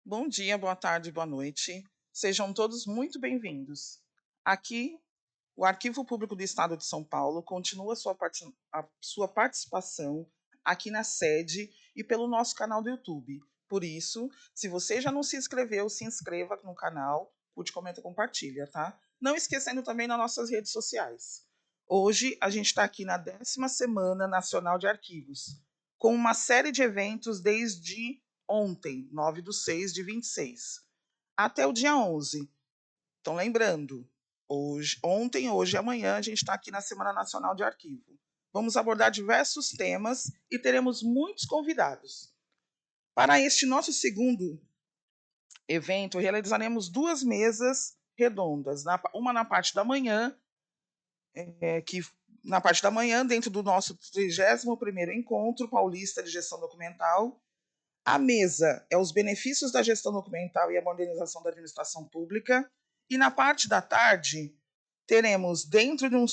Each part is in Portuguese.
Bom dia, boa tarde, boa noite. Sejam todos muito bem-vindos. Aqui, o Arquivo Público do Estado de São Paulo continua a sua participação aqui na sede e pelo nosso canal do YouTube. Por isso, se você já não se inscreveu, se inscreva no canal, curte, comenta, compartilha, tá? Não esquecendo também nas nossas redes sociais. Hoje, a gente está aqui na 10ª Semana Nacional de Arquivos, com uma série de eventos desde ontem, 9/6 de 26, até o dia 11. Então, lembrando, ontem, hoje e amanhã, a gente está aqui na Semana Nacional de Arquivo. Vamos abordar diversos temas e teremos muitos convidados. Para este nosso segundo evento, realizaremos 2 mesas redondas, uma na parte da manhã, dentro do nosso 31º Encontro Paulista de Gestão Documental. A mesa é os benefícios da gestão documental e a modernização da administração pública. E na parte da tarde, teremos, dentro do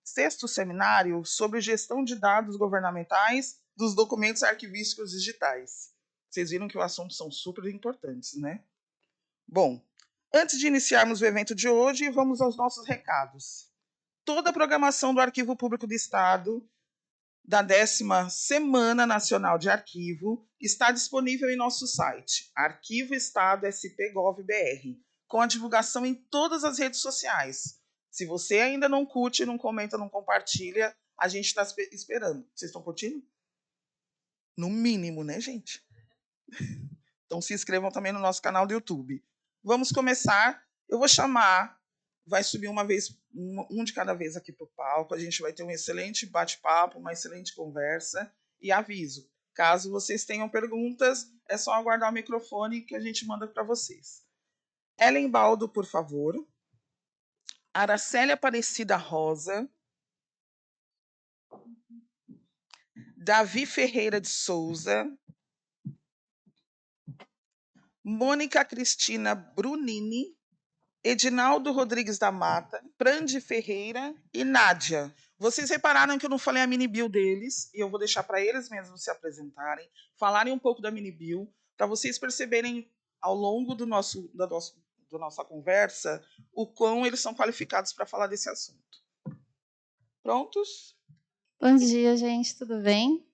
6º seminário, sobre gestão de dados governamentais dos documentos arquivísticos digitais. Vocês viram que os assuntos são super importantes, né? Bom, antes de iniciarmos o evento de hoje, vamos aos nossos recados. Toda a programação do Arquivo Público do Estado da 10ª Semana Nacional de Arquivo está disponível em nosso site, Arquivo Estado SP.gov.br, com a divulgação em todas as redes sociais. Se você ainda não curte, não comenta, não compartilha, a gente está esperando. Vocês estão curtindo? No mínimo, né, gente? Então se inscrevam também no nosso canal do YouTube. Vamos começar. Eu vou chamar, vai subir uma vez, um de cada vez aqui para o palco. A gente vai ter um excelente bate-papo, uma excelente conversa. E aviso, caso vocês tenham perguntas, é só aguardar o microfone que a gente manda para vocês. Ellen Baldo, por favor. Araceli Aparecida Rosa. Davi Ferreira de Souza. Mônica Cristina Brunini. Edinaldo Rodrigues da Mata, Prandi Ferreira e Nádia. Vocês repararam que eu não falei a mini-bio deles, e eu vou deixar para eles mesmos se apresentarem, falarem um pouco da mini-bio, para vocês perceberem ao longo da nossa conversa o quão eles são qualificados para falar desse assunto. Prontos? Bom dia, gente, tudo bem?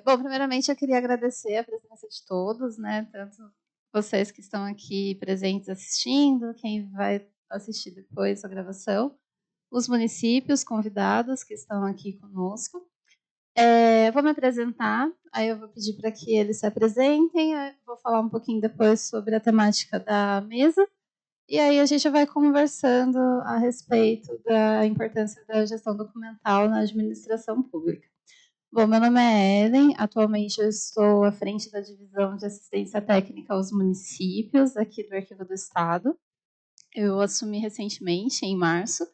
Bom, primeiramente eu queria agradecer a presença de todos, né? Tanto vocês que estão aqui presentes assistindo, quem vai assistir depois a gravação, os municípios convidados que estão aqui conosco. Vou me apresentar, aí eu vou pedir para que eles se apresentem, vou falar um pouquinho depois sobre a temática da mesa, e aí a gente vai conversando a respeito da importância da gestão documental na administração pública. Bom, meu nome é Ellen, atualmente eu estou à frente da divisão de assistência técnica aos municípios aqui do Arquivo do Estado. Eu assumi recentemente, em março,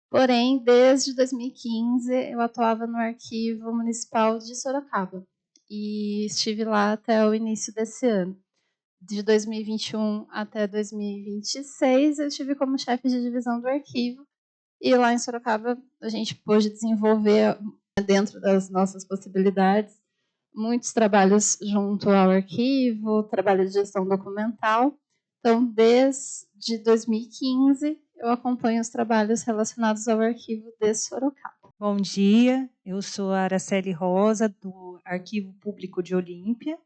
porém, desde 2015 eu atuava no Arquivo Municipal de Sorocaba e estive lá até o início desse ano. De 2021 até 2026 eu estive como chefe de divisão do arquivo e lá em Sorocaba a gente pôde desenvolver, dentro das nossas possibilidades, muitos trabalhos junto ao arquivo, trabalho de gestão documental. Então, desde 2015, eu acompanho os trabalhos relacionados ao arquivo de Sorocaba. Bom dia, eu sou a Araceli Rosa, do Arquivo Público de Olímpia.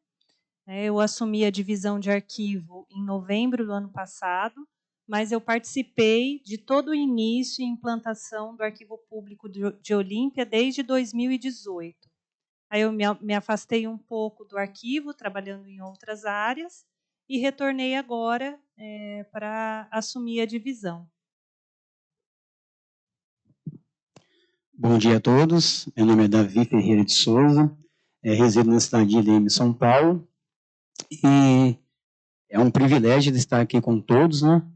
Eu assumi a divisão de arquivo em novembro do ano passado, mas eu participei de todo o início e implantação do Arquivo Público de Olímpia desde 2018. Aí eu me afastei um pouco do arquivo, trabalhando em outras áreas, e retornei agora para assumir a divisão. Bom dia a todos, meu nome é Davi Ferreira de Souza, resido na cidade de Leme, São Paulo, e é um privilégio de estar aqui com todos, né?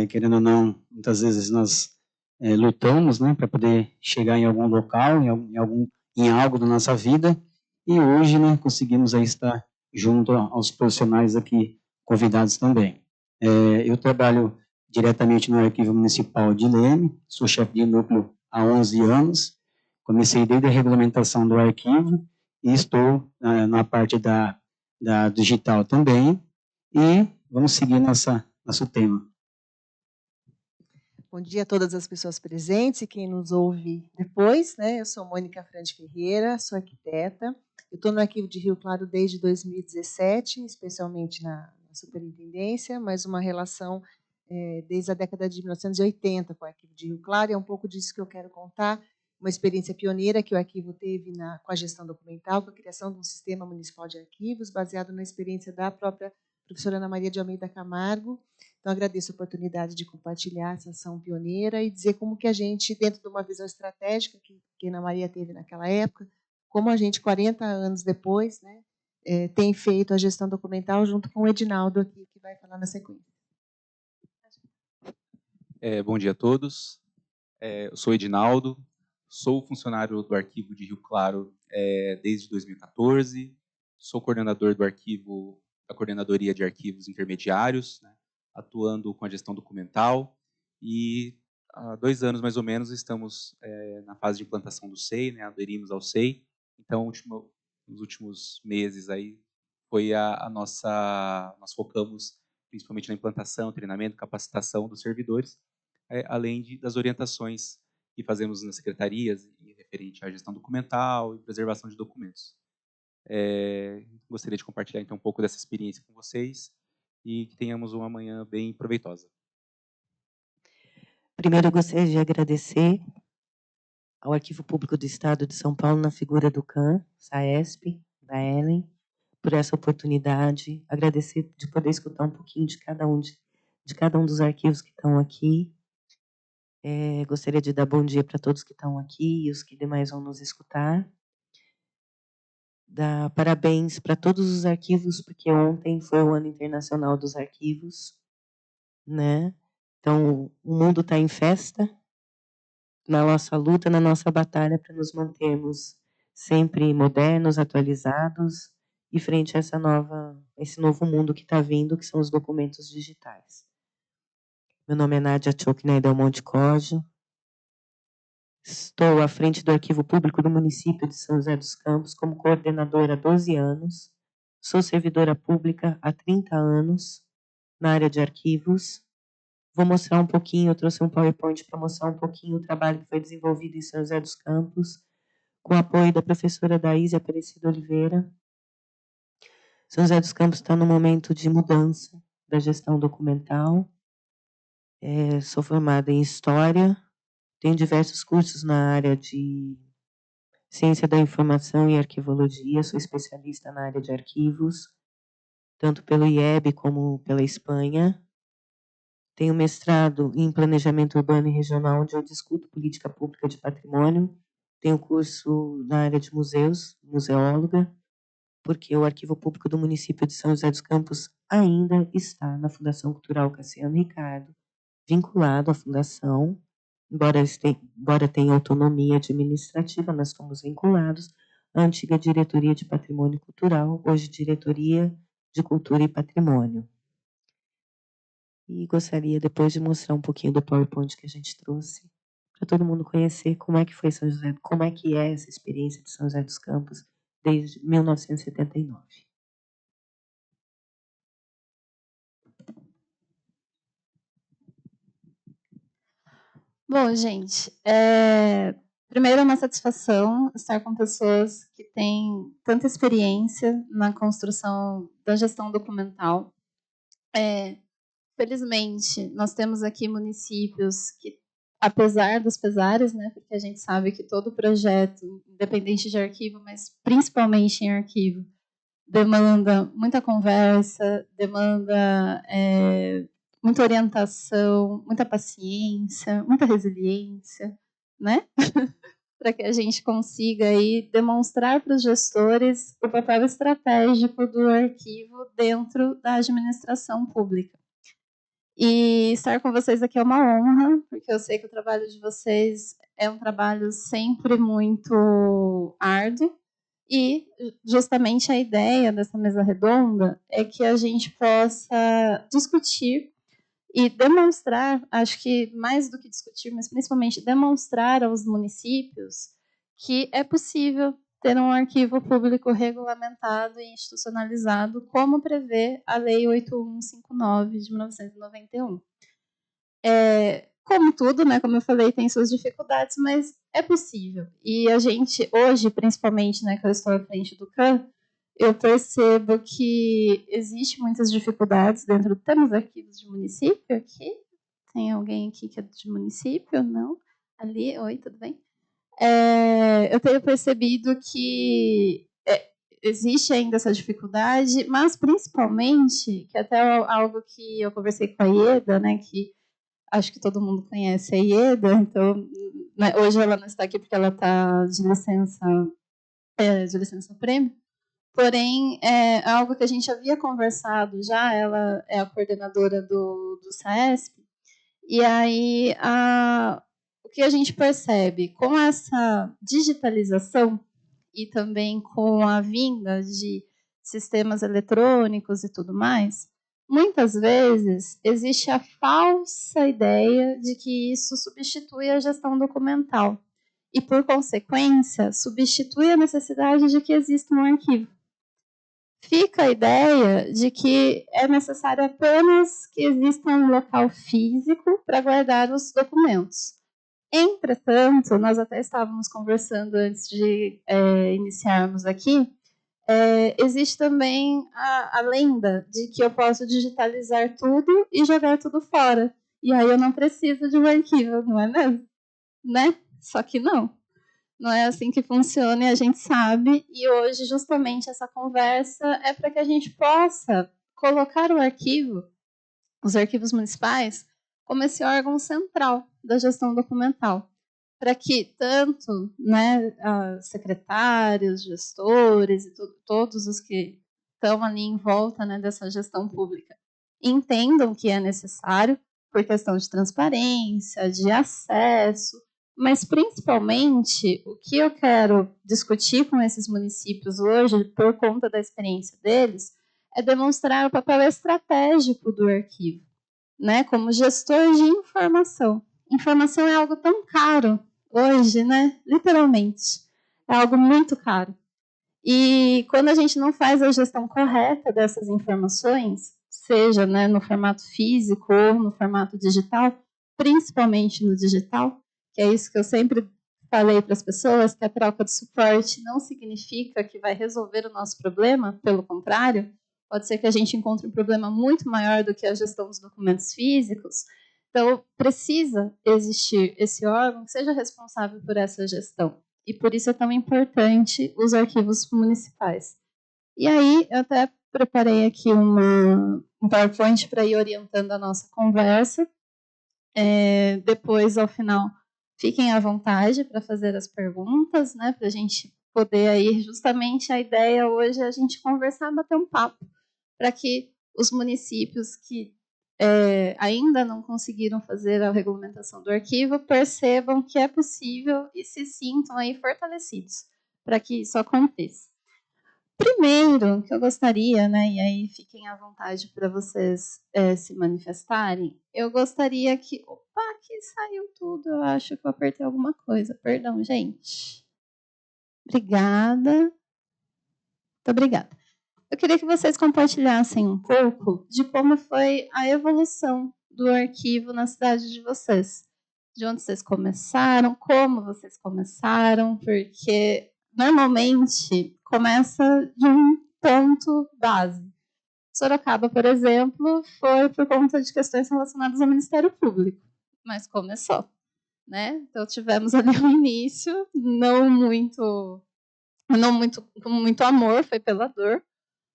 Querendo ou não, muitas vezes nós lutamos, né, para poder chegar em algum local, em algo da nossa vida, e hoje, né, conseguimos aí estar junto aos profissionais aqui convidados também. Eu trabalho diretamente no Arquivo Municipal de Leme, sou chefe de núcleo há 11 anos, comecei desde a regulamentação do arquivo e estou na parte da da digital também, e vamos seguir nosso tema. Bom dia a todas as pessoas presentes e quem nos ouve depois, né? Eu sou Mônica Frade Ferreira, sou arquiteta. Eu estou no Arquivo de Rio Claro desde 2017, especialmente na superintendência, mas uma relação desde a década de 1980 com o Arquivo de Rio Claro. É um pouco disso que eu quero contar, uma experiência pioneira que o arquivo teve com a gestão documental, com a criação de um sistema municipal de arquivos, baseado na experiência da própria professora Ana Maria de Almeida Camargo. Então, agradeço a oportunidade de compartilhar essa ação pioneira e dizer como que a gente, dentro de uma visão estratégica que a Ana Maria teve naquela época, como a gente, 40 anos depois, né, tem feito a gestão documental junto com o Edinaldo aqui, que vai falar na sequência. Bom dia a todos. Eu sou Edinaldo, sou funcionário do Arquivo de Rio Claro desde 2014, sou coordenador do arquivo, da Coordenadoria de Arquivos Intermediários, né, atuando com a gestão documental, e há 2 anos, mais ou menos, estamos na fase de implantação do SEI, né, aderimos ao SEI. Então, nos últimos meses, aí, foi nós focamos principalmente na implantação, treinamento, capacitação dos servidores, além das orientações que fazemos nas secretarias, referente à gestão documental e preservação de documentos. Gostaria de compartilhar, então, um pouco dessa experiência com vocês, e que tenhamos uma manhã bem proveitosa. Primeiro, eu gostaria de agradecer ao Arquivo Público do Estado de São Paulo, na figura do CAN, SAESP, da Ellen, por essa oportunidade. Agradecer de poder escutar um pouquinho de cada um dos arquivos que estão aqui. Gostaria de dar bom dia para todos que estão aqui e os que demais vão nos escutar. Dar parabéns para todos os arquivos, porque ontem foi o Ano Internacional dos Arquivos, né? Então, o mundo está em festa, na nossa luta, na nossa batalha para nos mantermos sempre modernos, atualizados e frente a esse novo mundo que está vindo, que são os documentos digitais. Meu nome é Nádia Chokney Del Monte Cógio. Estou à frente do Arquivo Público do município de São José dos Campos como coordenadora há 12 anos. Sou servidora pública há 30 anos na área de arquivos. Vou mostrar um pouquinho, eu trouxe um PowerPoint para mostrar um pouquinho o trabalho que foi desenvolvido em São José dos Campos, com o apoio da professora Daísia Aparecida Oliveira. São José dos Campos está num momento de mudança da gestão documental. Sou formada em História, tenho diversos cursos na área de Ciência da Informação e Arquivologia, sou especialista na área de arquivos, tanto pelo IEB como pela Espanha. Tenho mestrado em Planejamento Urbano e Regional, onde eu discuto política pública de patrimônio. Tenho curso na área de museus, museóloga, porque o Arquivo Público do município de São José dos Campos ainda está na Fundação Cultural Cassiano Ricardo, vinculado à fundação. Embora tenha autonomia administrativa, nós fomos vinculados à antiga Diretoria de Patrimônio Cultural, hoje Diretoria de Cultura e Patrimônio. E gostaria depois de mostrar um pouquinho do PowerPoint que a gente trouxe, para todo mundo conhecer como é que foi São José, como é que é essa experiência de São José dos Campos desde 1979. Bom, gente, primeiro é uma satisfação estar com pessoas que têm tanta experiência na construção da gestão documental. Felizmente, nós temos aqui municípios que, apesar dos pesares, né, porque a gente sabe que todo projeto, independente de arquivo, mas principalmente em arquivo, demanda muita conversa, demanda muita orientação, muita paciência, muita resiliência, né? Para que a gente consiga aí demonstrar para os gestores o papel estratégico do arquivo dentro da administração pública. E estar com vocês aqui é uma honra, porque eu sei que o trabalho de vocês é um trabalho sempre muito árduo. E justamente a ideia dessa mesa redonda é que a gente possa discutir e demonstrar, acho que mais do que discutir, mas principalmente demonstrar aos municípios que é possível ter um arquivo público regulamentado e institucionalizado, como prevê a Lei 8159 de 1991. Como tudo, né, como eu falei, tem suas dificuldades, mas é possível. E a gente, hoje, principalmente, né, que eu estou à frente do CAN, eu percebo que existe muitas dificuldades dentro. Temos arquivos de município aqui? Tem alguém aqui que é de município? Não? Ali, oi, tudo bem? Eu tenho percebido que existe ainda essa dificuldade, mas principalmente, que até algo que eu conversei com a Ieda, né, que acho que todo mundo conhece a Ieda, então, né, hoje ela não está aqui porque ela está de licença prêmio, porém, é algo que a gente havia conversado já, ela é a coordenadora do SAESP, e aí o que a gente percebe, com essa digitalização e também com a vinda de sistemas eletrônicos e tudo mais, muitas vezes existe a falsa ideia de que isso substitui a gestão documental e, por consequência, substitui a necessidade de que exista um arquivo. Fica a ideia de que é necessário apenas que exista um local físico para guardar os documentos. Entretanto, nós até estávamos conversando antes de iniciarmos aqui, existe também a lenda de que eu posso digitalizar tudo e jogar tudo fora. E aí eu não preciso de um arquivo, não é mesmo? Né? Só que não. Não é assim que funciona e a gente sabe. E hoje, justamente, essa conversa é para que a gente possa colocar o arquivo, os arquivos municipais, como esse órgão central da gestão documental, para que tanto, né, secretários, gestores e todos os que estão ali em volta, né, dessa gestão pública entendam que é necessário por questão de transparência, de acesso, mas principalmente o que eu quero discutir com esses municípios hoje, por conta da experiência deles, é demonstrar o papel estratégico do arquivo, né, como gestor de informação. Informação é algo tão caro hoje, né, literalmente. É algo muito caro. E quando a gente não faz a gestão correta dessas informações, seja, né, no formato físico ou no formato digital, principalmente no digital, que é isso que eu sempre falei para as pessoas, que a troca de suporte não significa que vai resolver o nosso problema, pelo contrário, pode ser que a gente encontre um problema muito maior do que a gestão dos documentos físicos. Então, precisa existir esse órgão que seja responsável por essa gestão. E por isso é tão importante os arquivos municipais. E aí, eu até preparei aqui um PowerPoint para ir orientando a nossa conversa. Depois, ao final, fiquem à vontade para fazer as perguntas, né, para a gente poder aí, justamente a ideia hoje é a gente conversar, bater um papo, para que os municípios que ainda não conseguiram fazer a regulamentação do arquivo percebam que é possível e se sintam aí fortalecidos para que isso aconteça. Primeiro, que eu gostaria, né, e aí fiquem à vontade para vocês se manifestarem, eu gostaria que... Opa, aqui saiu tudo, eu acho que eu apertei alguma coisa. Perdão, gente. Obrigada. Muito obrigada. Eu queria que vocês compartilhassem um pouco de como foi a evolução do arquivo na cidade de vocês. De onde vocês começaram, como vocês começaram, porque normalmente começa de um ponto base. Sorocaba, por exemplo, foi por conta de questões relacionadas ao Ministério Público, mas começou, né? Então tivemos ali um início, com muito amor, foi pela dor,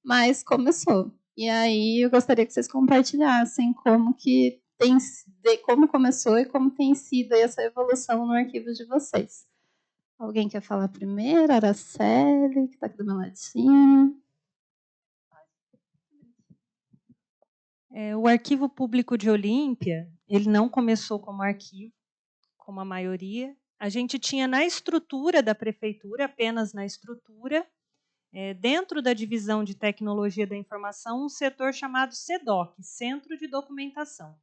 mas começou. E aí eu gostaria que vocês compartilhassem como começou e como tem sido essa evolução no arquivo de vocês. Alguém quer falar primeiro? Araceli, que está aqui do meu ladinho. O Arquivo Público de Olímpia, ele não começou como arquivo, como a maioria. A gente tinha na estrutura da prefeitura, apenas na estrutura, dentro da divisão de tecnologia da informação, um setor chamado CEDOC, Centro de Documentação.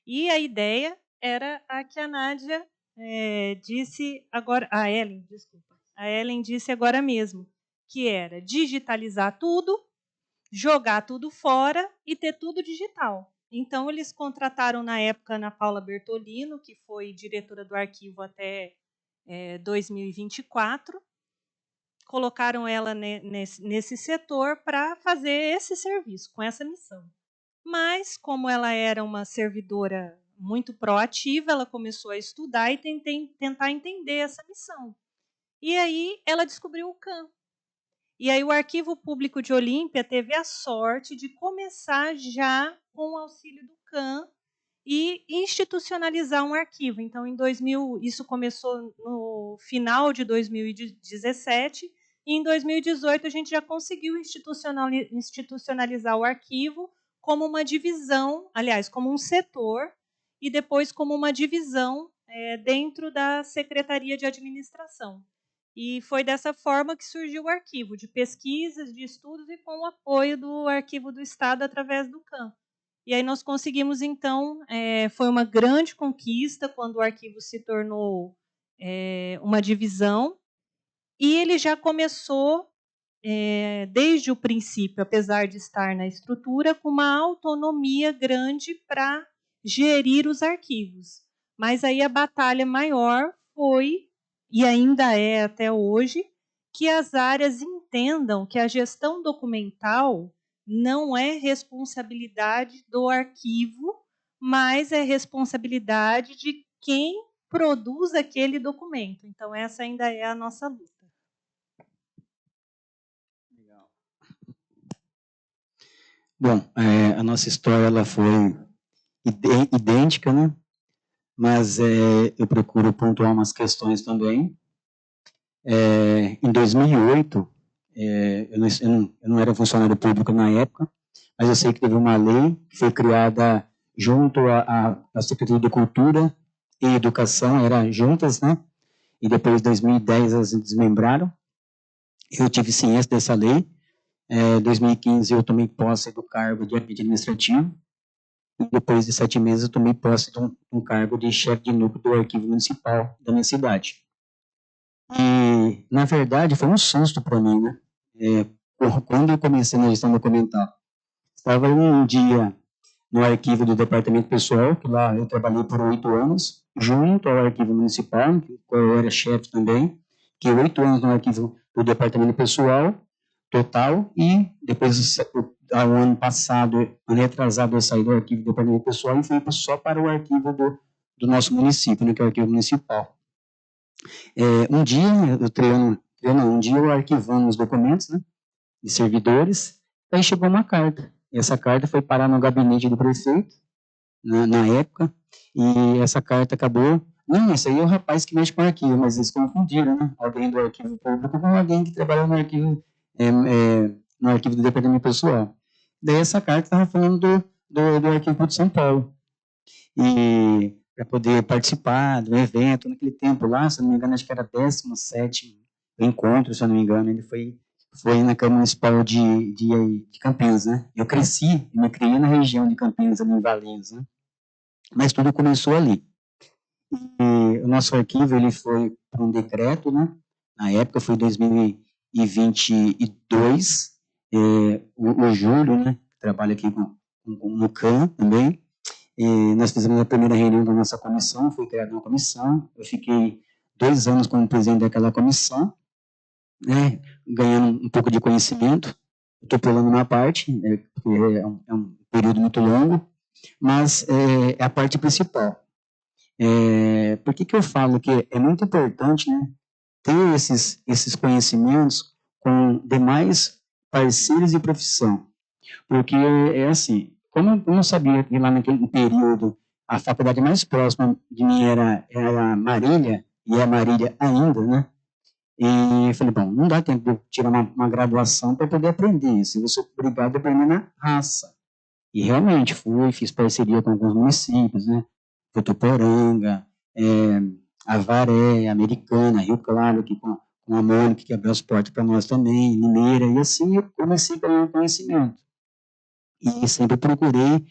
E a ideia era a que a Nádia disse agora, a Ellen, desculpa. a Ellen disse agora mesmo, que era digitalizar tudo, jogar tudo fora e ter tudo digital. Então, eles contrataram, na época, a Ana Paula Bertolino, que foi diretora do arquivo até 2024, colocaram ela nesse setor para fazer esse serviço, com essa missão. Mas, como ela era uma servidora muito proativa, ela começou a estudar e tentar entender essa missão. E aí ela descobriu o CAM. E aí o Arquivo Público de Olímpia teve a sorte de começar já com o auxílio do CAM e institucionalizar um arquivo. Então, isso começou no final de 2017, e em 2018 a gente já conseguiu institucionalizar o arquivo como uma divisão, aliás, como um setor, e depois como uma divisão dentro da Secretaria de Administração. E foi dessa forma que surgiu o arquivo, de pesquisas, de estudos e com o apoio do Arquivo do Estado através do CAM. E aí nós conseguimos, então, foi uma grande conquista quando o arquivo se tornou uma divisão, e ele já começou, desde o princípio, apesar de estar na estrutura, com uma autonomia grande para gerir os arquivos. Mas aí a batalha maior foi, e ainda é até hoje, que as áreas entendam que a gestão documental não é responsabilidade do arquivo, mas é responsabilidade de quem produz aquele documento. Então, essa ainda é a nossa luta. Legal. Bom, a nossa história ela foi idêntica, né? Mas eu procuro pontuar umas questões também. Em 2008, eu não era funcionário público na época, mas eu sei que teve uma lei que foi criada junto à Secretaria de Cultura e Educação, eram juntas, né? E depois, em 2010, elas se desmembraram. Eu tive ciência dessa lei. Em 2015, eu tomei posse do cargo de administrativo. E depois de 7 meses, eu tomei posse de um cargo de chefe de núcleo do arquivo municipal da minha cidade. E, na verdade, foi um susto para mim, né? Quando eu comecei na gestão documental, estava um dia no arquivo do departamento pessoal, que lá eu trabalhei por 8 anos, junto ao arquivo municipal, que eu era chefe também, que 8 anos no arquivo do departamento pessoal, total, e depois, ao ano passado, ano retrasado, eu saí do arquivo do departamento pessoal e fui só para o arquivo do nosso município, né, que é o arquivo municipal. Um dia, um dia eu arquivando os documentos, né, de servidores, aí chegou uma carta. E essa carta foi parar no gabinete do prefeito, na época, e essa carta acabou... Não, esse aí é o rapaz que mexe com arquivo, mas eles confundiram, né? Alguém do arquivo público com alguém que trabalha no arquivo, no arquivo do departamento pessoal. Daí essa carta estava falando do arquivo de São Paulo. E para poder participar do evento, naquele tempo lá, se não me engano, acho que era 17º encontro, se eu não me engano, ele foi na Câmara Municipal de Campinas, né? Eu me criei na região de Campinas, ali em Valinhos, né? Mas tudo começou ali. E o nosso arquivo, ele foi por um decreto, né? Na época foi 2022, o Júlio, né? Que trabalha aqui no CAM também. E nós fizemos a primeira reunião da nossa comissão, foi criada uma comissão, eu fiquei 2 anos como presidente daquela comissão, né, ganhando um pouco de conhecimento. Estou pulando uma parte, porque é um período muito longo, mas é a parte principal. Por que eu falo que é muito importante, né, ter esses conhecimentos com demais parceiros de profissão? Porque é assim, como eu não sabia que lá naquele período a faculdade mais próxima de mim era Marília, e é Marília ainda, né? E eu falei, bom, não dá tempo de eu tirar uma graduação para poder aprender isso. Eu sou obrigado a aprender na raça. E realmente fiz parceria com alguns municípios, né? Votuporanga, Avaré, Americana, Rio Claro, aqui com a Mônica, que abriu as portas para nós também, Mineira, e assim eu comecei a ganhar conhecimento. E sempre procurei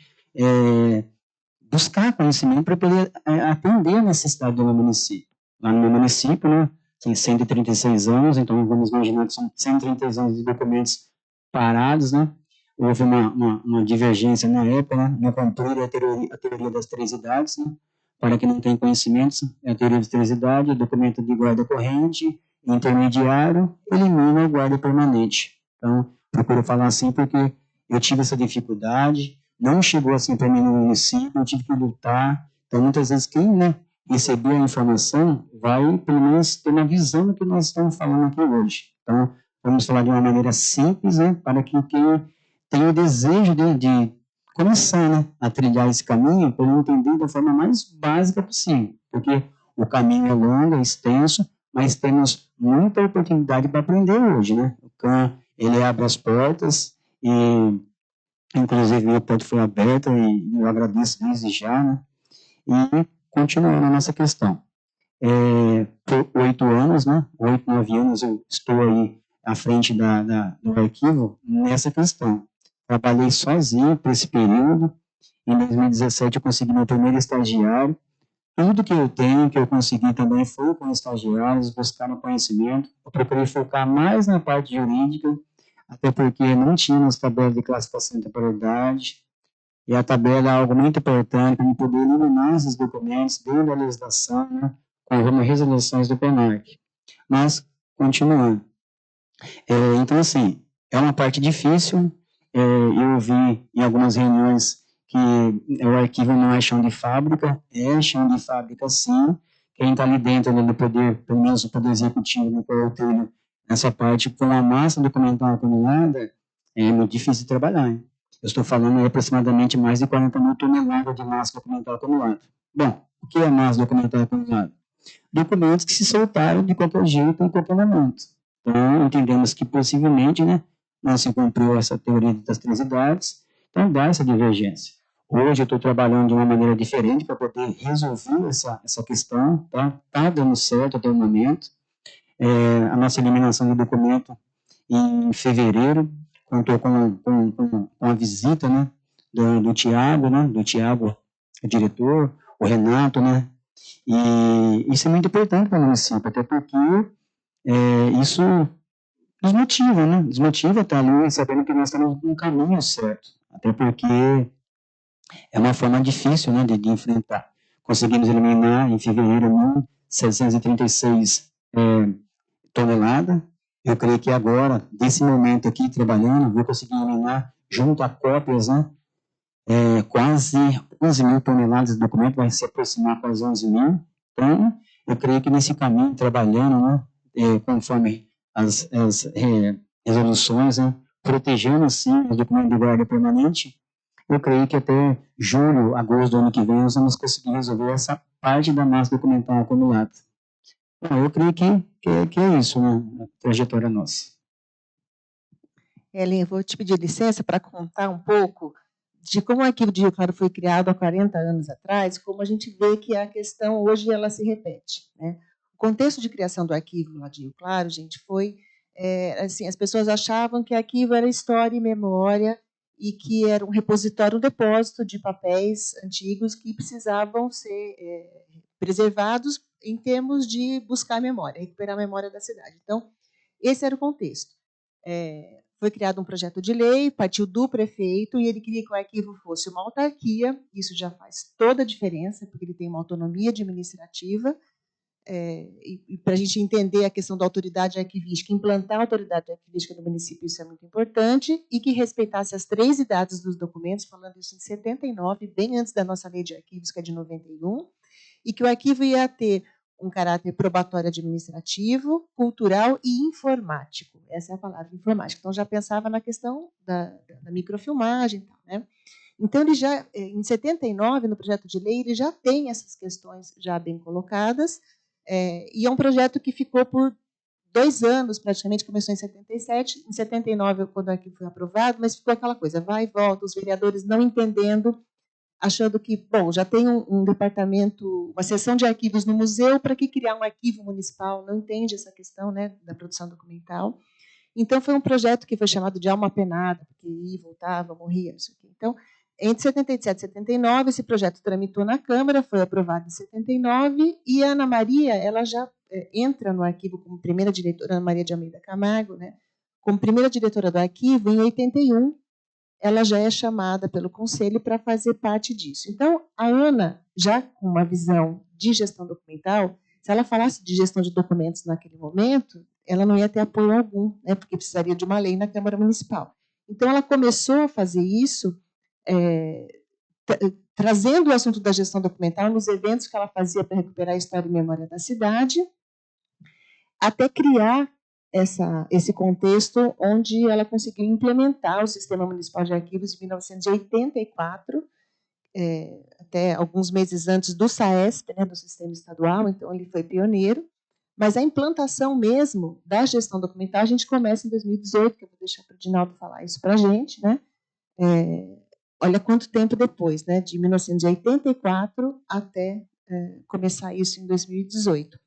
buscar conhecimento para poder atender a necessidade do meu município. Lá no meu município, né? tem 136 anos, então vamos imaginar que são 136 anos de documentos parados, né? Houve uma divergência na época, né? No controle a teoria das 3 idades, né? Para quem não tem conhecimentos, é a teoria das 3 idades, documento de guarda corrente, intermediário, elimina o guarda permanente. Então, procuro falar assim porque eu tive essa dificuldade, não chegou assim para mim no município, eu tive que lutar. Então, muitas vezes, quem, né, receber a informação vai, pelo menos, ter uma visão do que nós estamos falando aqui hoje. Então, vamos falar de uma maneira simples, né, para que quem tem o desejo de começar, né, a trilhar esse caminho, para ele entender da forma mais básica possível, porque o caminho é longo, é extenso, mas temos muita oportunidade para aprender hoje, né? O CAN, ele abre as portas e, inclusive, a porta foi aberta e eu agradeço desde já, né? E continuando a nossa questão. Por 8 anos, né? 8, 9 anos eu estou aí à frente do arquivo nessa questão. Trabalhei sozinho por esse período. Em 2017 eu consegui meu primeiro estagiário. Tudo que eu tenho, que eu consegui também foi com estagiários, buscar no conhecimento. Eu procurei focar mais na parte jurídica, até porque não tínhamos tabela de classificação e temporalidade. E a tabela é algo muito importante para poder eliminar esses documentos dentro da legislação, né, conforme as resoluções do PENARC. Mas, continuando. Então, assim, é uma parte difícil. Eu vi em algumas reuniões que o arquivo não é chão de fábrica. É chão de fábrica, sim. Quem está ali dentro do poder, pelo menos o poder executivo, no qual eu tenho nessa parte, com a massa documental acumulada, é muito difícil de trabalhar, hein? Eu estou falando de aproximadamente mais de 40 mil toneladas de massa documental acumulada. Bom, o que é massa documental acumulada? Documentos que se soltaram de qualquer jeito em qualquer momento. Então, entendemos que possivelmente, né, não se cumpriu essa teoria das 3 idades, então dá essa divergência. Hoje eu estou trabalhando de uma maneira diferente para poder resolver essa questão, tá? Está dando certo até o momento. A nossa eliminação do documento em fevereiro, contou com a visita, né, do Tiago, né, o diretor, o Renato, né, e isso é muito importante para o município, até porque isso nos motiva, né, nos motiva a estar ali sabendo que nós estamos no caminho certo, até porque é uma forma difícil, né, de enfrentar. Conseguimos eliminar em fevereiro 1.736 toneladas. Eu creio que agora, desse momento aqui, trabalhando, vou conseguir eliminar, junto a cópias, né, quase 11 mil toneladas de documento, vai se aproximar quase 11 mil. Então, eu creio que nesse caminho, trabalhando, né, conforme as resoluções, né, protegendo, assim, os documentos de guarda permanente, eu creio que até julho, agosto do ano que vem, nós vamos conseguir resolver essa parte da massa documental acumulada. Bom, eu creio que é isso, né, a trajetória nossa. Ellen, eu vou te pedir licença para contar um pouco de como o Arquivo de Rio Claro foi criado há 40 anos atrás, como a gente vê que a questão hoje ela se repete, né? O contexto de criação do arquivo lá de Rio Claro, gente, foi assim, as pessoas achavam que arquivo era história e memória e que era um repositório, um depósito de papéis antigos que precisavam ser preservados em termos de buscar a memória, recuperar a memória da cidade. Então, esse era o contexto. Foi criado um projeto de lei, partiu do prefeito, e ele queria que o arquivo fosse uma autarquia. Isso já faz toda a diferença, porque ele tem uma autonomia administrativa. E para a gente entender a questão da autoridade arquivística, implantar a autoridade arquivística do município, isso é muito importante, e que respeitasse as 3 idades dos documentos, falando isso em 79, bem antes da nossa lei de arquivos, que é de 91, e que o arquivo ia ter um caráter probatório administrativo, cultural e informático. Essa é a palavra, informática. Então, já pensava na questão da microfilmagem. Né? Então, ele já, em 79, no projeto de lei, ele já tem essas questões já bem colocadas, e é um projeto que ficou por 2 anos, praticamente, começou em 77, em 79, quando o arquivo foi aprovado, mas ficou aquela coisa, vai e volta, os vereadores não entendendo, achando que, bom, já tem um departamento, uma seção de arquivos no museu, para que criar um arquivo municipal? Não entende essa questão, né, da produção documental. Então, foi um projeto que foi chamado de alma penada, porque ia, voltava, morria, não sei o quê. Então, entre 77 e 79, esse projeto tramitou na Câmara, foi aprovado em 79, e a Ana Maria ela já entra no arquivo como primeira diretora, Ana Maria de Almeida Camargo, né? Como primeira diretora do arquivo, em 81, ela já é chamada pelo conselho para fazer parte disso. Então, a Ana, já com uma visão de gestão documental, se ela falasse de gestão de documentos naquele momento, ela não ia ter apoio algum, né, porque precisaria de uma lei na Câmara Municipal. Então, ela começou a fazer isso, trazendo o assunto da gestão documental nos eventos que ela fazia para recuperar a história e memória da cidade, até criar esse contexto onde ela conseguiu implementar o Sistema Municipal de Arquivos em 1984, até alguns meses antes do SAESP, né, do Sistema Estadual, então ele foi pioneiro, mas a implantação mesmo da gestão documental a gente começa em 2018, que eu vou deixar para o Dinaldo falar isso para a gente, né? Olha quanto tempo depois, né, de 1984 até começar isso em 2018.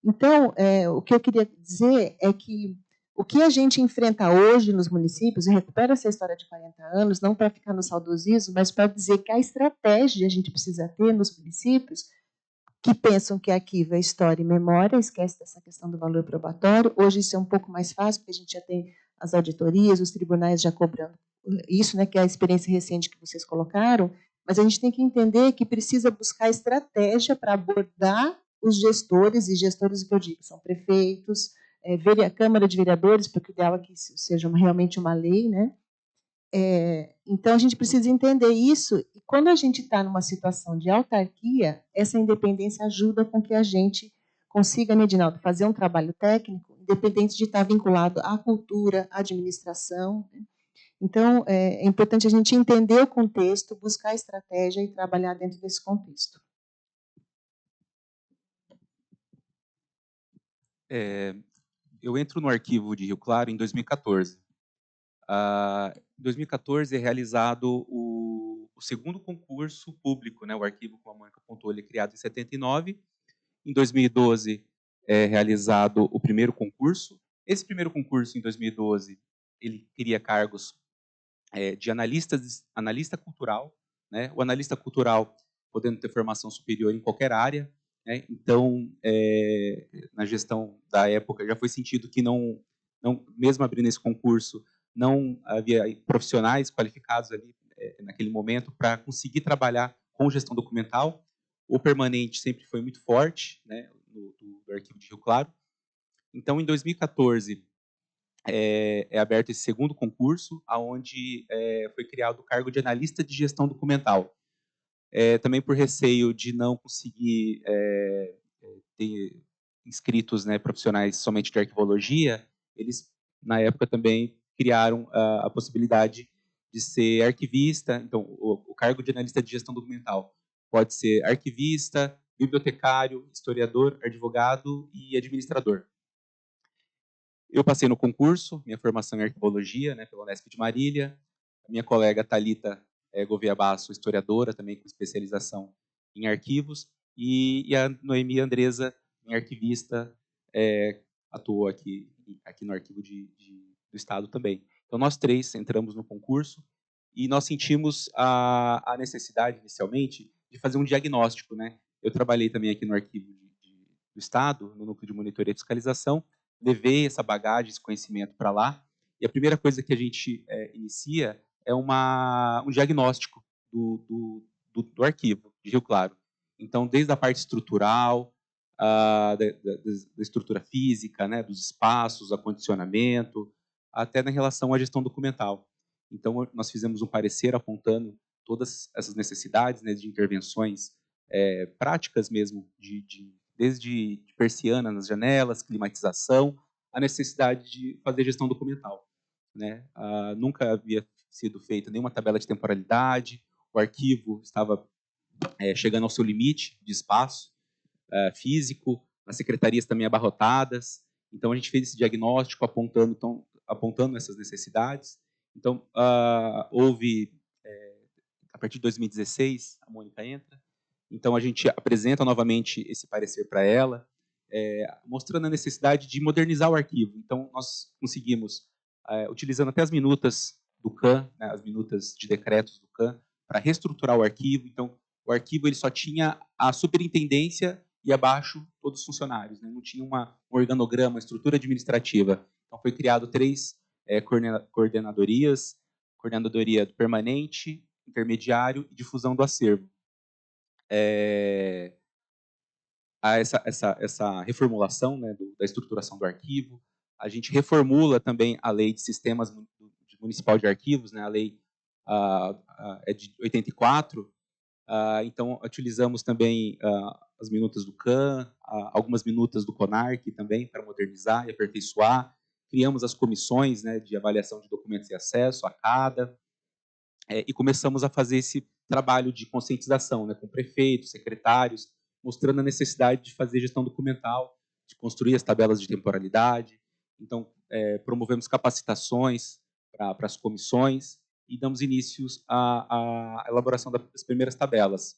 Então, o que eu queria dizer é que o que a gente enfrenta hoje nos municípios, e recupera essa história de 40 anos, não para ficar no saudosismo, mas para dizer que a estratégia a gente precisa ter nos municípios, que pensam que arquivo é história e memória, esquece dessa questão do valor probatório. Hoje isso é um pouco mais fácil, porque a gente já tem as auditorias, os tribunais já cobrando isso, né, que é a experiência recente que vocês colocaram, mas a gente tem que entender que precisa buscar estratégia para abordar os gestores, e gestores que eu digo são prefeitos, a Câmara de Vereadores, porque o ideal é que isso seja realmente uma lei, né? Então, a gente precisa entender isso, e quando a gente está numa situação de autarquia, essa independência ajuda com que a gente consiga, né, Dinaldo, fazer um trabalho técnico, independente de estar vinculado à cultura, à administração. Né? Então, é importante a gente entender o contexto, buscar estratégia e trabalhar dentro desse contexto. Eu entro no arquivo de Rio Claro em 2014. Em 2014 é realizado o segundo concurso público, né? O arquivo, como a Mônica apontou, ele é criado em 79. Em 2012 é realizado o primeiro concurso. Esse primeiro concurso, em 2012, ele cria cargos de analista cultural, né? O analista cultural podendo ter formação superior em qualquer área, né? Então, na gestão da época, já foi sentido que não mesmo abrindo esse concurso, não havia profissionais qualificados ali naquele momento para conseguir trabalhar com gestão documental. O permanente sempre foi muito forte, né, do arquivo de Rio Claro. Então, em 2014, é aberto esse segundo concurso, onde foi criado o cargo de analista de gestão documental. Também por receio de não conseguir ter inscritos, né, profissionais somente de arquivologia, eles, na época, também criaram a possibilidade de ser arquivista. Então, o cargo de analista de gestão documental pode ser arquivista, bibliotecário, historiador, advogado e administrador. Eu passei no concurso, minha formação em arquivologia, né, pela Unesp de Marília. A minha colega Thalita Gouveia Basso, historiadora, também com especialização em arquivos. E a Noemi Andresa, minha arquivista, atuou aqui no arquivo do Estado também. Então, nós três entramos no concurso e nós sentimos a necessidade, inicialmente, de fazer um diagnóstico. Né? Eu trabalhei também aqui no arquivo do Estado, no núcleo de monitoria e fiscalização, levei essa bagagem, esse conhecimento para lá, e a primeira coisa que a gente inicia é um diagnóstico do arquivo de Rio Claro. Então, desde a parte estrutural, da estrutura física, né, dos espaços, acondicionamento, até na relação à gestão documental. Então, nós fizemos um parecer apontando todas essas necessidades, né, de intervenções práticas mesmo, desde persiana nas janelas, climatização, a necessidade de fazer gestão documental. Né? Nunca havia sido feita nenhuma tabela de temporalidade, o arquivo estava chegando ao seu limite de espaço físico, as secretarias também abarrotadas. Então, a gente fez esse diagnóstico apontando essas necessidades. Então, houve, a partir de 2016, a Mônica entra, então a gente apresenta novamente esse parecer para ela, mostrando a necessidade de modernizar o arquivo. Então, nós conseguimos, utilizando até as minutas do CAN, né, as minutas de decretos do CAN, para reestruturar o arquivo. Então, o arquivo ele só tinha a superintendência e abaixo todos os funcionários, né? Não tinha um organograma, uma estrutura administrativa. Então foi criado 3 coordenadorias: coordenadoria permanente, intermediário e difusão do acervo. Essa reformulação, né, da estruturação do arquivo. A gente reformula também a lei de sistemas municipal de arquivos, né, a lei é de 84. Então, utilizamos também as minutas do CAN, algumas minutas do CONARC também, para modernizar e aperfeiçoar. Criamos as comissões, né, de avaliação de documentos e acesso, a CADA, e começamos a fazer esse trabalho de conscientização, né, com prefeitos, secretários, mostrando a necessidade de fazer gestão documental, de construir as tabelas de temporalidade. Então, promovemos capacitações para as comissões e damos início à elaboração das primeiras tabelas.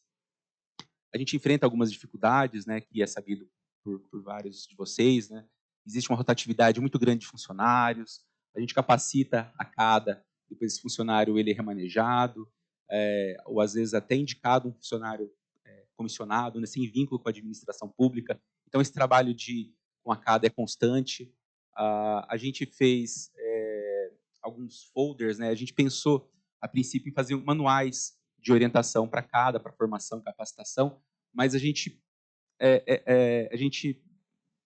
A gente enfrenta algumas dificuldades, né, que é sabido por vários de vocês, né? Existe uma rotatividade muito grande de funcionários, a gente capacita a cada, depois esse funcionário ele é remanejado, ou às vezes até indicado um funcionário comissionado, né, sem vínculo com a administração pública. Então esse trabalho com a CADA é constante. A gente fez alguns folders, né? A gente pensou a princípio em fazer manuais de orientação para CADA, para formação, capacitação, mas a gente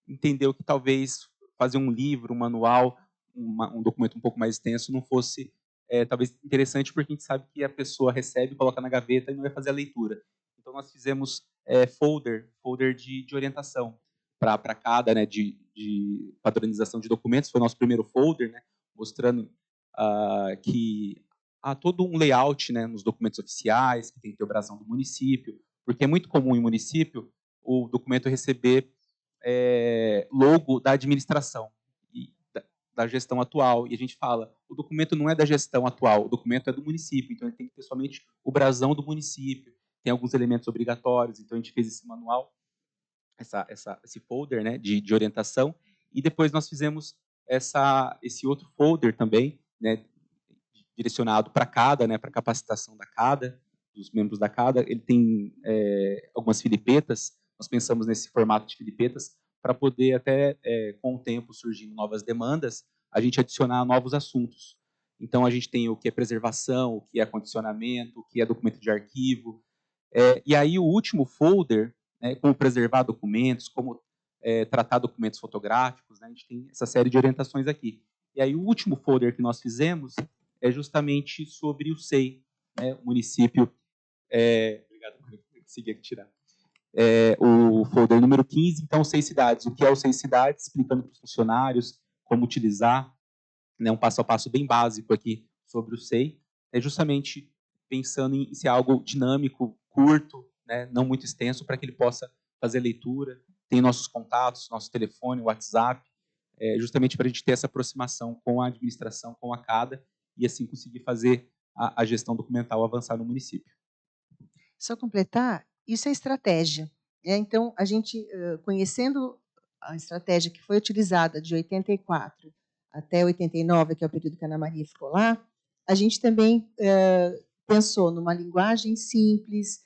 entendeu que talvez fazer um livro, um manual, um documento um pouco mais extenso não fosse talvez interessante, porque a gente sabe que a pessoa recebe, coloca na gaveta e não vai fazer a leitura. Então nós fizemos folder de orientação para CADA, né, de padronização de documentos. Foi o nosso primeiro folder, né, mostrando que há todo um layout, né, nos documentos oficiais, que tem que ter o brasão do município, porque é muito comum em município o documento receber logo da administração e da gestão atual. E a gente fala, o documento não é da gestão atual, o documento é do município, então ele tem que ter somente o brasão do município. Tem alguns elementos obrigatórios, então a gente fez esse manual, esse folder, né, de orientação, e depois nós fizemos esse outro folder também, né, direcionado para CADA, né, para capacitação da CADA, dos membros da CADA. Ele tem algumas filipetas. Nós pensamos nesse formato de filipetas para poder até, com o tempo surgindo novas demandas, a gente adicionar novos assuntos. Então, a gente tem o que é preservação, o que é condicionamento, o que é documento de arquivo. E aí, o último folder, né, como preservar documentos, como tratar documentos fotográficos, né, a gente tem essa série de orientações aqui. E aí, o último folder que nós fizemos é justamente sobre o SEI, né, o município. Obrigado por conseguir aqui tirar. O folder número 15, então, 6 cidades. O que é o 6 cidades? Explicando para os funcionários como utilizar, né, um passo a passo bem básico aqui sobre o SEI. É justamente pensando em ser algo dinâmico, curto, né, não muito extenso, para que ele possa fazer leitura. Tem nossos contatos, nosso telefone, WhatsApp, justamente para a gente ter essa aproximação com a administração, com a CADA, e assim conseguir fazer a gestão documental avançar no município. Só completar, isso é estratégia. Então, a gente, conhecendo a estratégia que foi utilizada de 84 até 89, que é o período que a Ana Maria ficou lá, a gente também pensou numa linguagem simples,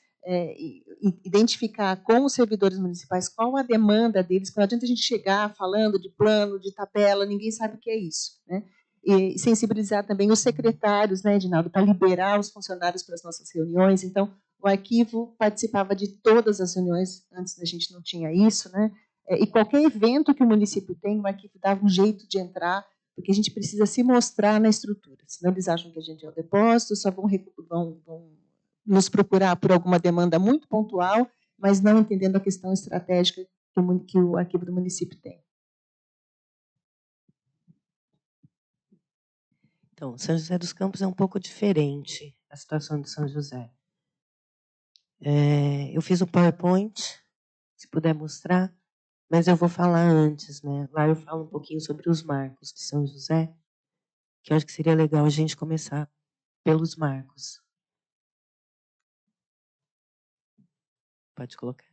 identificar com os servidores municipais qual a demanda deles, porque não adianta a gente chegar falando de plano, de tabela, ninguém sabe o que é isso, né? E sensibilizar também os secretários, né, Edinaldo, para liberar os funcionários para as nossas reuniões. Então, o arquivo participava de todas as reuniões, antes a gente não tinha isso, né? E qualquer evento que o município tem, o arquivo dava um jeito de entrar, porque a gente precisa se mostrar na estrutura, senão eles acham que a gente é o depósito, só vão nos procurar por alguma demanda muito pontual, mas não entendendo a questão estratégica que o arquivo do município tem. Então, São José dos Campos é um pouco diferente a situação de São José. Eu fiz o PowerPoint, se puder mostrar, mas eu vou falar antes, né? Lá eu falo um pouquinho sobre os marcos de São José, que eu acho que seria legal a gente começar pelos marcos. Pode colocar.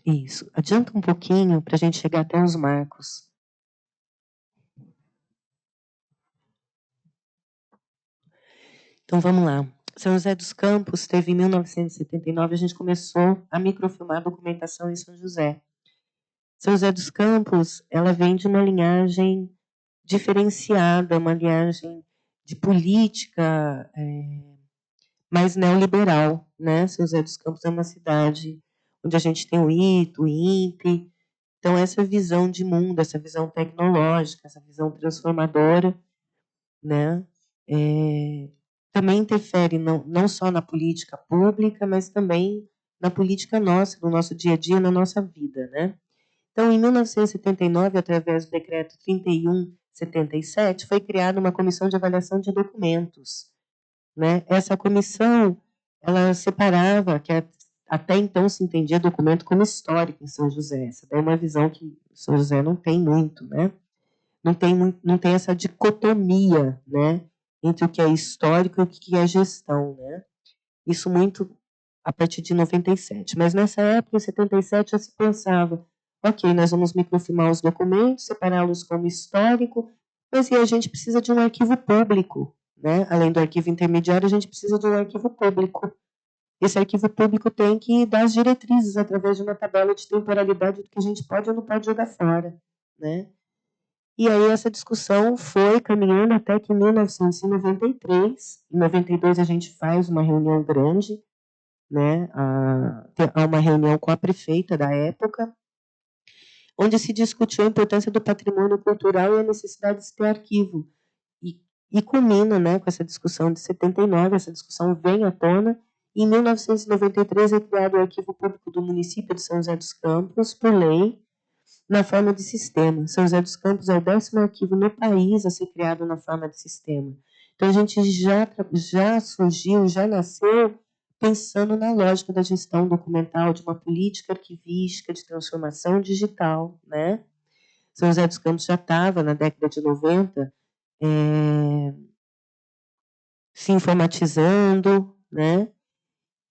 Isso. Adianta um pouquinho para a gente chegar até os marcos. Então, vamos lá. São José dos Campos teve em 1979, a gente começou a microfilmar a documentação em São José. São José dos Campos, ela vem de uma linhagem diferenciada, uma linhagem de política mais neoliberal, né? São José dos Campos é uma cidade onde a gente tem o ITO, o INPE. Então, essa visão de mundo, essa visão tecnológica, essa visão transformadora, né? Também interfere não só na política pública, mas também na política nossa, no nosso dia a dia, na nossa vida, né? Então, em 1979, através do decreto 3177, foi criada uma comissão de avaliação de documentos, né? Essa comissão, ela separava, que até então se entendia documento como histórico em São José. Essa daí é uma visão que São José não tem muito, né? Não tem essa dicotomia, né, entre o que é histórico e o que é gestão, né? Isso muito a partir de 97. Mas nessa época, em 77, já se pensava, ok, nós vamos microfilmar os documentos, separá-los como histórico, mas e a gente precisa de um arquivo público, né? Além do arquivo intermediário, a gente precisa de um arquivo público. Esse arquivo público tem que dar as diretrizes através de uma tabela de temporalidade do que a gente pode ou não pode jogar fora, né? E aí essa discussão foi caminhando até que em 1993, em 92 a gente faz uma reunião grande, né? Há uma reunião com a prefeita da época, onde se discutiu a importância do patrimônio cultural e a necessidade de ter arquivo. E culmina, né, com essa discussão de 79, essa discussão vem à tona, e em 1993 é criado o Arquivo Público do Município de São José dos Campos, por lei, na forma de sistema. São José dos Campos é o 10º arquivo no país a ser criado na forma de sistema. Então, a gente já surgiu, já nasceu pensando na lógica da gestão documental, de uma política arquivística de transformação digital, né? São José dos Campos já estava, na década de 90, se informatizando, né?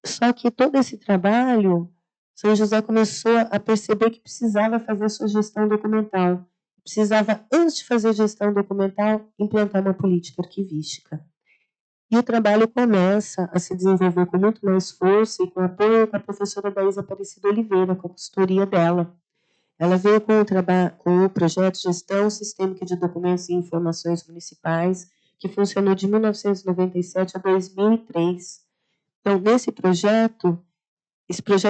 Só que todo esse trabalho, São José começou a perceber que precisava fazer a sua gestão documental. Precisava, antes de fazer a gestão documental, implantar uma política arquivística. E o trabalho começa a se desenvolver com muito mais força e com apoio da professora Daísa Aparecida Oliveira, com a consultoria dela. Ela veio com o projeto Gestão Sistêmica de Documentos e Informações Municipais, que funcionou de 1997 a 2003. Então, esse projeto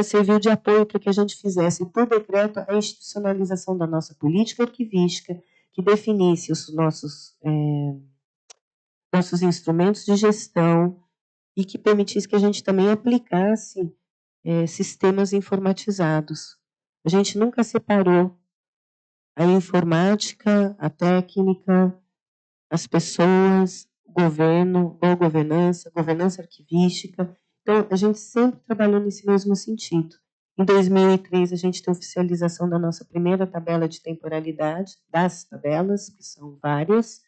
serviu de apoio para que a gente fizesse, por decreto, a institucionalização da nossa política arquivística, que definisse os nossos instrumentos de gestão e que permitisse que a gente também aplicasse sistemas informatizados. A gente nunca separou a informática, a técnica, as pessoas, o governo, boa governança, governança arquivística. Então, a gente sempre trabalhou nesse mesmo sentido. Em 2003, a gente tem a oficialização da nossa primeira tabela de temporalidade, das tabelas, que são várias.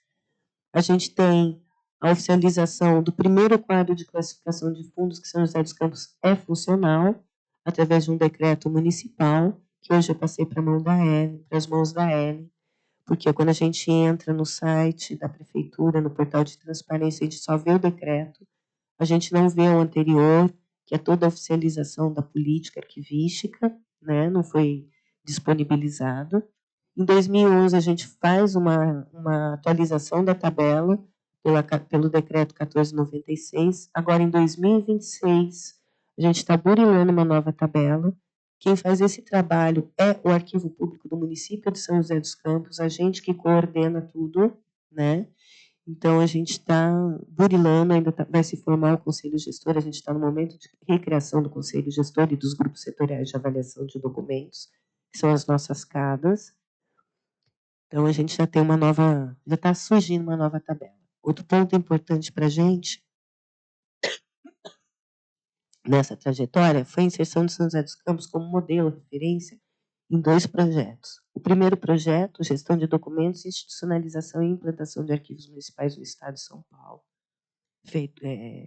A gente tem a oficialização do primeiro quadro de classificação de fundos, que São José dos Campos é funcional, através de um decreto municipal, que hoje eu passei para as mãos da Ellen, porque quando a gente entra no site da prefeitura, no portal de transparência, a gente só vê o decreto, a gente não vê o anterior, que é toda a oficialização da política arquivística, né? Não foi disponibilizado. Em 2011, a gente faz uma atualização da tabela pelo decreto 1496. Agora, em 2026, a gente está burilando uma nova tabela. Quem faz esse trabalho é o Arquivo Público do Município de São José dos Campos, a gente que coordena tudo, né? Então, a gente está burilando, ainda vai se formar o Conselho Gestor, a gente está no momento de recriação do Conselho Gestor e dos grupos setoriais de avaliação de documentos, que são as nossas CADAs. Então, a gente já está surgindo uma nova tabela. Outro ponto importante para a gente, nessa trajetória, foi a inserção de São José dos Campos como modelo, referência, em 2 projetos. O primeiro projeto, Gestão de Documentos, Institucionalização e Implantação de Arquivos Municipais do Estado de São Paulo, feito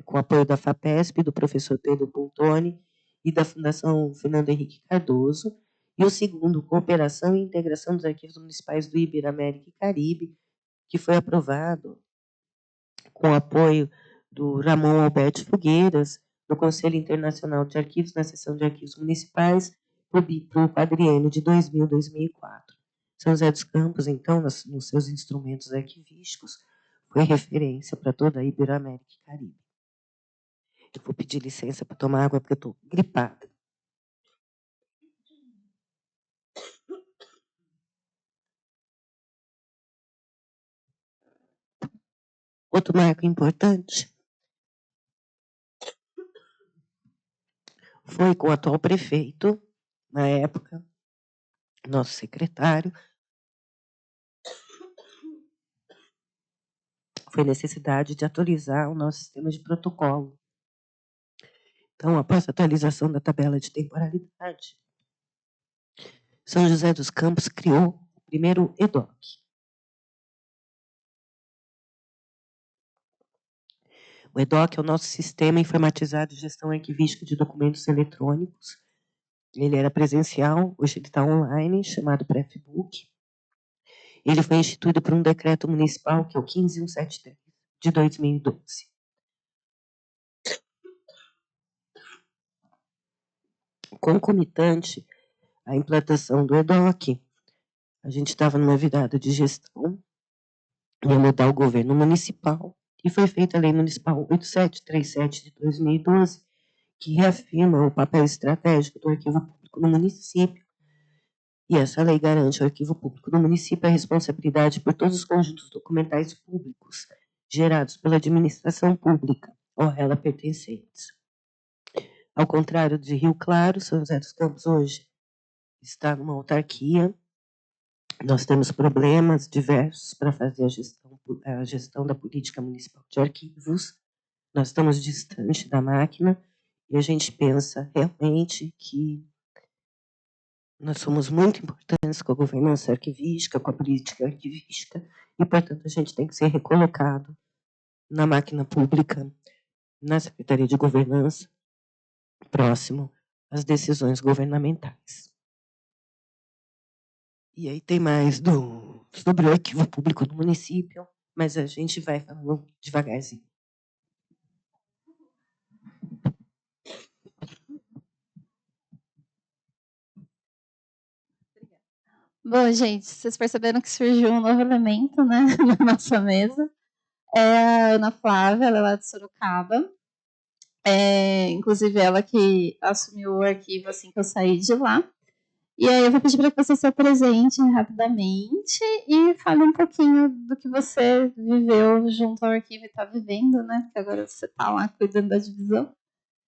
com apoio da FAPESP, do professor Pedro Pontoni e da Fundação Fernando Henrique Cardoso. E o segundo, Cooperação e Integração dos Arquivos Municipais do Iberoamérica e Caribe, que foi aprovado com apoio do Ramon Alberto Fogueiras, do Conselho Internacional de Arquivos, na seção de arquivos municipais, para o quadriênio de 2000 a 2004. São José dos Campos, então, nos seus instrumentos arquivísticos, foi referência para toda a Iberoamérica e Caribe. Eu vou pedir licença para tomar água, porque eu estou gripada. Outro marco importante foi com o atual prefeito, na época, nosso secretário, foi a necessidade de atualizar o nosso sistema de protocolo. Então, após a atualização da tabela de temporalidade, São José dos Campos criou o primeiro EDOC. O EDOC é o nosso sistema informatizado de gestão arquivística de documentos eletrônicos. Ele era presencial, hoje ele está online, chamado PrefBook. Ele foi instituído por um decreto municipal, que é o 15173, de 2012. Concomitante à implantação do EDOC, a gente estava numa virada de gestão, ia mudar o governo municipal, e foi feita a Lei Municipal 8737 de 2012, que reafirma o papel estratégico do arquivo público no município. E essa lei garante ao arquivo público do município a responsabilidade por todos os conjuntos documentais públicos gerados pela administração pública ou a ela pertencentes. Ao contrário de Rio Claro, São José dos Campos hoje está numa autarquia. Nós temos problemas diversos para fazer a gestão da política municipal de arquivos. Nós estamos distante da máquina e a gente pensa realmente que nós somos muito importantes com a governança arquivística, com a política arquivística, e, portanto, a gente tem que ser recolocado na máquina pública, na Secretaria de Governança, próximo às decisões governamentais. E aí tem mais sobre o arquivo público do município, mas a gente vai falando devagarzinho. Bom, gente, vocês perceberam que surgiu um novo elemento, né, na nossa mesa. É a Ana Flávia, ela é lá de Sorocaba. Inclusive, ela que assumiu o arquivo assim que eu saí de lá. E aí eu vou pedir para que você se apresente rapidamente e fale um pouquinho do que você viveu junto ao arquivo e está vivendo, né? Porque agora você está lá cuidando da divisão.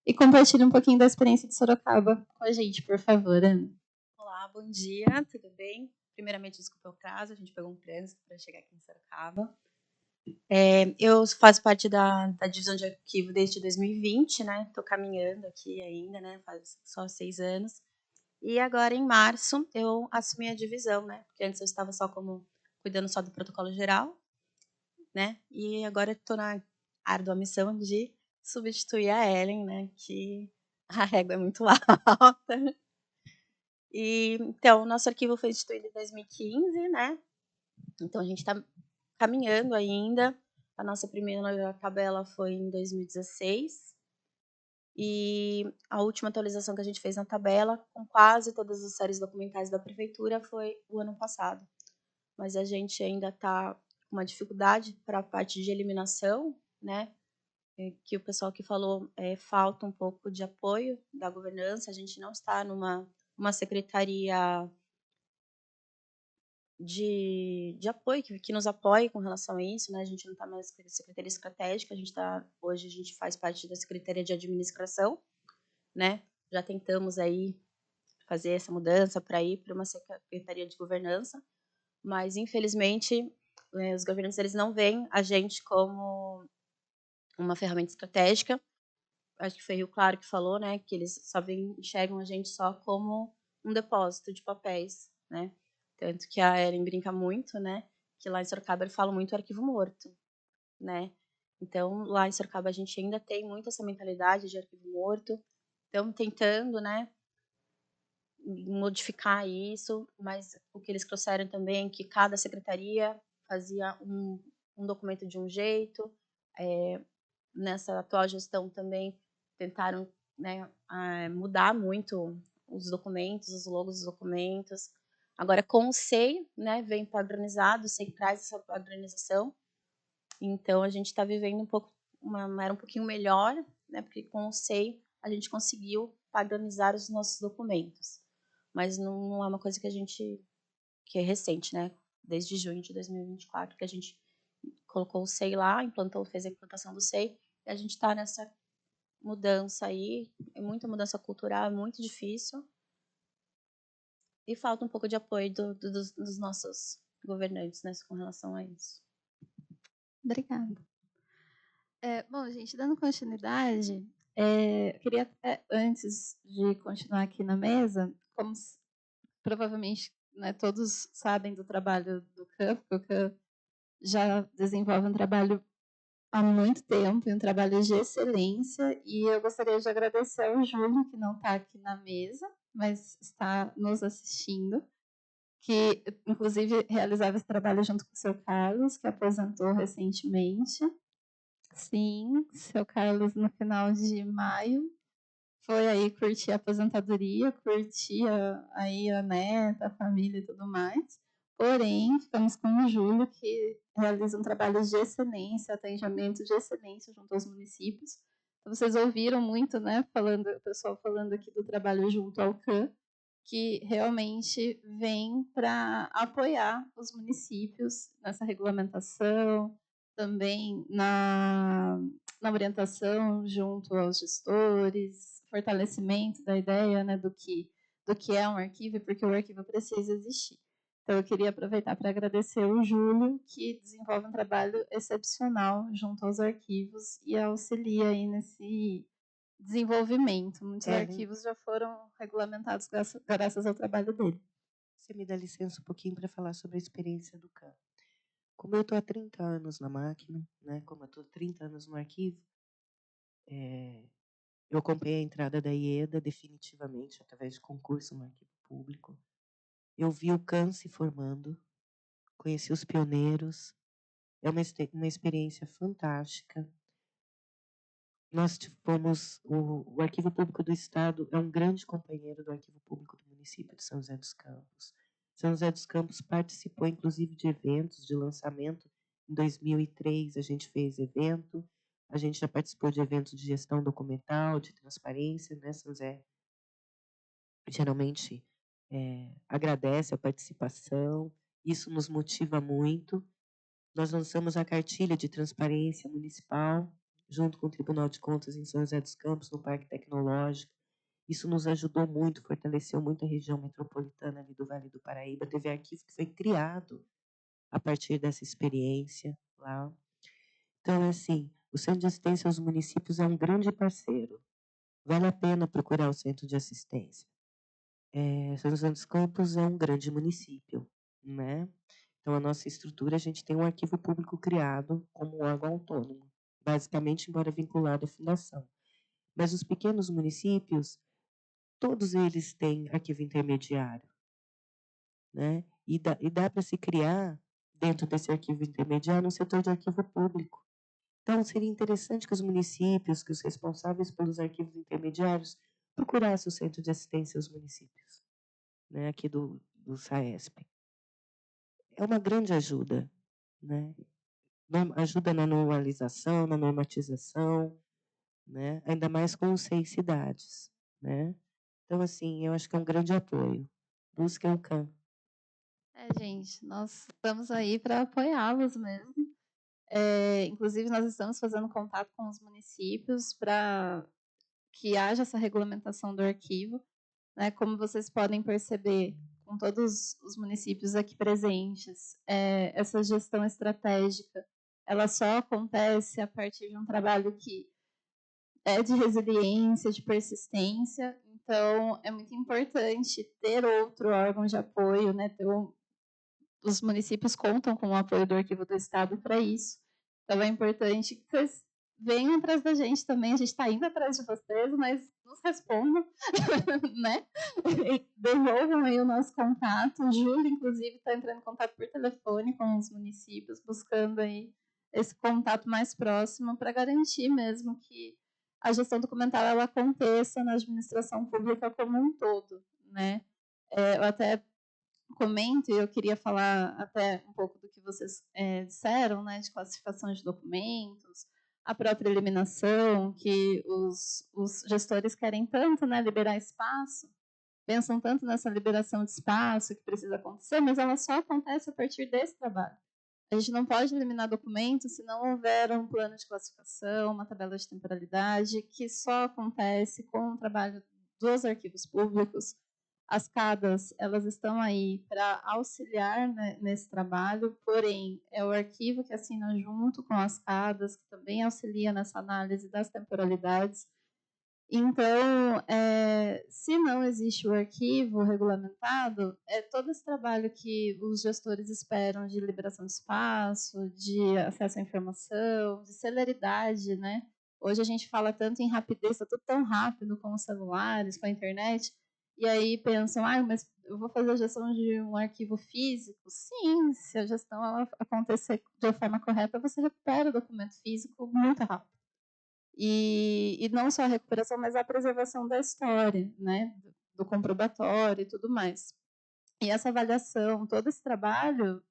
E compartilhe um pouquinho da experiência de Sorocaba com a gente, por favor, Ana. Olá, bom dia, tudo bem? Primeiramente, desculpa o atraso, a gente pegou um trânsito para chegar aqui em Sorocaba. Eu faço parte da divisão de arquivo desde 2020, né? Estou caminhando aqui ainda, né? Faz só 6 anos. E agora, em março, eu assumi a divisão, né? Porque antes eu estava cuidando só do protocolo geral, né? E agora estou na árdua missão de substituir a Ellen, né? Que a régua é muito alta. E, então, o nosso arquivo foi instituído em 2015, né? Então, a gente está caminhando ainda. A nossa primeira tabela foi em 2016. E a última atualização que a gente fez na tabela, com quase todas as séries documentais da prefeitura, foi o ano passado. Mas a gente ainda está com uma dificuldade para a parte de eliminação, né? Que o pessoal que falou, falta um pouco de apoio da governança. A gente não está numa secretaria de apoio, que nos apoie com relação a isso, né? A gente não está mais na Secretaria Estratégica, hoje a gente faz parte da Secretaria de Administração, né? Já tentamos aí fazer essa mudança para ir para uma Secretaria de Governança, mas infelizmente os governantes eles não veem a gente como uma ferramenta estratégica. Acho que foi o Rio Claro que falou, né? Que eles só enxergam a gente só como um depósito de papéis, né? Tanto que a Ellen brinca muito, né? Que lá em Sorocaba ele fala muito arquivo morto, né? Então, lá em Sorocaba a gente ainda tem muito essa mentalidade de arquivo morto. Estamos tentando, né? Modificar isso, mas o que eles trouxeram também é que cada secretaria fazia um documento de um jeito, nessa atual gestão também tentaram, né, mudar muito os documentos, os logos dos documentos. Agora, com o SEI, né, vem padronizado, o SEI traz essa padronização. Então, a gente está vivendo uma era um pouquinho melhor, né, porque com o SEI a gente conseguiu padronizar os nossos documentos. Mas não é uma coisa que é recente, né? Desde junho de 2024, que a gente colocou o SEI lá, fez a implantação do SEI, e a gente está nessa mudança aí, é muita mudança cultural, é muito difícil, e falta um pouco de apoio dos nossos governantes, né, com relação a isso. Obrigada. Bom, gente, dando continuidade, eu queria, antes de continuar aqui na mesa, como provavelmente, né, todos sabem do trabalho do CAN, porque o CAN já desenvolve um trabalho há muito tempo, um trabalho de excelência, e eu gostaria de agradecer ao Júlio, que não está aqui na mesa, mas está nos assistindo, que inclusive realizava esse trabalho junto com o seu Carlos, que aposentou recentemente. Sim, seu Carlos, no final de maio, foi aí curtir a aposentadoria, curtir aí a neta, a família e tudo mais. Porém, ficamos com o Júlio, que realiza um trabalho de excelência, atendimento de excelência junto aos municípios. Então, vocês ouviram muito, né, o pessoal falando aqui do trabalho junto ao CAN, que realmente vem para apoiar os municípios nessa regulamentação, também na orientação junto aos gestores, fortalecimento da ideia, né, do que é um arquivo e porque o arquivo precisa existir. Então, eu queria aproveitar para agradecer o Júlio, que desenvolve um trabalho excepcional junto aos arquivos e auxilia aí nesse desenvolvimento. Muitos arquivos já foram regulamentados graças ao trabalho dele. Você me dá licença um pouquinho para falar sobre a experiência do CAN. Como eu estou há 30 anos na máquina, né, como eu estou há 30 anos no arquivo, eu acompanhei a entrada da IEDA definitivamente, através de concurso no arquivo público. Eu vi o CAN se formando, conheci os pioneiros. É uma experiência fantástica. Nós fomos, o Arquivo Público do Estado é um grande companheiro do Arquivo Público do município de São José dos Campos. São José dos Campos participou, inclusive, de eventos de lançamento. Em 2003, a gente fez evento. A gente já participou de eventos de gestão documental, de transparência, né? São José geralmente agradece a participação. Isso nos motiva muito. Nós lançamos a cartilha de transparência municipal, junto com o Tribunal de Contas em São José dos Campos, no Parque Tecnológico. Isso nos ajudou muito, fortaleceu muito a região metropolitana ali do Vale do Paraíba. Teve arquivo que foi criado a partir dessa experiência lá. Então, assim, o Centro de Assistência aos Municípios é um grande parceiro. Vale a pena procurar o Centro de Assistência. São José dos Campos é um grande município, né? Então, a nossa estrutura, a gente tem um arquivo público criado como um órgão autônomo, basicamente, embora vinculado à fundação. Mas os pequenos municípios, todos eles têm arquivo intermediário, né? E dá para se criar, dentro desse arquivo intermediário, um setor de arquivo público. Então, seria interessante que os municípios, que os responsáveis pelos arquivos intermediários, procurassem o Centro de Assistência aos Municípios, né? Aqui do SAESP. É uma grande ajuda, né? Ajuda na normalização, na normatização, né? Ainda mais com os 6 cidades, né? Então, assim, eu acho que é um grande apoio. Busquem o CAN. Gente, nós estamos aí para apoiá-los mesmo. Inclusive, nós estamos fazendo contato com os municípios para que haja essa regulamentação do arquivo. Né? Como vocês podem perceber, com todos os municípios aqui presentes, essa gestão estratégica, ela só acontece a partir de um trabalho que é de resiliência, de persistência. Então, é muito importante ter outro órgão de apoio, né? Os municípios contam com o apoio do Arquivo do Estado para isso. Então, é importante que vocês venham atrás da gente também. A gente está indo atrás de vocês, mas nos respondam, né? E devolvam aí o nosso contato. O Júlio, inclusive, está entrando em contato por telefone com os municípios, buscando aí esse contato mais próximo para garantir mesmo que a gestão documental ela aconteça na administração pública como um todo, né? Eu até comento, e eu queria falar até um pouco do que vocês disseram, né, de classificação de documentos, a própria eliminação, que os gestores querem tanto, né, liberar espaço, pensam tanto nessa liberação de espaço que precisa acontecer, mas ela só acontece a partir desse trabalho. A gente não pode eliminar documentos se não houver um plano de classificação, uma tabela de temporalidade, que só acontece com o trabalho dos arquivos públicos. As CADAs, elas estão aí para auxiliar, né, nesse trabalho, porém, é o arquivo que assina junto com as CADAs, que também auxilia nessa análise das temporalidades. Então, se não existe o arquivo regulamentado, todo esse trabalho que os gestores esperam de liberação de espaço, de acesso à informação, de celeridade, né? Hoje a gente fala tanto em rapidez, está tudo tão rápido com os celulares, com a internet, e aí pensam, mas eu vou fazer a gestão de um arquivo físico? Sim, se a gestão ela acontecer de forma correta, você recupera o documento físico muito rápido. E não só a recuperação, mas a preservação da história, né, do comprobatório e tudo mais. E essa avaliação, todo esse trabalho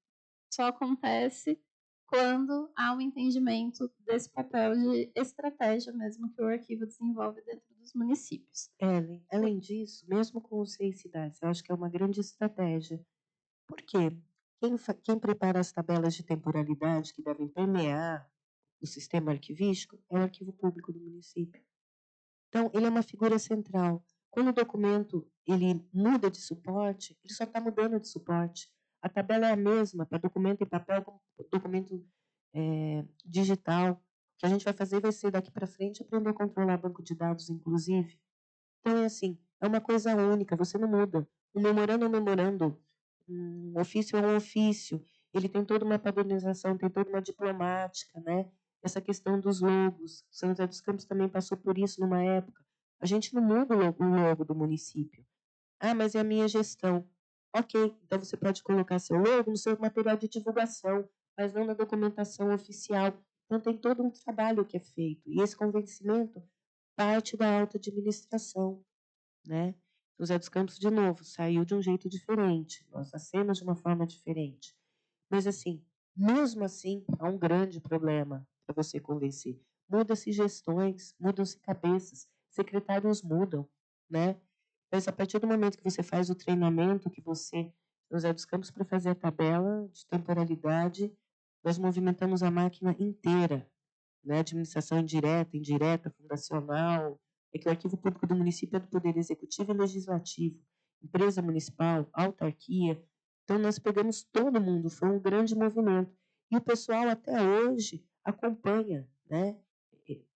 só acontece quando há um entendimento desse papel de estratégia mesmo que o arquivo desenvolve dentro dos municípios. Ellen, além disso, mesmo com os 6 cidades, eu acho que é uma grande estratégia. Por quê? Quem prepara as tabelas de temporalidade que devem permear o sistema arquivístico é o arquivo público do município. Então, ele é uma figura central. Quando o documento ele muda de suporte, ele só está mudando de suporte. A tabela é a mesma para documento em papel como documento digital. O que a gente vai fazer vai ser, daqui para frente, aprender a controlar banco de dados, inclusive. Então, é assim, é uma coisa única, você não muda. Um memorando é um memorando, um ofício é um ofício. Ele tem toda uma padronização, tem toda uma diplomática, né? Essa questão dos logos. São José dos Campos também passou por isso numa época. A gente não muda o logo do município. Mas é a minha gestão. Ok, então você pode colocar seu logo no seu material de divulgação, mas não na documentação oficial. Então tem todo um trabalho que é feito. E esse convencimento parte da alta administração, né? José dos Campos, de novo, saiu de um jeito diferente. Nós nascemos de uma forma diferente. Mas, assim, mesmo assim, há um grande problema para você convencer. Mudam-se gestões, mudam-se cabeças, secretários mudam, né? Mas a partir do momento que você faz o treinamento, que você, José dos Campos, para fazer a tabela de temporalidade, nós movimentamos a máquina inteira, né? Administração indireta, fundacional. É que o arquivo público do município é do Poder Executivo e Legislativo, empresa municipal, autarquia. Então, nós pegamos todo mundo, foi um grande movimento. E o pessoal, até hoje, acompanha, né?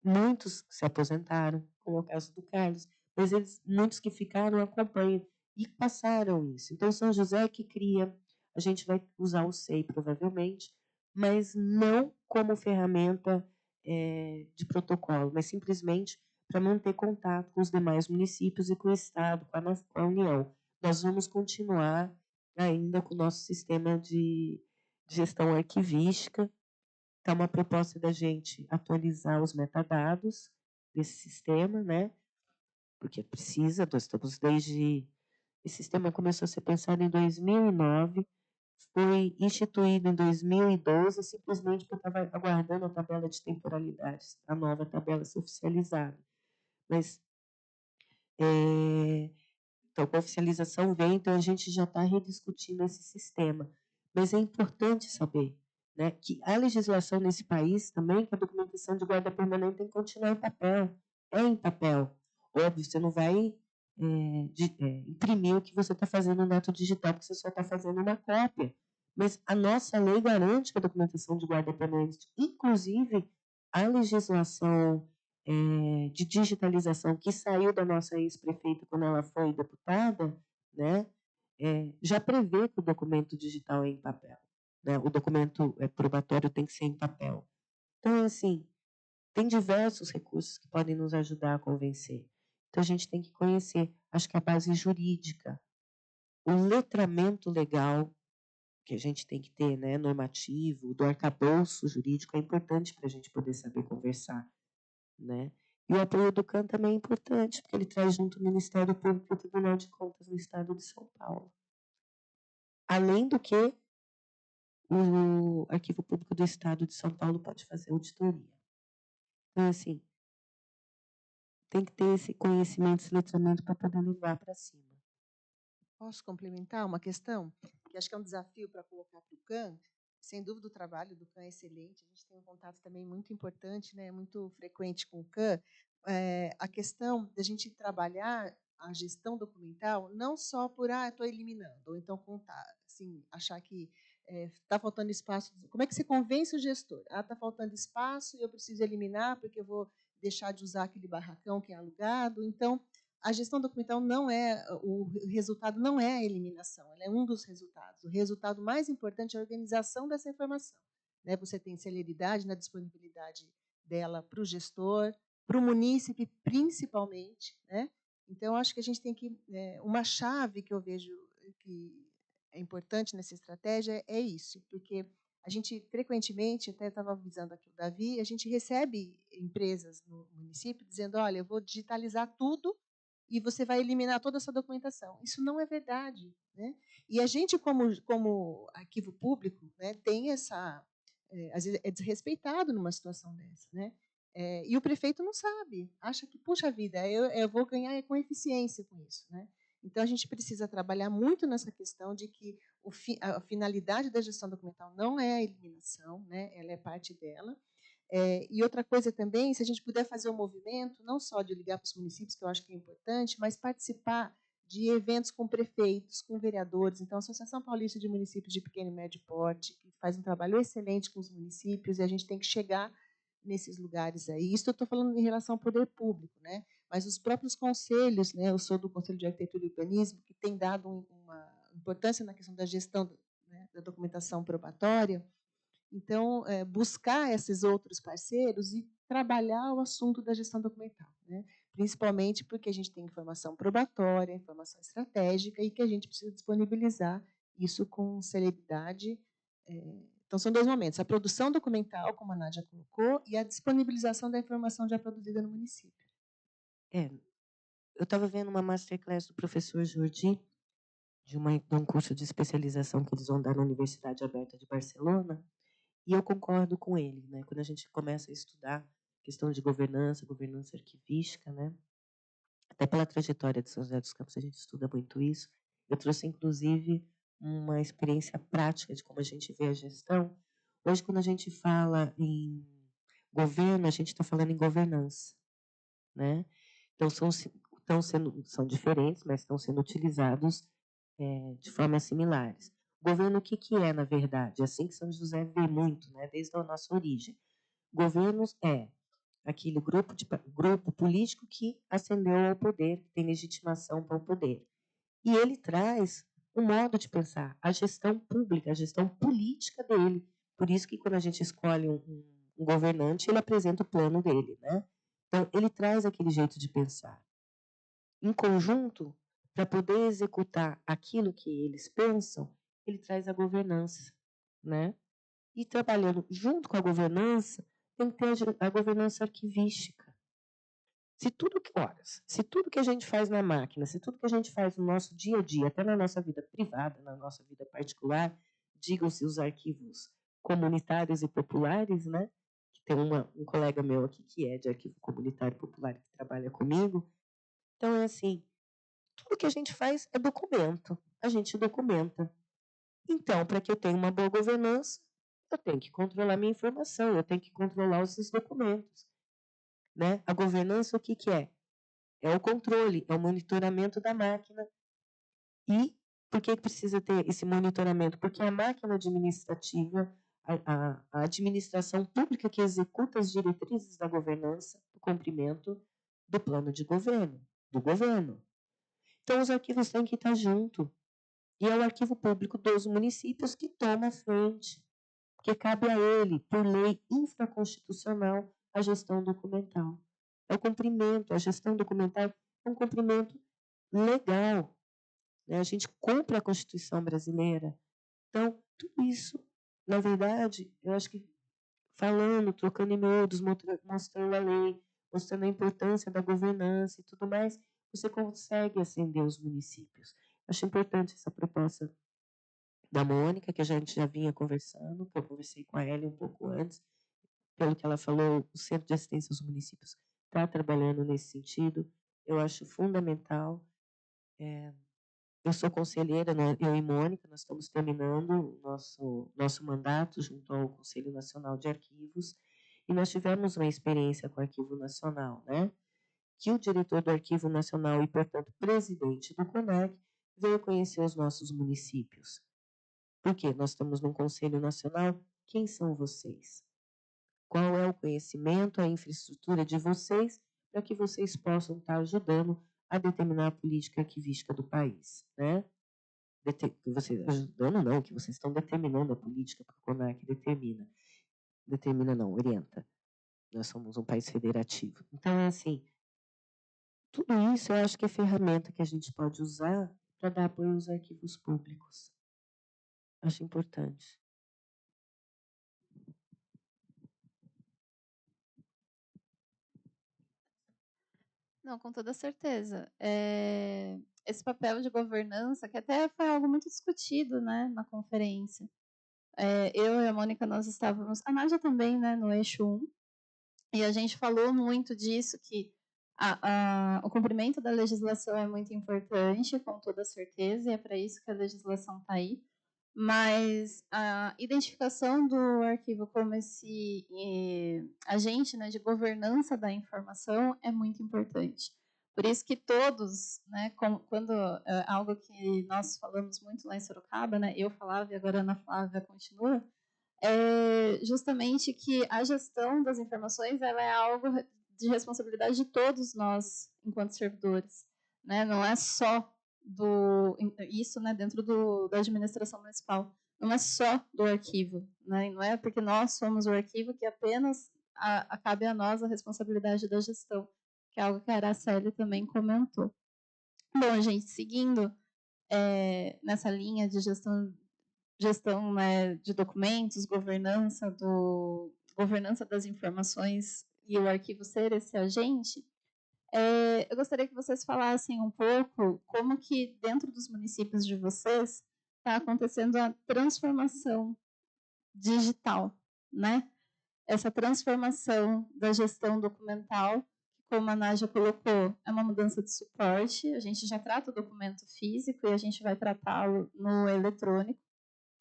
Muitos se aposentaram, como é o caso do Carlos, mas muitos que ficaram acompanham e passaram isso. Então, São José que cria, a gente vai usar o SEI provavelmente, mas não como ferramenta de protocolo, mas simplesmente para manter contato com os demais municípios e com o Estado, com a União. Nós vamos continuar ainda com o nosso sistema de gestão arquivística. Está uma proposta da gente atualizar os metadados desse sistema, né? Porque precisa, nós estamos desde... Esse sistema começou a ser pensado em 2009, foi instituído em 2012, simplesmente porque eu estava aguardando a tabela de temporalidades, a nova tabela ser oficializada. Mas, então, com a oficialização vem, então a gente já está rediscutindo esse sistema. Mas é importante saber, né, que a legislação nesse país também, que a documentação de guarda permanente tem que continuar em papel. É em papel. Óbvio, você não vai imprimir o que você está fazendo no ato digital, porque você só está fazendo uma cópia. Mas a nossa lei garante que a documentação de guarda permanente, inclusive a legislação de digitalização que saiu da nossa ex-prefeita quando ela foi deputada, né, já prevê que o documento digital é em papel. Né, o documento probatório tem que ser em papel. Então, assim, tem diversos recursos que podem nos ajudar a convencer. Então, a gente tem que conhecer, acho que a base jurídica, o letramento legal, que a gente tem que ter, né, normativo, do arcabouço jurídico, é importante para a gente poder saber conversar, né? E o apoio do CAN também é importante, porque ele traz junto o Ministério Público e o Tribunal de Contas no Estado de São Paulo. Além do que, o Arquivo Público do Estado de São Paulo pode fazer auditoria. Então, assim, tem que ter esse conhecimento, esse letramento para poder levar para cima. Posso complementar uma questão? Que acho que é um desafio para colocar para o CAN. Sem dúvida, o trabalho do CAN é excelente. A gente tem um contato também muito importante, né, muito frequente com o CAN. A questão da gente trabalhar a gestão documental não só por estou eliminando, ou então contar, assim, achar que está faltando espaço. Como é que você convence o gestor? Está faltando espaço e eu preciso eliminar porque eu vou deixar de usar aquele barracão que é alugado. Então, a gestão documental não é o resultado, não é a eliminação, ela é um dos resultados. O resultado mais importante é a organização dessa informação, né? Você tem celeridade na disponibilidade dela para o gestor, para o munícipe, principalmente, né? Então, acho que a gente tem que uma chave que eu vejo que é importante nessa estratégia é isso, porque a gente frequentemente, até estava avisando aqui o Davi, a gente recebe empresas no município dizendo: olha, eu vou digitalizar tudo e você vai eliminar toda essa documentação. Isso não é verdade, né? E a gente, como arquivo público, né, tem essa... às vezes é desrespeitado numa situação dessa, né? E o prefeito não sabe, acha que, puxa vida, eu vou ganhar com eficiência com isso, né? Então, a gente precisa trabalhar muito nessa questão de que a finalidade da gestão documental não é a eliminação, né? Ela é parte dela. E outra coisa também, se a gente puder fazer um movimento, não só de ligar para os municípios, que eu acho que é importante, mas participar de eventos com prefeitos, com vereadores. Então, a Associação Paulista de Municípios de Pequeno e Médio Porte, que faz um trabalho excelente com os municípios, e a gente tem que chegar nesses lugares aí. Isso eu estou falando em relação ao poder público, né? Mas os próprios conselhos, né? Eu sou do Conselho de Arquitetura e Urbanismo, que tem dado uma importância na questão da gestão, né, da documentação probatória. Então, buscar esses outros parceiros e trabalhar o assunto da gestão documental, né? Principalmente porque a gente tem informação probatória, informação estratégica e que a gente precisa disponibilizar isso com celeridade. Então, são dois momentos: a produção documental, como a Nádia colocou, e a disponibilização da informação já produzida no município. Eu estava vendo uma masterclass do professor Jordi, de um curso de especialização que eles vão dar na Universidade Aberta de Barcelona, e eu concordo com ele, né? Quando a gente começa a estudar questão de governança arquivística, né? Até pela trajetória de São José dos Campos, a gente estuda muito isso. Eu trouxe, inclusive, uma experiência prática de como a gente vê a gestão. Hoje, quando a gente fala em governo, a gente está falando em governança, né? Então, são diferentes, mas estão sendo utilizados de formas similares. Governo, o que é, na verdade? É assim que São José vê muito, né, desde a nossa origem. Governos é aquele grupo político que ascendeu ao poder, que tem legitimação para o poder. E ele traz um modo de pensar, a gestão pública, a gestão política dele. Por isso que quando a gente escolhe um governante, ele apresenta o plano dele, né? Então, ele traz aquele jeito de pensar. Em conjunto, para poder executar aquilo que eles pensam, ele traz a governança, né? E trabalhando junto com a governança, tem que ter a governança arquivística. Se tudo que a gente faz na máquina, se tudo que a gente faz no nosso dia a dia, até na nossa vida privada, na nossa vida particular, digam-se os arquivos comunitários e populares, né? Que tem um colega meu aqui que é de arquivo comunitário e popular que trabalha comigo. Então, é assim, tudo que a gente faz é documento. A gente documenta. Então, para que eu tenha uma boa governança, eu tenho que controlar minha informação, eu tenho que controlar os documentos, né? A governança, o que é? É o controle, é o monitoramento da máquina. E por que precisa ter esse monitoramento? Porque a máquina administrativa, a administração pública que executa as diretrizes da governança, o cumprimento do plano de governo, do governo. Então, os arquivos têm que estar junto. E é o arquivo público dos municípios que toma a frente, porque cabe a ele, por lei infraconstitucional, a gestão documental. É o cumprimento, a gestão documental é um cumprimento legal. Né? A gente cumpre a Constituição brasileira. Então, Tudo isso, na verdade, eu acho que falando, trocando e-mails, mostrando a lei, mostrando a importância da governança e tudo mais, você consegue acender os municípios. Acho importante essa proposta da Mônica, que a gente já vinha conversando, que eu conversei com a Ellie um pouco antes, pelo que ela falou, o Centro de Assistência aos Municípios está trabalhando nesse sentido, eu acho fundamental. Eu sou conselheira, eu e Mônica, nós estamos terminando o nosso mandato junto ao Conselho Nacional de Arquivos, e nós tivemos uma experiência com o Arquivo Nacional, né? Que o diretor do Arquivo Nacional e, portanto, presidente do CONAC, veio conhecer os nossos municípios. Por quê? Nós estamos num Conselho Nacional. Quem são vocês? Qual é o conhecimento, a infraestrutura de vocês, para que vocês possam estar ajudando a determinar a política arquivística do país, né? Vocês ajudando não, que vocês estão determinando a política que o CONAC determina. Determina não, orienta. Nós somos um país federativo. Então, assim, tudo isso eu acho que é ferramenta que a gente pode usar para dar apoio aos arquivos públicos. Acho importante. Não, com toda certeza. Esse papel de governança, que até foi algo muito discutido, né, na conferência. Eu e a Mônica, nós estávamos, a Nádia também, né, no eixo 1, e a gente falou muito disso, que o cumprimento da legislação é muito importante, com toda certeza, e é para isso que a legislação está aí. Mas a identificação do arquivo como esse agente, né, de governança da informação é muito importante. Por isso que todos, né, quando algo que nós falamos muito lá em Sorocaba, né, eu falava e agora a Ana Flávia continua, é justamente que a gestão das informações ela é algo de responsabilidade de todos nós, enquanto servidores, né? Não é só isso, né, dentro da administração municipal, não é só do arquivo, né? Não é porque nós somos o arquivo que apenas cabe a nós a responsabilidade da gestão, que é algo que a Araceli também comentou. Bom, gente, seguindo nessa linha de gestão, né, de documentos, governança das informações e o arquivo ser esse agente, eu gostaria que vocês falassem um pouco como que dentro dos municípios de vocês está acontecendo a transformação digital, né? Essa transformação da gestão documental, que como a Nádia colocou, é uma mudança de suporte, a gente já trata o documento físico e a gente vai tratá-lo no eletrônico.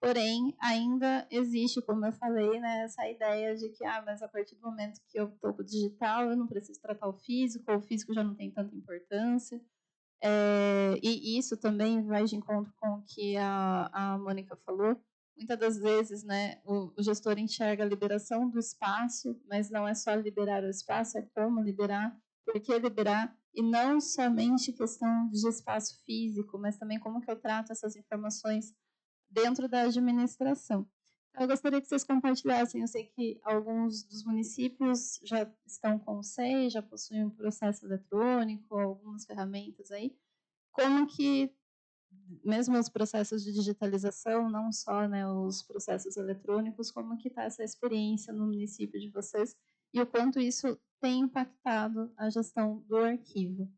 Porém, ainda existe, como eu falei, né, essa ideia de que, mas a partir do momento que eu estou com o digital, eu não preciso tratar o físico, ou o físico já não tem tanta importância. E isso também vai de encontro com o que a Mônica falou. Muitas das vezes, né, o gestor enxerga a liberação do espaço, mas não é só liberar o espaço, é como liberar, por que liberar, e não somente questão de espaço físico, mas também como que eu trato essas informações dentro da administração. Eu gostaria que vocês compartilhassem, eu sei que alguns dos municípios já estão com o SEI, já possuem um processo eletrônico, algumas ferramentas aí, como que, mesmo os processos de digitalização, não só, né, os processos eletrônicos, como que está essa experiência no município de vocês e o quanto isso tem impactado a gestão do arquivo.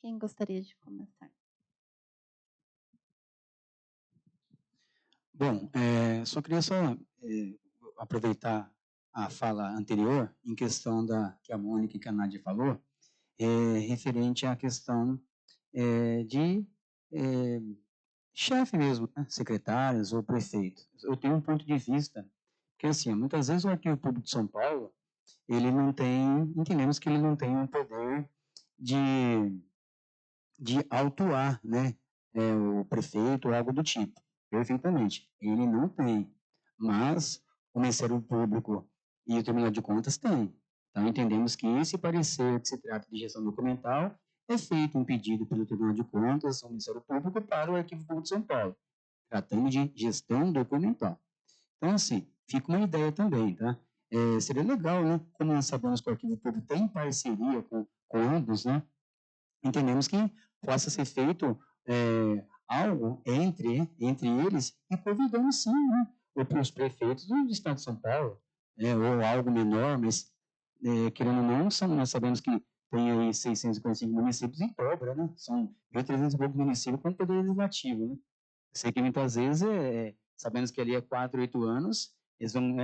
Quem gostaria de comentar? Bom, só queria aproveitar a fala anterior em questão que a Mônica e que a Nádia falou, referente à questão de chefe mesmo, né? Secretários ou prefeito. Eu tenho um ponto de vista que, assim, muitas vezes o Arquivo Público de São Paulo, entendemos que ele não tem um poder de autuar, né, o prefeito ou algo do tipo. Perfeitamente. Ele não tem. Mas o Ministério Público e o Tribunal de Contas têm. Então, entendemos que esse parecer que se trata de gestão documental é feito um pedido pelo Tribunal de Contas ao Ministério Público para o Arquivo Público de São Paulo, tratando de gestão documental. Então, assim, fica uma ideia também, tá? Seria legal, né? Como nós sabemos que o Arquivo Público tem parceria com ambos, né? Entendemos que possa ser feito algo entre eles e convidando, sim, né, ou para os prefeitos do estado de São Paulo, ou algo menor, mas, querendo ou não, nós sabemos que tem aí 645 municípios em obra, né? São 1.300 e poucos municípios com poder legislativo, né? Sei que muitas vezes, sabendo que ali é 4, 8 anos, eles vão,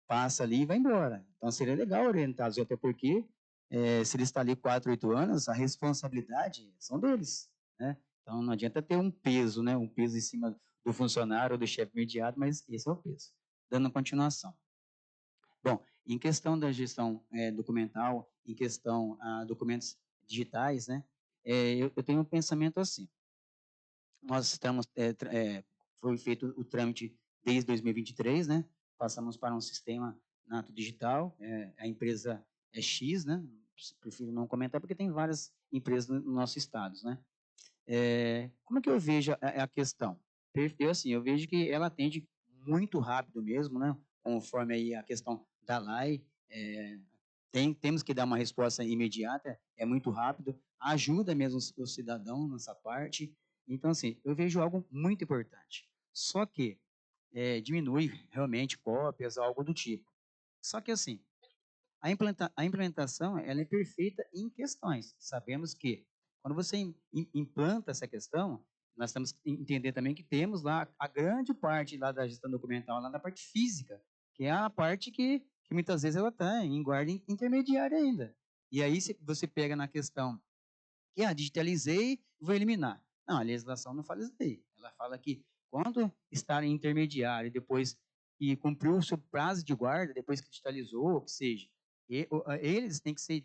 passa ali e vai embora. Então, seria legal orientá-los, até porque, se eles estão ali 4, 8 anos, a responsabilidade são deles, né? Então, não adianta ter um peso, né? Um peso em cima do funcionário ou do chefe imediato, mas esse é o peso. Dando continuação. Bom, em questão da gestão documental, em questão a documentos digitais, né? Eu tenho um pensamento assim. Nós estamos, foi feito o trâmite desde 2023, né? Passamos para um sistema nato digital, a empresa é X, né? Prefiro não comentar porque tem várias empresas no nosso estado, né? Como é que eu vejo a questão? Eu vejo que ela atende muito rápido mesmo, né? Conforme aí a questão da lei, temos que dar uma resposta imediata, é muito rápido, ajuda mesmo o cidadão nessa parte. Então, assim, eu vejo algo muito importante. Só que diminui realmente cópias, algo do tipo. Só que, assim, a implementação ela é perfeita em questões. Sabemos que quando você implanta essa questão, nós temos que entender também que temos lá a grande parte lá da gestão documental, lá na parte física, que é a parte que muitas vezes ela está em guarda intermediária ainda. E aí você pega na questão que digitalizei, vou eliminar. Não, a legislação não fala isso daí. Ela fala que quando estar em intermediário, depois que cumpriu o seu prazo de guarda, depois que digitalizou, ou que seja, eles têm que ser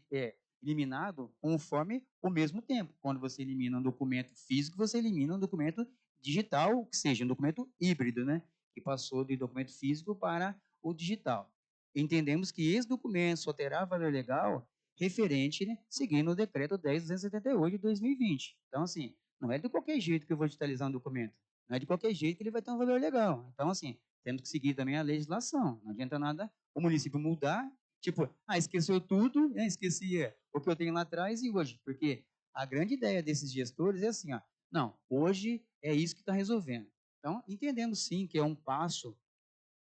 eliminados conforme o mesmo tempo. Quando você elimina um documento físico, você elimina um documento digital, que seja um documento híbrido, né? Que passou do documento físico para o digital. Entendemos que esse documento só terá valor legal referente, né, seguindo o decreto 10.278 de 2020. Então, assim, não é de qualquer jeito que eu vou digitalizar um documento. Não é de qualquer jeito que ele vai ter um valor legal. Então, assim, temos que seguir também a legislação. Não adianta nada o município mudar, tipo, esqueceu tudo, esqueci o que eu tenho lá atrás e hoje. Porque a grande ideia desses gestores é assim, não, hoje é isso que está resolvendo. Então, entendemos sim que é um passo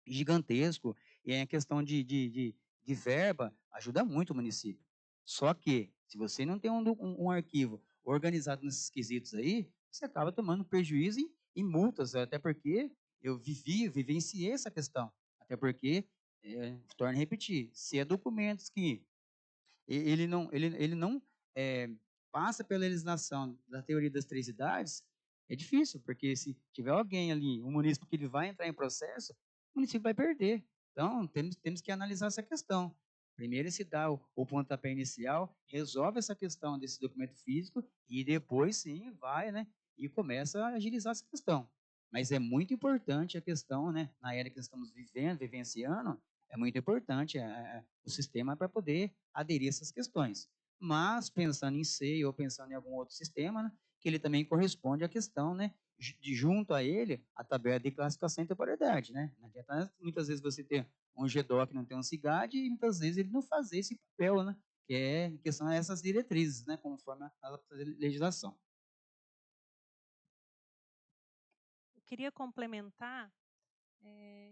gigantesco e a questão de verba ajuda muito o município. Só que, se você não tem um arquivo organizado nesses quesitos aí, você acaba tomando prejuízo em multas, até porque eu vivenciei essa questão. Até porque, torno a repetir, se é documentos que ele não passa pela legislação da teoria das 3 idades, é difícil, porque se tiver alguém ali, um município que ele vai entrar em processo, o município vai perder. Então, temos que analisar essa questão. Primeiro se dá o pontapé inicial, resolve essa questão desse documento físico e depois sim vai, né, e começa a agilizar essa questão. Mas é muito importante a questão, né, na era que estamos vivenciando, é muito importante o sistema para poder aderir a essas questões. Mas, pensando em SEI ou pensando em algum outro sistema, né, que ele também corresponde à questão, né, junto a ele, a tabela de classificação e temporalidade, né? Não adianta muitas vezes você ter um GDOC que não tem um CIGAD e muitas vezes ele não fazer esse papel, né? Que é em questão dessas diretrizes, né? Conforme a legislação. Eu queria complementar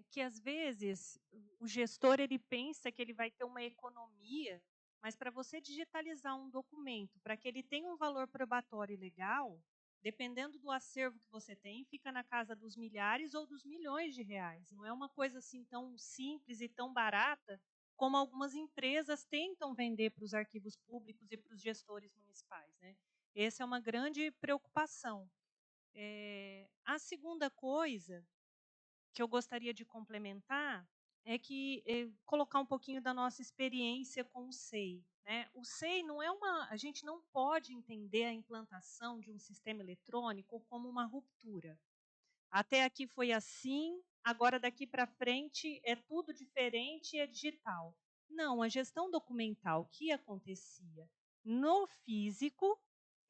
que às vezes o gestor ele pensa que ele vai ter uma economia, mas para você digitalizar um documento, para que ele tenha um valor probatório legal, dependendo do acervo que você tem, fica na casa dos milhares ou dos milhões de reais. Não é uma coisa assim tão simples e tão barata como algumas empresas tentam vender para os arquivos públicos e para os gestores municipais, né? Essa é uma grande preocupação. A segunda coisa que eu gostaria de complementar é que colocar um pouquinho da nossa experiência com o SEI. Né? O SEI não é a gente não pode entender a implantação de um sistema eletrônico como uma ruptura. Até aqui foi assim, agora daqui para frente é tudo diferente e é digital. Não, a gestão documental que acontecia no físico,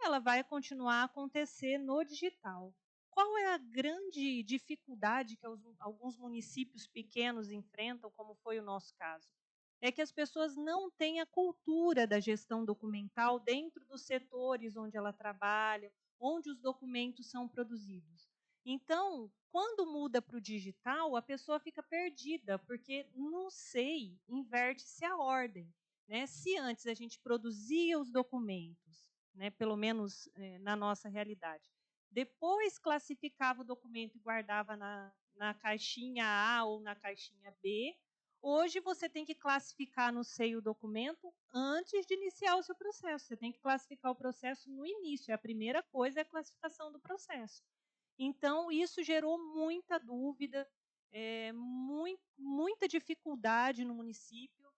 ela vai continuar a acontecer no digital. Qual é a grande dificuldade que alguns municípios pequenos enfrentam, como foi o nosso caso? É que as pessoas não têm a cultura da gestão documental dentro dos setores onde ela trabalha, onde os documentos são produzidos. Então, quando muda para o digital, a pessoa fica perdida, porque no SEI inverte-se a ordem. Né? Se antes a gente produzia os documentos, né, pelo menos na nossa realidade, depois classificava o documento e guardava na caixinha A ou na caixinha B, hoje você tem que classificar no SEI o documento antes de iniciar o seu processo. Você tem que classificar o processo no início. A primeira coisa é a classificação do processo. Então, isso gerou muita dúvida, muita dificuldade no município.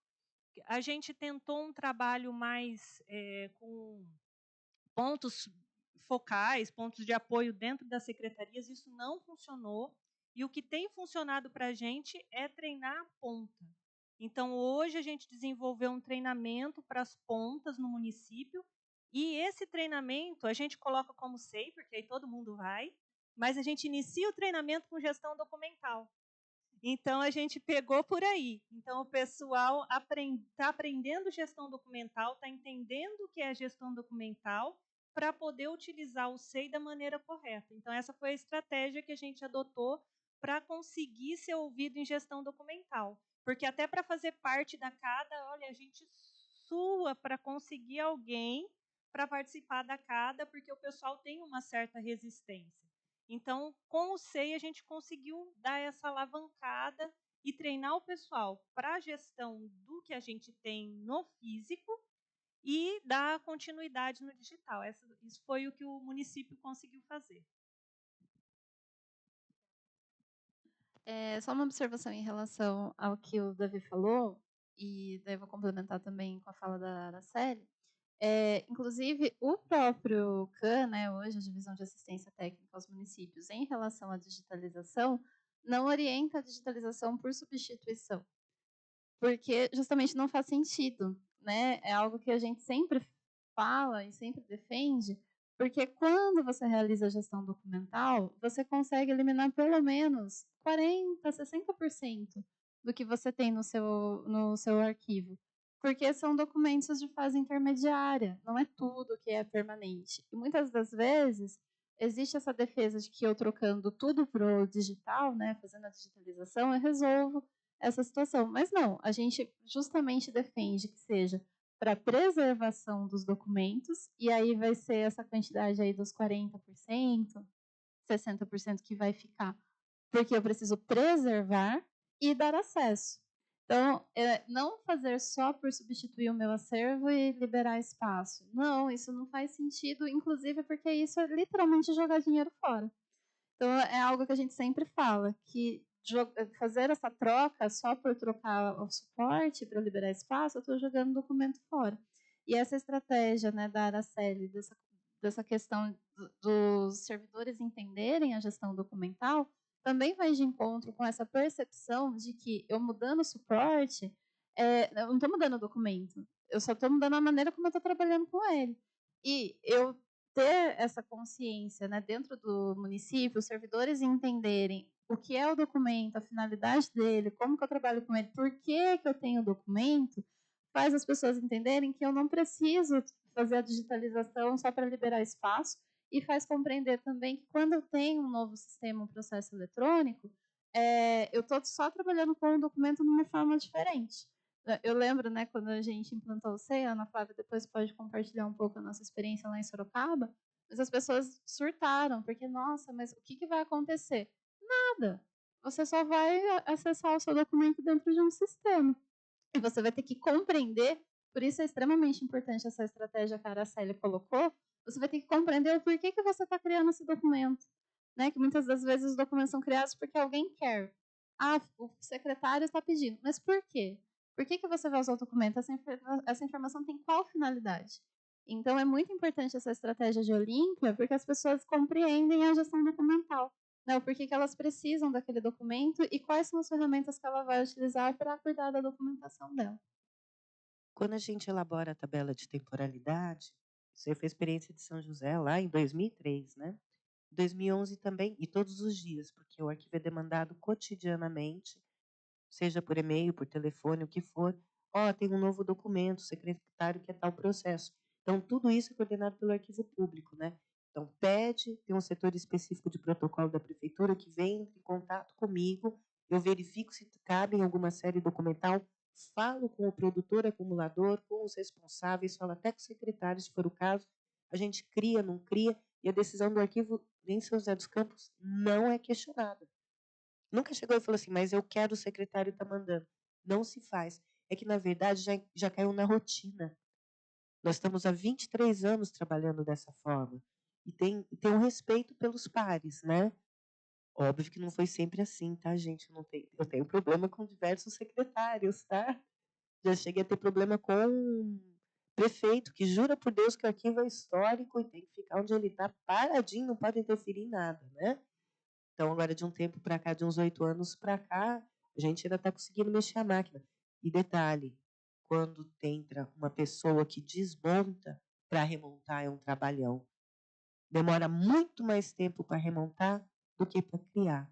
A gente tentou um trabalho mais com pontos focais, pontos de apoio dentro das secretarias, isso não funcionou. E o que tem funcionado para a gente é treinar a ponta. Então, hoje a gente desenvolveu um treinamento para as pontas no município, e esse treinamento a gente coloca como SEI, porque aí todo mundo vai, mas a gente inicia o treinamento com gestão documental. Então, a gente pegou por aí. Então, o pessoal está aprendendo gestão documental, está entendendo o que é gestão documental, para poder utilizar o SEI da maneira correta. Então, essa foi a estratégia que a gente adotou para conseguir ser ouvido em gestão documental. Porque até para fazer parte da CADA, olha, a gente sua para conseguir alguém para participar da CADA, porque o pessoal tem uma certa resistência. Então, com o SEI, a gente conseguiu dar essa alavancada e treinar o pessoal para a gestão do que a gente tem no físico e dar continuidade no digital. Isso foi o que o município conseguiu fazer. Só uma observação em relação ao que o Davi falou, e daí vou complementar também com a fala da Araceli. Inclusive, o próprio CAN, né, hoje a Divisão de Assistência Técnica aos Municípios, em relação à digitalização, não orienta a digitalização por substituição, porque justamente não faz sentido. Né? É algo que a gente sempre fala e sempre defende, porque quando você realiza a gestão documental, você consegue eliminar pelo menos 40%, 60% do que você tem no seu arquivo. Porque são documentos de fase intermediária, não é tudo que é permanente. E muitas das vezes existe essa defesa de que eu trocando tudo para o digital, né, fazendo a digitalização, eu resolvo essa situação. Mas não, a gente justamente defende que seja para preservação dos documentos, e aí vai ser essa quantidade aí dos 40%, 60% que vai ficar, porque eu preciso preservar e dar acesso. Então, não fazer só por substituir o meu acervo e liberar espaço. Não, isso não faz sentido, inclusive porque isso é literalmente jogar dinheiro fora. Então, é algo que a gente sempre fala, que fazer essa troca só por trocar o suporte para liberar espaço, eu estou jogando o documento fora. E essa estratégia, né, da Araceli, dessa questão dos servidores entenderem a gestão documental, também vai de encontro com essa percepção de que eu mudando o suporte, eu não estou mudando o documento, eu só estou mudando a maneira como eu estou trabalhando com ele. E eu ter essa consciência, né, dentro do município, os servidores entenderem o que é o documento, a finalidade dele, como que eu trabalho com ele, por que eu tenho o documento, faz as pessoas entenderem que eu não preciso fazer a digitalização só para liberar espaço, e faz compreender também que quando eu tenho um novo sistema, um processo eletrônico, eu estou só trabalhando com o documento de uma forma diferente. Eu lembro, né, quando a gente implantou o SEI, a Ana Flávia depois pode compartilhar um pouco a nossa experiência lá em Sorocaba, mas as pessoas surtaram, porque, nossa, mas o que vai acontecer? Nada. Você só vai acessar o seu documento dentro de um sistema. E você vai ter que compreender, por isso é extremamente importante essa estratégia que a Araceli colocou, você vai ter que compreender o porquê que você está criando esse documento. Né? Que muitas das vezes os documentos são criados porque alguém quer. Ah, o secretário está pedindo. Mas por quê? Por que você vai usar o documento? Essa informação tem qual finalidade? Então, é muito importante essa estratégia de Olímpia, porque as pessoas compreendem a gestão documental. Né? O porquê que elas precisam daquele documento e quais são as ferramentas que ela vai utilizar para cuidar da documentação dela. Quando a gente elabora a tabela de temporalidade, isso aí foi a experiência de São José lá em 2003, né? 2011 também, e todos os dias, porque o arquivo é demandado cotidianamente, seja por e-mail, por telefone, o que for. Ó, tem um novo documento, o secretário quer tal processo. Então, tudo isso é coordenado pelo arquivo público, né? Então, pede, tem um setor específico de protocolo da prefeitura que vem em contato comigo, eu verifico se cabe em alguma série documental, falo com o produtor acumulador, com os responsáveis, falo até com o secretário, se for o caso, a gente cria, não cria, e a decisão do arquivo em São José dos Campos não é questionada. Nunca chegou e falou assim, mas eu quero, o secretário está mandando. Não se faz. É que, na verdade, já caiu na rotina. Nós estamos há 23 anos trabalhando dessa forma. E tem um respeito pelos pares, né? Óbvio que não foi sempre assim, tá, gente? Eu tenho problema com diversos secretários, tá? Já cheguei a ter problema com um prefeito que jura por Deus que o arquivo é histórico e tem que ficar onde ele está paradinho, não pode interferir em nada, né? Então, agora, de um tempo para cá, de uns 8 anos para cá, a gente ainda está conseguindo mexer a máquina. E detalhe, quando entra uma pessoa que desmonta, para remontar é um trabalhão. Demora muito mais tempo para remontar do que para criar,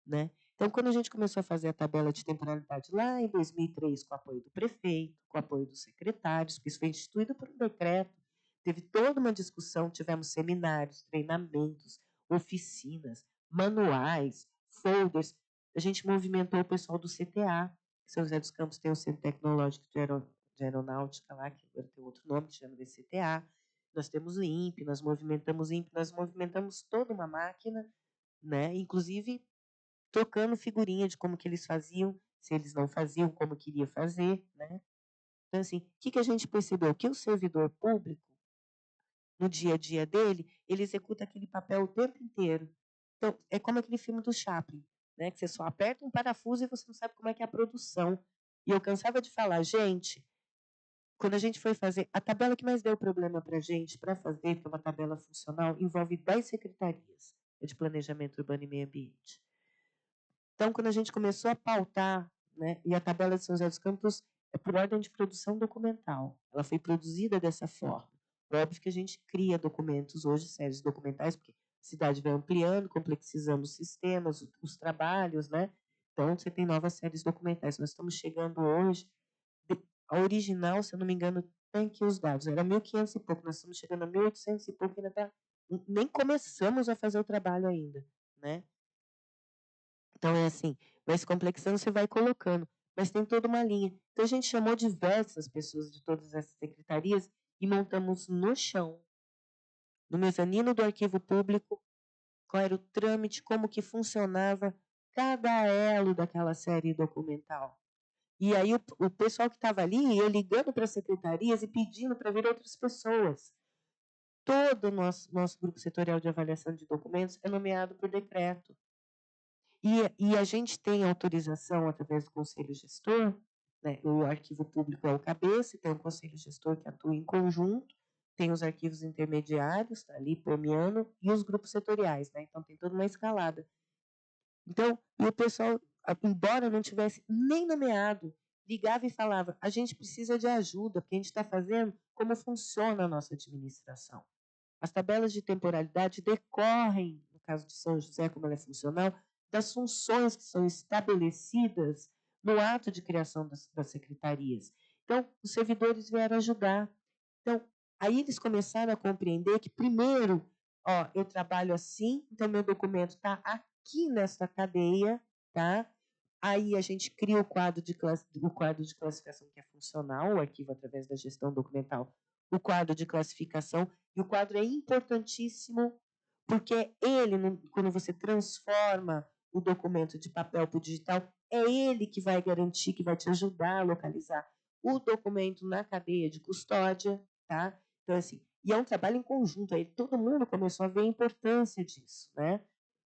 né? Então, quando a gente começou a fazer a tabela de temporalidade lá em 2003, com o apoio do prefeito, com o apoio dos secretários, porque isso foi instituído por um decreto, teve toda uma discussão, tivemos seminários, treinamentos, oficinas, manuais, folders. A gente movimentou o pessoal do CTA, São José dos Campos tem o Centro Tecnológico de Aeronáutica lá, que agora tem outro nome, que chama de CTA. Nós temos o INPE, nós movimentamos o INPE, nós movimentamos toda uma máquina, né? Inclusive trocando figurinha de como que eles faziam, se eles não faziam, como queria fazer, né? Então, assim, o que a gente percebeu? Que o servidor público, no dia a dia dele, ele executa aquele papel o tempo inteiro. Então, é como aquele filme do Chaplin, né? Que você só aperta um parafuso e você não sabe como é que é a produção. E eu cansava de falar, gente, quando a gente foi fazer, a tabela que mais deu problema para a gente, para fazer, que é uma tabela funcional, envolve 10 secretarias de planejamento urbano e meio ambiente. Então, quando a gente começou a pautar, né, e a tabela de São José dos Campos é por ordem de produção documental, ela foi produzida dessa forma. Óbvio que a gente cria documentos hoje, séries documentais, porque a cidade vai ampliando, complexizando os sistemas, os trabalhos, né? Então, você tem novas séries documentais. Nós estamos chegando hoje, a original, se eu não me engano, tem aqui os dados, era 1.500 e pouco, nós estamos chegando a 1.800 e pouco, ainda tá, nem começamos a fazer o trabalho ainda, né? Então, é assim, vai se complexando, você vai colocando, mas tem toda uma linha. Então, a gente chamou diversas pessoas de todas essas secretarias e montamos no chão, no mezanino do arquivo público, qual era o trâmite, como que funcionava cada elo daquela série documental. E aí o pessoal que estava ali ia ligando para as secretarias e pedindo para vir outras pessoas. Todo o nosso grupo setorial de avaliação de documentos é nomeado por decreto. E a gente tem autorização através do conselho gestor, né? O arquivo público é o cabeça, tem um conselho gestor que atua em conjunto, tem os arquivos intermediários, tá ali permeando, e os grupos setoriais, né? Então tem toda uma escalada. Então, e o pessoal, embora não tivesse nem nomeado, ligava e falava, a gente precisa de ajuda, porque a gente está fazendo como funciona a nossa administração. As tabelas de temporalidade decorrem, no caso de São José, como ela é funcional, das funções que são estabelecidas no ato de criação das secretarias. Então, os servidores vieram ajudar. Então, aí eles começaram a compreender que, primeiro, eu trabalho assim, então meu documento está aqui nesta cadeia, tá? Aí a gente cria o quadro de classificação que é funcional, o arquivo através da gestão documental, o quadro de classificação, e o quadro é importantíssimo, porque ele, quando você transforma o documento de papel para o digital, é ele que vai garantir, que vai te ajudar a localizar o documento na cadeia de custódia, tá? Então, assim, e é um trabalho em conjunto, aí todo mundo começou a ver a importância disso, né?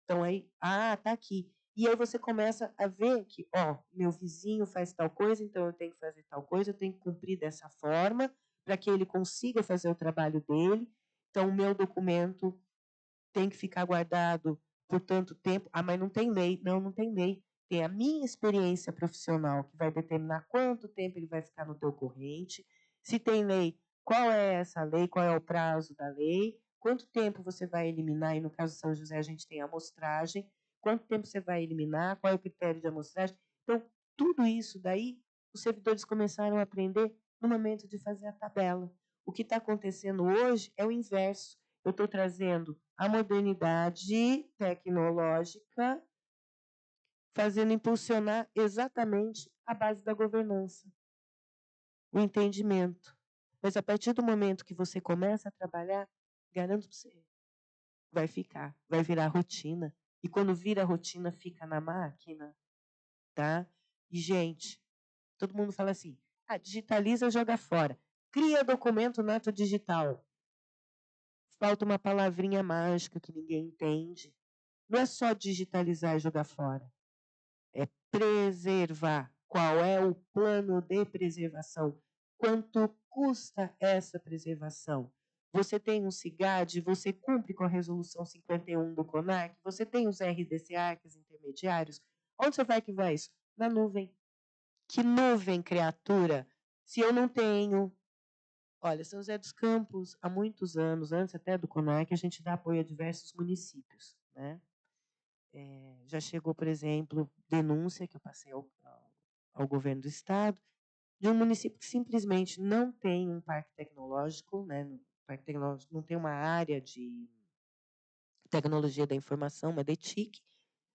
Então, aí, tá aqui. E aí você começa a ver que, meu vizinho faz tal coisa, então eu tenho que fazer tal coisa, eu tenho que cumprir dessa forma, para que ele consiga fazer o trabalho dele. Então, o meu documento tem que ficar guardado por tanto tempo. Mas não tem lei. Não tem lei. Tem a minha experiência profissional, que vai determinar quanto tempo ele vai ficar no teu corrente. Se tem lei, qual é essa lei, qual é o prazo da lei, quanto tempo você vai eliminar, e no caso de São José a gente tem a amostragem, quanto tempo você vai eliminar, qual é o critério de amostragem. Então, tudo isso daí, os servidores começaram a aprender no momento de fazer a tabela. O que está acontecendo hoje é o inverso. Eu estou trazendo a modernidade tecnológica, fazendo impulsionar exatamente a base da governança, o entendimento. Mas a partir do momento que você começa a trabalhar, garanto para você, vai virar rotina. E quando vira rotina, fica na máquina, tá? E, gente, todo mundo fala assim, digitaliza, joga fora. Cria documento nato digital. Falta uma palavrinha mágica que ninguém entende. Não é só digitalizar e jogar fora. É preservar. Qual é o plano de preservação? Quanto custa essa preservação? Você tem um CIGAD, você cumpre com a resolução 51 do CONAC, você tem os RDCA, que os intermediários. Onde você vai que vai isso? Na nuvem. Que nuvem, criatura? Se eu não tenho... Olha, São José dos Campos, há muitos anos, antes até do CONAC, a gente dá apoio a diversos municípios, né? Já chegou, por exemplo, denúncia que eu passei ao governo do estado, de um município que simplesmente não tem um parque tecnológico, né? O parque tecnológico não tem uma área de tecnologia da informação, uma DETIC.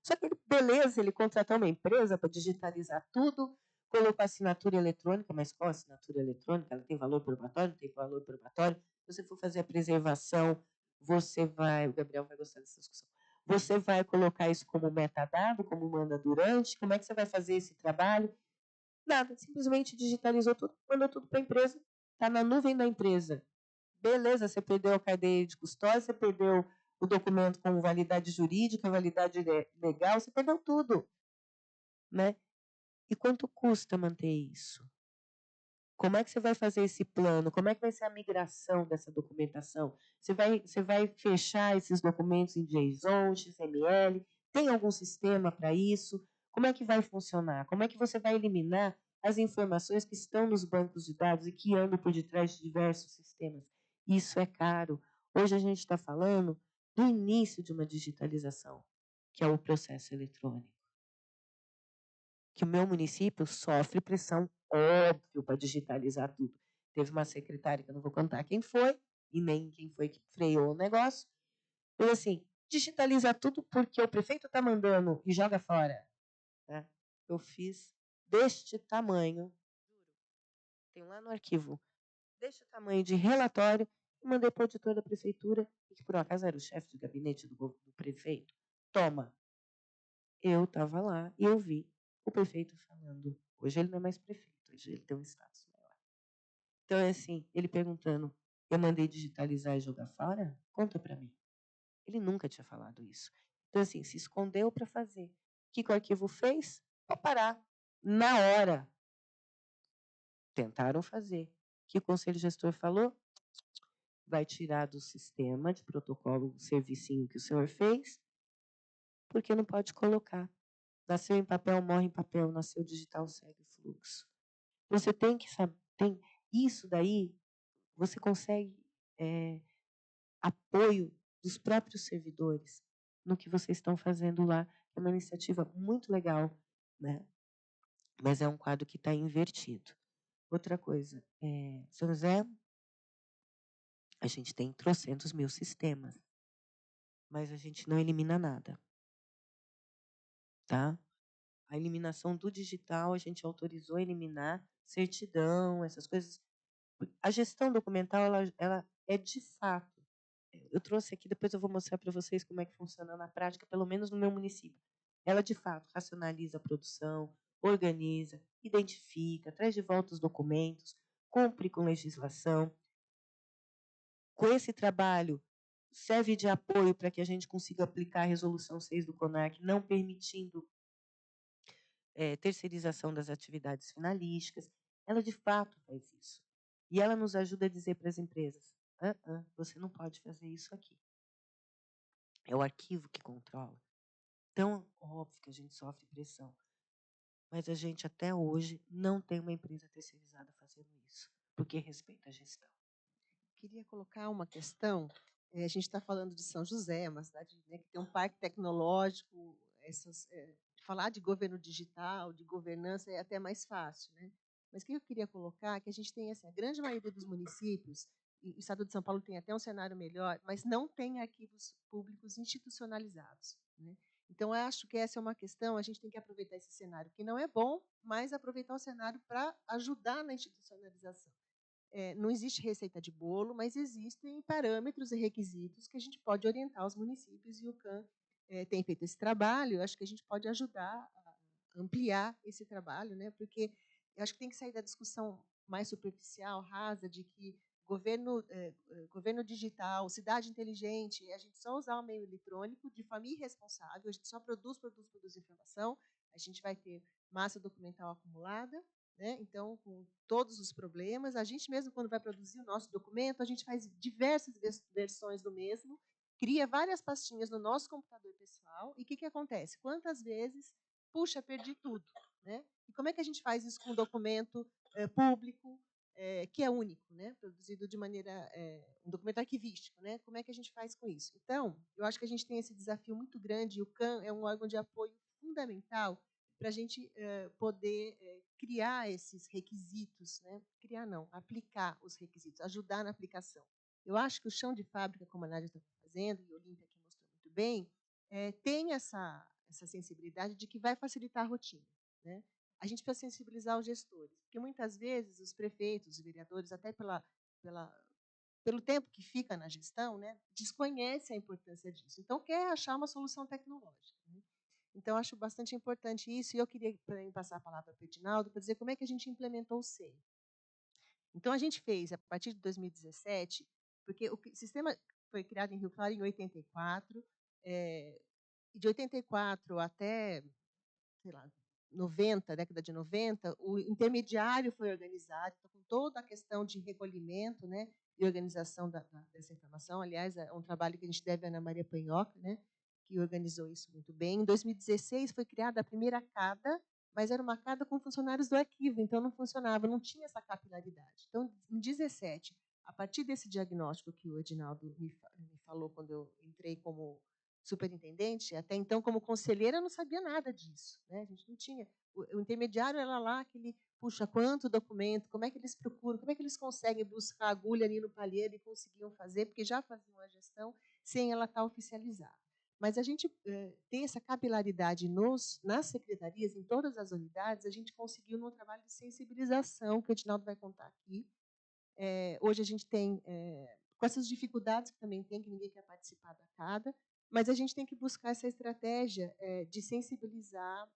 Só que, beleza, ele contratou uma empresa para digitalizar tudo, colocou assinatura eletrônica, mas qual assinatura eletrônica? Ela tem valor probatório? Não tem valor probatório? Se você for fazer a preservação, você vai... O Gabriel vai gostar dessa discussão. Você vai colocar isso como metadado, como manda durante? Como é que você vai fazer esse trabalho? Nada, simplesmente digitalizou tudo, mandou tudo para a empresa, está na nuvem da empresa. Beleza, você perdeu a cadeia de custódia, você perdeu o documento com validade jurídica, validade legal, você perdeu tudo, né? E quanto custa manter isso? Como é que você vai fazer esse plano? Como é que vai ser a migração dessa documentação? Você vai fechar esses documentos em JSON, XML? Tem algum sistema para isso? Como é que vai funcionar? Como é que você vai eliminar as informações que estão nos bancos de dados e que andam por detrás de diversos sistemas? Isso é caro. Hoje a gente está falando do início de uma digitalização, que é o processo eletrônico. Que o meu município sofre pressão, óbvio, para digitalizar tudo. Teve uma secretária, que eu não vou contar quem foi, e nem quem foi que freou o negócio. Falou assim, digitaliza tudo porque o prefeito está mandando e joga fora. Né? Eu fiz deste tamanho, tem lá no arquivo, deste tamanho de relatório, e mandei para o auditor da prefeitura, que por acaso era o chefe de gabinete do prefeito. Toma. Eu estava lá e eu vi o prefeito falando. Hoje ele não é mais prefeito, hoje ele tem um status maior. Então, é assim, ele perguntando, eu mandei digitalizar e jogar fora? Conta para mim. Ele nunca tinha falado isso. Então, assim, se escondeu para fazer. O que o arquivo fez? Para parar. Na hora. Tentaram fazer. O que o conselho gestor falou? Vai tirar do sistema de protocolo o servicinho que o senhor fez, porque não pode colocar. Nasceu em papel, morre em papel. Nasceu digital, segue o fluxo. Você tem que saber. Isso daí, você consegue apoio dos próprios servidores no que vocês estão fazendo lá. É uma iniciativa muito legal, né? Mas é um quadro que está invertido. Outra coisa, São José, a gente tem trocentos mil sistemas, mas a gente não elimina nada. Tá? A eliminação do digital, a gente autorizou a eliminar certidão, essas coisas. A gestão documental, ela é de fato. Eu trouxe aqui, depois eu vou mostrar para vocês como é que funciona na prática, pelo menos no meu município. Ela, de fato, racionaliza a produção, organiza, identifica, traz de volta os documentos, cumpre com legislação. Com esse trabalho, serve de apoio para que a gente consiga aplicar a Resolução 6 do CONAC, não permitindo terceirização das atividades finalísticas. Ela, de fato, faz isso. E ela nos ajuda a dizer para as empresas, você não pode fazer isso aqui. É o arquivo que controla. Então, óbvio que a gente sofre pressão. Mas a gente, até hoje, não tem uma empresa terceirizada fazendo isso, porque respeita a gestão. Queria colocar uma questão. A gente está falando de São José, uma cidade, né, que tem um parque tecnológico. Falar de governo digital, de governança, é até mais fácil. Né? Mas o que eu queria colocar é que a gente tem assim, a grande maioria dos municípios o Estado de São Paulo tem até um cenário melhor, mas não tem arquivos públicos institucionalizados, né? Então, eu acho que essa é uma questão, a gente tem que aproveitar esse cenário, que não é bom, mas aproveitar o cenário para ajudar na institucionalização. Não existe receita de bolo, mas existem parâmetros e requisitos que a gente pode orientar os municípios, e o CAN tem feito esse trabalho. Acho que a gente pode ajudar a ampliar esse trabalho, né? Porque eu acho que tem que sair da discussão mais superficial, rasa, de que governo digital, cidade inteligente, a gente só usar o meio eletrônico de forma irresponsável, a gente só produz informação, a gente vai ter massa documental acumulada, né? Então, com todos os problemas, a gente mesmo, quando vai produzir o nosso documento, a gente faz diversas versões do mesmo, cria várias pastinhas no nosso computador pessoal, e o que acontece? Quantas vezes, puxa, perdi tudo, né? E como é que a gente faz isso com um documento público, que é único, né? Produzido de maneira, um documento arquivístico, né? Como é que a gente faz com isso? Então, eu acho que a gente tem esse desafio muito grande, e o CAN é um órgão de apoio fundamental para a gente poder criar esses requisitos, né? Criar não, aplicar os requisitos, ajudar na aplicação. Eu acho que o chão de fábrica, como a Nádia está fazendo, e a Olímpia aqui mostrou muito bem, tem essa sensibilidade de que vai facilitar a rotina, né? A gente precisa sensibilizar os gestores, porque muitas vezes os prefeitos, os vereadores, até pelo tempo que fica na gestão, né, desconhecem a importância disso. Então, quer achar uma solução tecnológica, né? Então, acho bastante importante isso, e eu queria passar a palavra para o Edinaldo para dizer como é que a gente implementou o SEI. Então, a gente fez, a partir de 2017, porque o sistema foi criado em Rio Claro em 84, e de 84 até, sei lá, 90, década de 90, o intermediário foi organizado, então, com toda a questão de recolhimento, né, e organização dessa informação. Aliás, é um trabalho que a gente deve à Ana Maria Panhoca, né, que organizou isso muito bem. Em 2016 foi criada a primeira CADA, mas era uma CADA com funcionários do arquivo, então não funcionava, não tinha essa capilaridade. Então, em 2017, a partir desse diagnóstico que o Edinaldo me falou quando eu entrei como superintendente, até então, como conselheira, eu não sabia nada disso, né? A gente não tinha. O intermediário era lá, aquele, puxa, quanto documento, como é que eles procuram, como é que eles conseguem buscar agulha ali no palheiro e conseguiam fazer, porque já faziam a gestão sem ela estar oficializada. Mas a gente ter essa capilaridade nas secretarias, em todas as unidades, a gente conseguiu num trabalho de sensibilização, que o Edinaldo vai contar aqui. Hoje a gente tem, com essas dificuldades que também tem, que ninguém quer participar da CADA, mas a gente tem que buscar essa estratégia de sensibilizar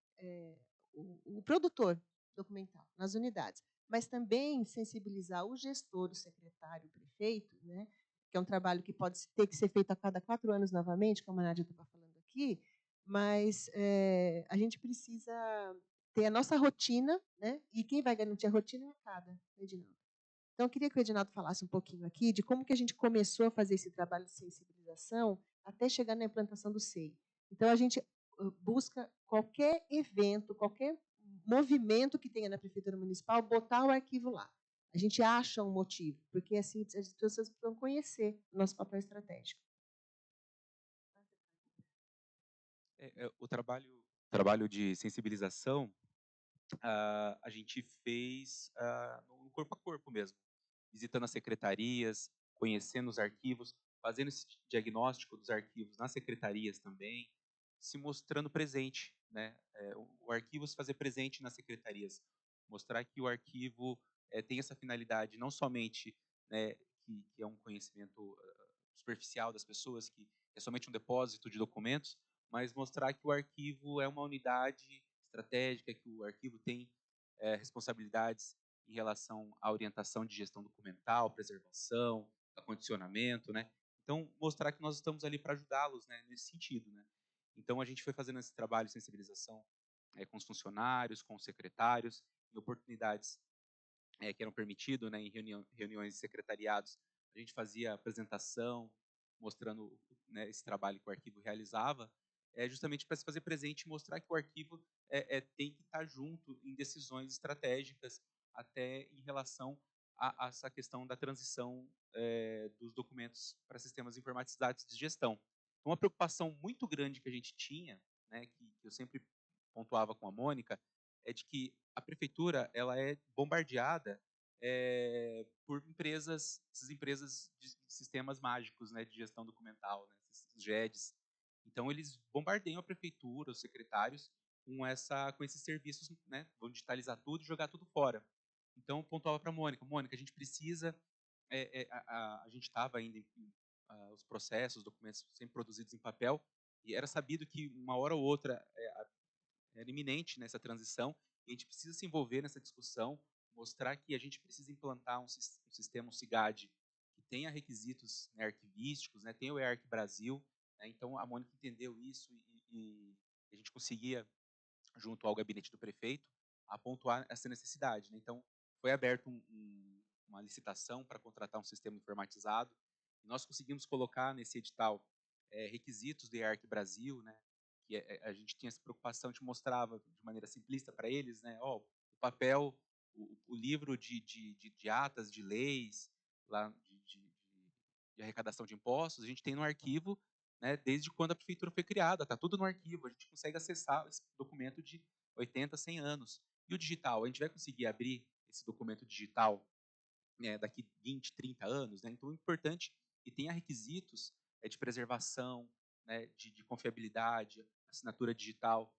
o produtor documental nas unidades, mas também sensibilizar o gestor, o secretário, o prefeito, né, que é um trabalho que pode ter que ser feito a cada 4 anos novamente, como a Nádia estava falando aqui, mas a gente precisa ter a nossa rotina, né, e quem vai garantir a rotina é a CADA, Edinaldo. Então, eu queria que o Edinaldo falasse um pouquinho aqui de como que a gente começou a fazer esse trabalho de sensibilização até chegar na implantação do SEI. Então, a gente busca qualquer evento, qualquer movimento que tenha na Prefeitura Municipal, botar o arquivo lá. A gente acha um motivo, porque assim as pessoas precisam conhecer o nosso papel estratégico. O trabalho de sensibilização, a gente fez no corpo a corpo mesmo, visitando as secretarias, conhecendo os arquivos, fazendo esse diagnóstico dos arquivos nas secretarias também, se mostrando presente, né? O arquivo se fazer presente nas secretarias, mostrar que o arquivo tem essa finalidade, não somente, né, que é um conhecimento superficial das pessoas, que é somente um depósito de documentos, mas mostrar que o arquivo é uma unidade estratégica, que o arquivo tem responsabilidades em relação à orientação de gestão documental, preservação, acondicionamento, né? Então, mostrar que nós estamos ali para ajudá-los, né, nesse sentido, né? Então, a gente foi fazendo esse trabalho de sensibilização com os funcionários, com os secretários, em oportunidades que eram permitidas, né, em reuniões de secretariados. A gente fazia apresentação, mostrando, né, esse trabalho que o arquivo realizava, justamente para se fazer presente e mostrar que o arquivo tem que estar junto em decisões estratégicas, até em relação a essa questão da transição dos documentos para sistemas informatizados de gestão. Então, uma preocupação muito grande que a gente tinha, né, que eu sempre pontuava com a Mônica, é de que a prefeitura ela é bombardeada por essas empresas de sistemas mágicos, né, de gestão documental, né, esses GEDs. Então, eles bombardeiam a prefeitura, os secretários, com esses serviços, né, vão digitalizar tudo e jogar tudo fora. Então, eu pontuava para a Mônica, a gente precisa, a gente estava ainda os processos, os documentos sempre produzidos em papel, e era sabido que uma hora ou outra era iminente nessa transição, e a gente precisa se envolver nessa discussão, mostrar que a gente precisa implantar um sistema, um CIGAD, que tenha requisitos, né, arquivísticos, né, tem o EARC Brasil, né, então a Mônica entendeu isso e a gente conseguia, junto ao gabinete do prefeito, a pontuar essa necessidade. Né? Então, foi aberto uma licitação para contratar um sistema informatizado, e nós conseguimos colocar nesse edital requisitos do EARC Brasil, né, que a gente tinha essa preocupação, a gente mostrava de maneira simplista para eles, né, o papel, o livro de atas, de leis, lá de arrecadação de impostos, a gente tem no arquivo, né, desde quando a prefeitura foi criada, está tudo no arquivo, a gente consegue acessar esse documento de 80, 100 anos. E o digital, a gente vai conseguir abrir esse documento digital, né, daqui 20, 30 anos, né? Então, é importante que tenha requisitos de preservação, né, de confiabilidade, assinatura digital,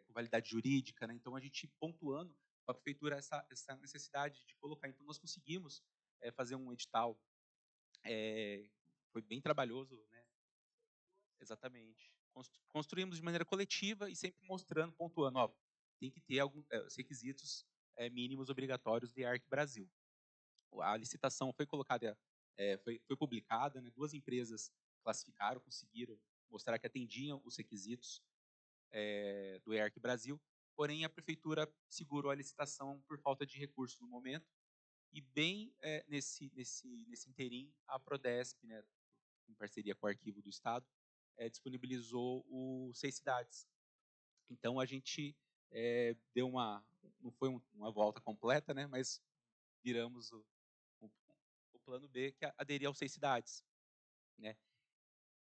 com validade jurídica. Né? Então, a gente pontuando para a prefeitura essa necessidade de colocar. Então, nós conseguimos fazer um edital, foi bem trabalhoso, né? Exatamente. Construímos de maneira coletiva e sempre mostrando, pontuando, ó, tem que ter os requisitos mínimos obrigatórios de ARC Brasil. A licitação foi colocada, foi publicada, né? 2 empresas classificaram, conseguiram mostrar que atendiam os requisitos do EARC Brasil, porém a prefeitura segurou a licitação por falta de recursos no momento, e bem nesse interim, a Prodesp, né, em parceria com o Arquivo do Estado, disponibilizou o 6 cidades. Então a gente deu não foi uma volta completa, né, mas viramos o plano B, que é aderir aos 6 cidades. Né.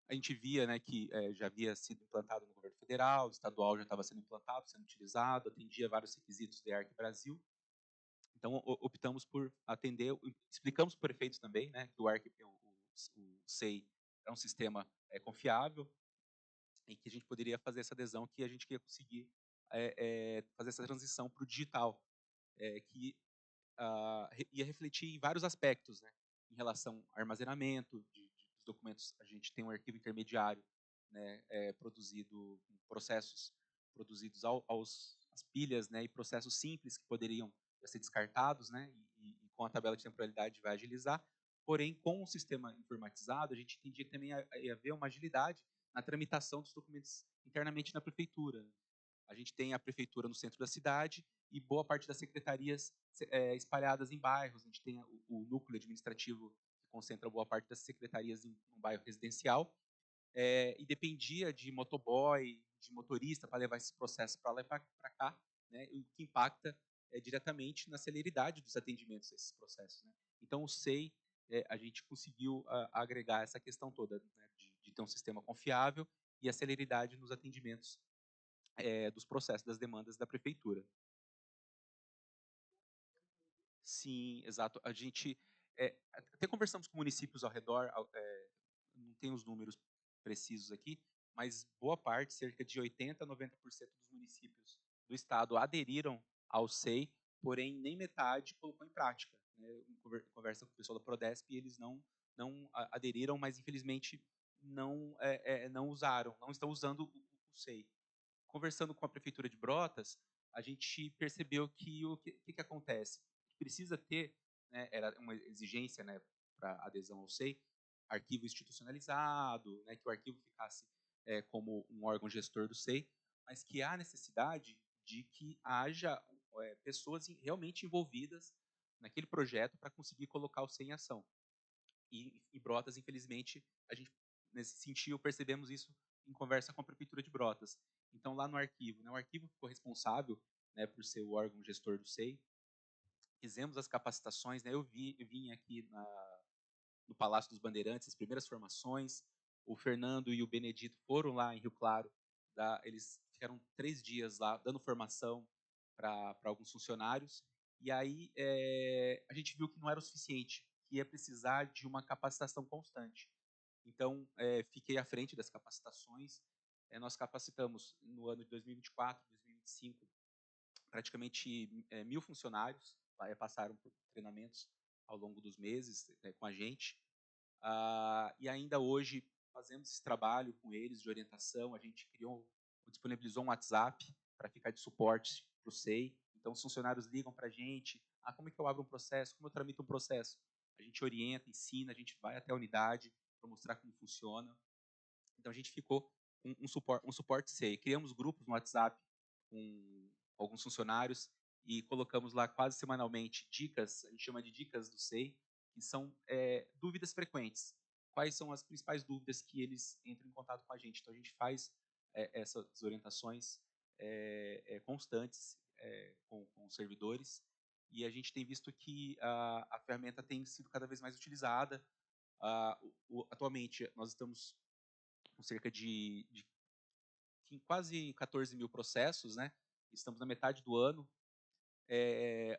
A gente via, né, que já havia sido implantado no governo federal, estadual já estava sendo implantado, sendo utilizado, atendia vários requisitos da EARC Brasil. Então, optamos por atender, explicamos para os prefeitos também, né, que o SEI é um sistema confiável e que a gente poderia fazer essa adesão, que a gente ia conseguir fazer essa transição para o digital, que ia refletir em vários aspectos, né, em relação ao armazenamento dos documentos. A gente tem um arquivo intermediário, né, produzido com processos produzidos às pilhas, né, e processos simples que poderiam ser descartados, né, e com a tabela de temporalidade vai agilizar. Porém, com o sistema informatizado, a gente entendia que também ia haver uma agilidade na tramitação dos documentos internamente na prefeitura. A gente tem a prefeitura no centro da cidade e boa parte das secretarias espalhadas em bairros. A gente tem o núcleo administrativo que concentra boa parte das secretarias em um bairro residencial, e dependia de motoboy, de motorista para levar esses processos para lá e para cá, né, o que impacta diretamente na celeridade dos atendimentos a esses processos. Né. Então, o SEI, a gente conseguiu agregar essa questão toda, né, de ter um sistema confiável e a celeridade nos atendimentos dos processos, das demandas da prefeitura. Sim, exato. A gente até conversamos com municípios ao redor, não tem os números precisos aqui, mas boa parte, cerca de 80% a 90% dos municípios do estado aderiram ao SEI, porém nem metade colocou em prática. Né? Conversa com o pessoal da Prodesp e eles não aderiram, mas infelizmente não usaram, não estão usando o SEI. Conversando com a prefeitura de Brotas, a gente percebeu que o que acontece? Precisa ter, né, era uma exigência, né, para adesão ao SEI, arquivo institucionalizado, né, que o arquivo ficasse como um órgão gestor do SEI, mas que há necessidade de que haja pessoas realmente envolvidas naquele projeto para conseguir colocar o SEI em ação. E Brotas, infelizmente, a gente, nesse sentido, percebemos isso em conversa com a prefeitura de Brotas. Então, lá no arquivo, né, o arquivo ficou responsável, né, por ser o órgão gestor do SEI. Fizemos as capacitações, né, eu vim aqui no Palácio dos Bandeirantes, as primeiras formações. O Fernando e o Benedito foram lá em Rio Claro, eles ficaram 3 dias lá dando formação para alguns funcionários. E aí a gente viu que não era o suficiente, que ia precisar de uma capacitação constante. Então, fiquei à frente das capacitações. Nós capacitamos no ano de 2024, 2025, praticamente 1.000 funcionários passaram por treinamentos ao longo dos meses com a gente. E ainda hoje fazemos esse trabalho com eles de orientação. A gente disponibilizou um WhatsApp para ficar de suporte para o SEI. Então, os funcionários ligam para a gente. Como é que eu abro um processo? Como eu tramito um processo? A gente orienta, ensina, a gente vai até a unidade para mostrar como funciona. Então, a gente ficou com um suporte SEI. Criamos grupos no WhatsApp com alguns funcionários e colocamos lá quase semanalmente dicas, a gente chama de dicas do SEI, que são dúvidas frequentes. Quais são as principais dúvidas que eles entram em contato com a gente? Então, a gente faz essas orientações constantes com os servidores e a gente tem visto que a ferramenta tem sido cada vez mais utilizada. Atualmente, nós estamos com cerca de quase 14 mil processos, né? Estamos na metade do ano.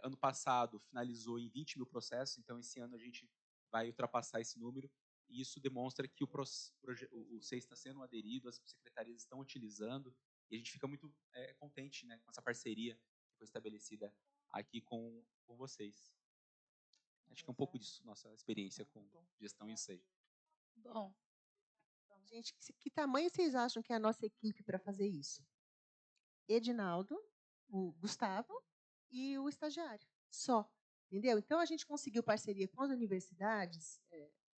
Ano passado finalizou em 20 mil processos, então esse ano a gente vai ultrapassar esse número, e isso demonstra que o SEI está sendo aderido, as secretarias estão utilizando, e a gente fica muito contente, né, com essa parceria que foi estabelecida aqui com vocês. Acho que é um pouco disso, nossa experiência com gestão em SEI. Bom, gente, que tamanho vocês acham que é a nossa equipe para fazer isso? Edinaldo, o Gustavo e o estagiário, só. Entendeu? Então, a gente conseguiu parceria com as universidades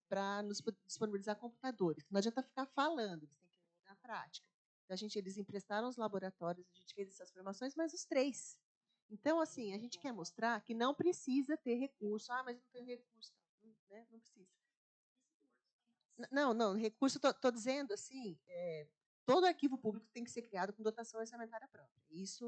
para nos disponibilizar computadores. Não adianta ficar falando, eles têm que ir na prática. Então, eles emprestaram os laboratórios, a gente fez essas formações, mas os 3. Então, assim, a gente quer mostrar que não precisa ter recurso. Mas não tem recurso. Né? Não precisa. Não, recurso, estou dizendo assim, todo arquivo público tem que ser criado com dotação orçamentária própria. Isso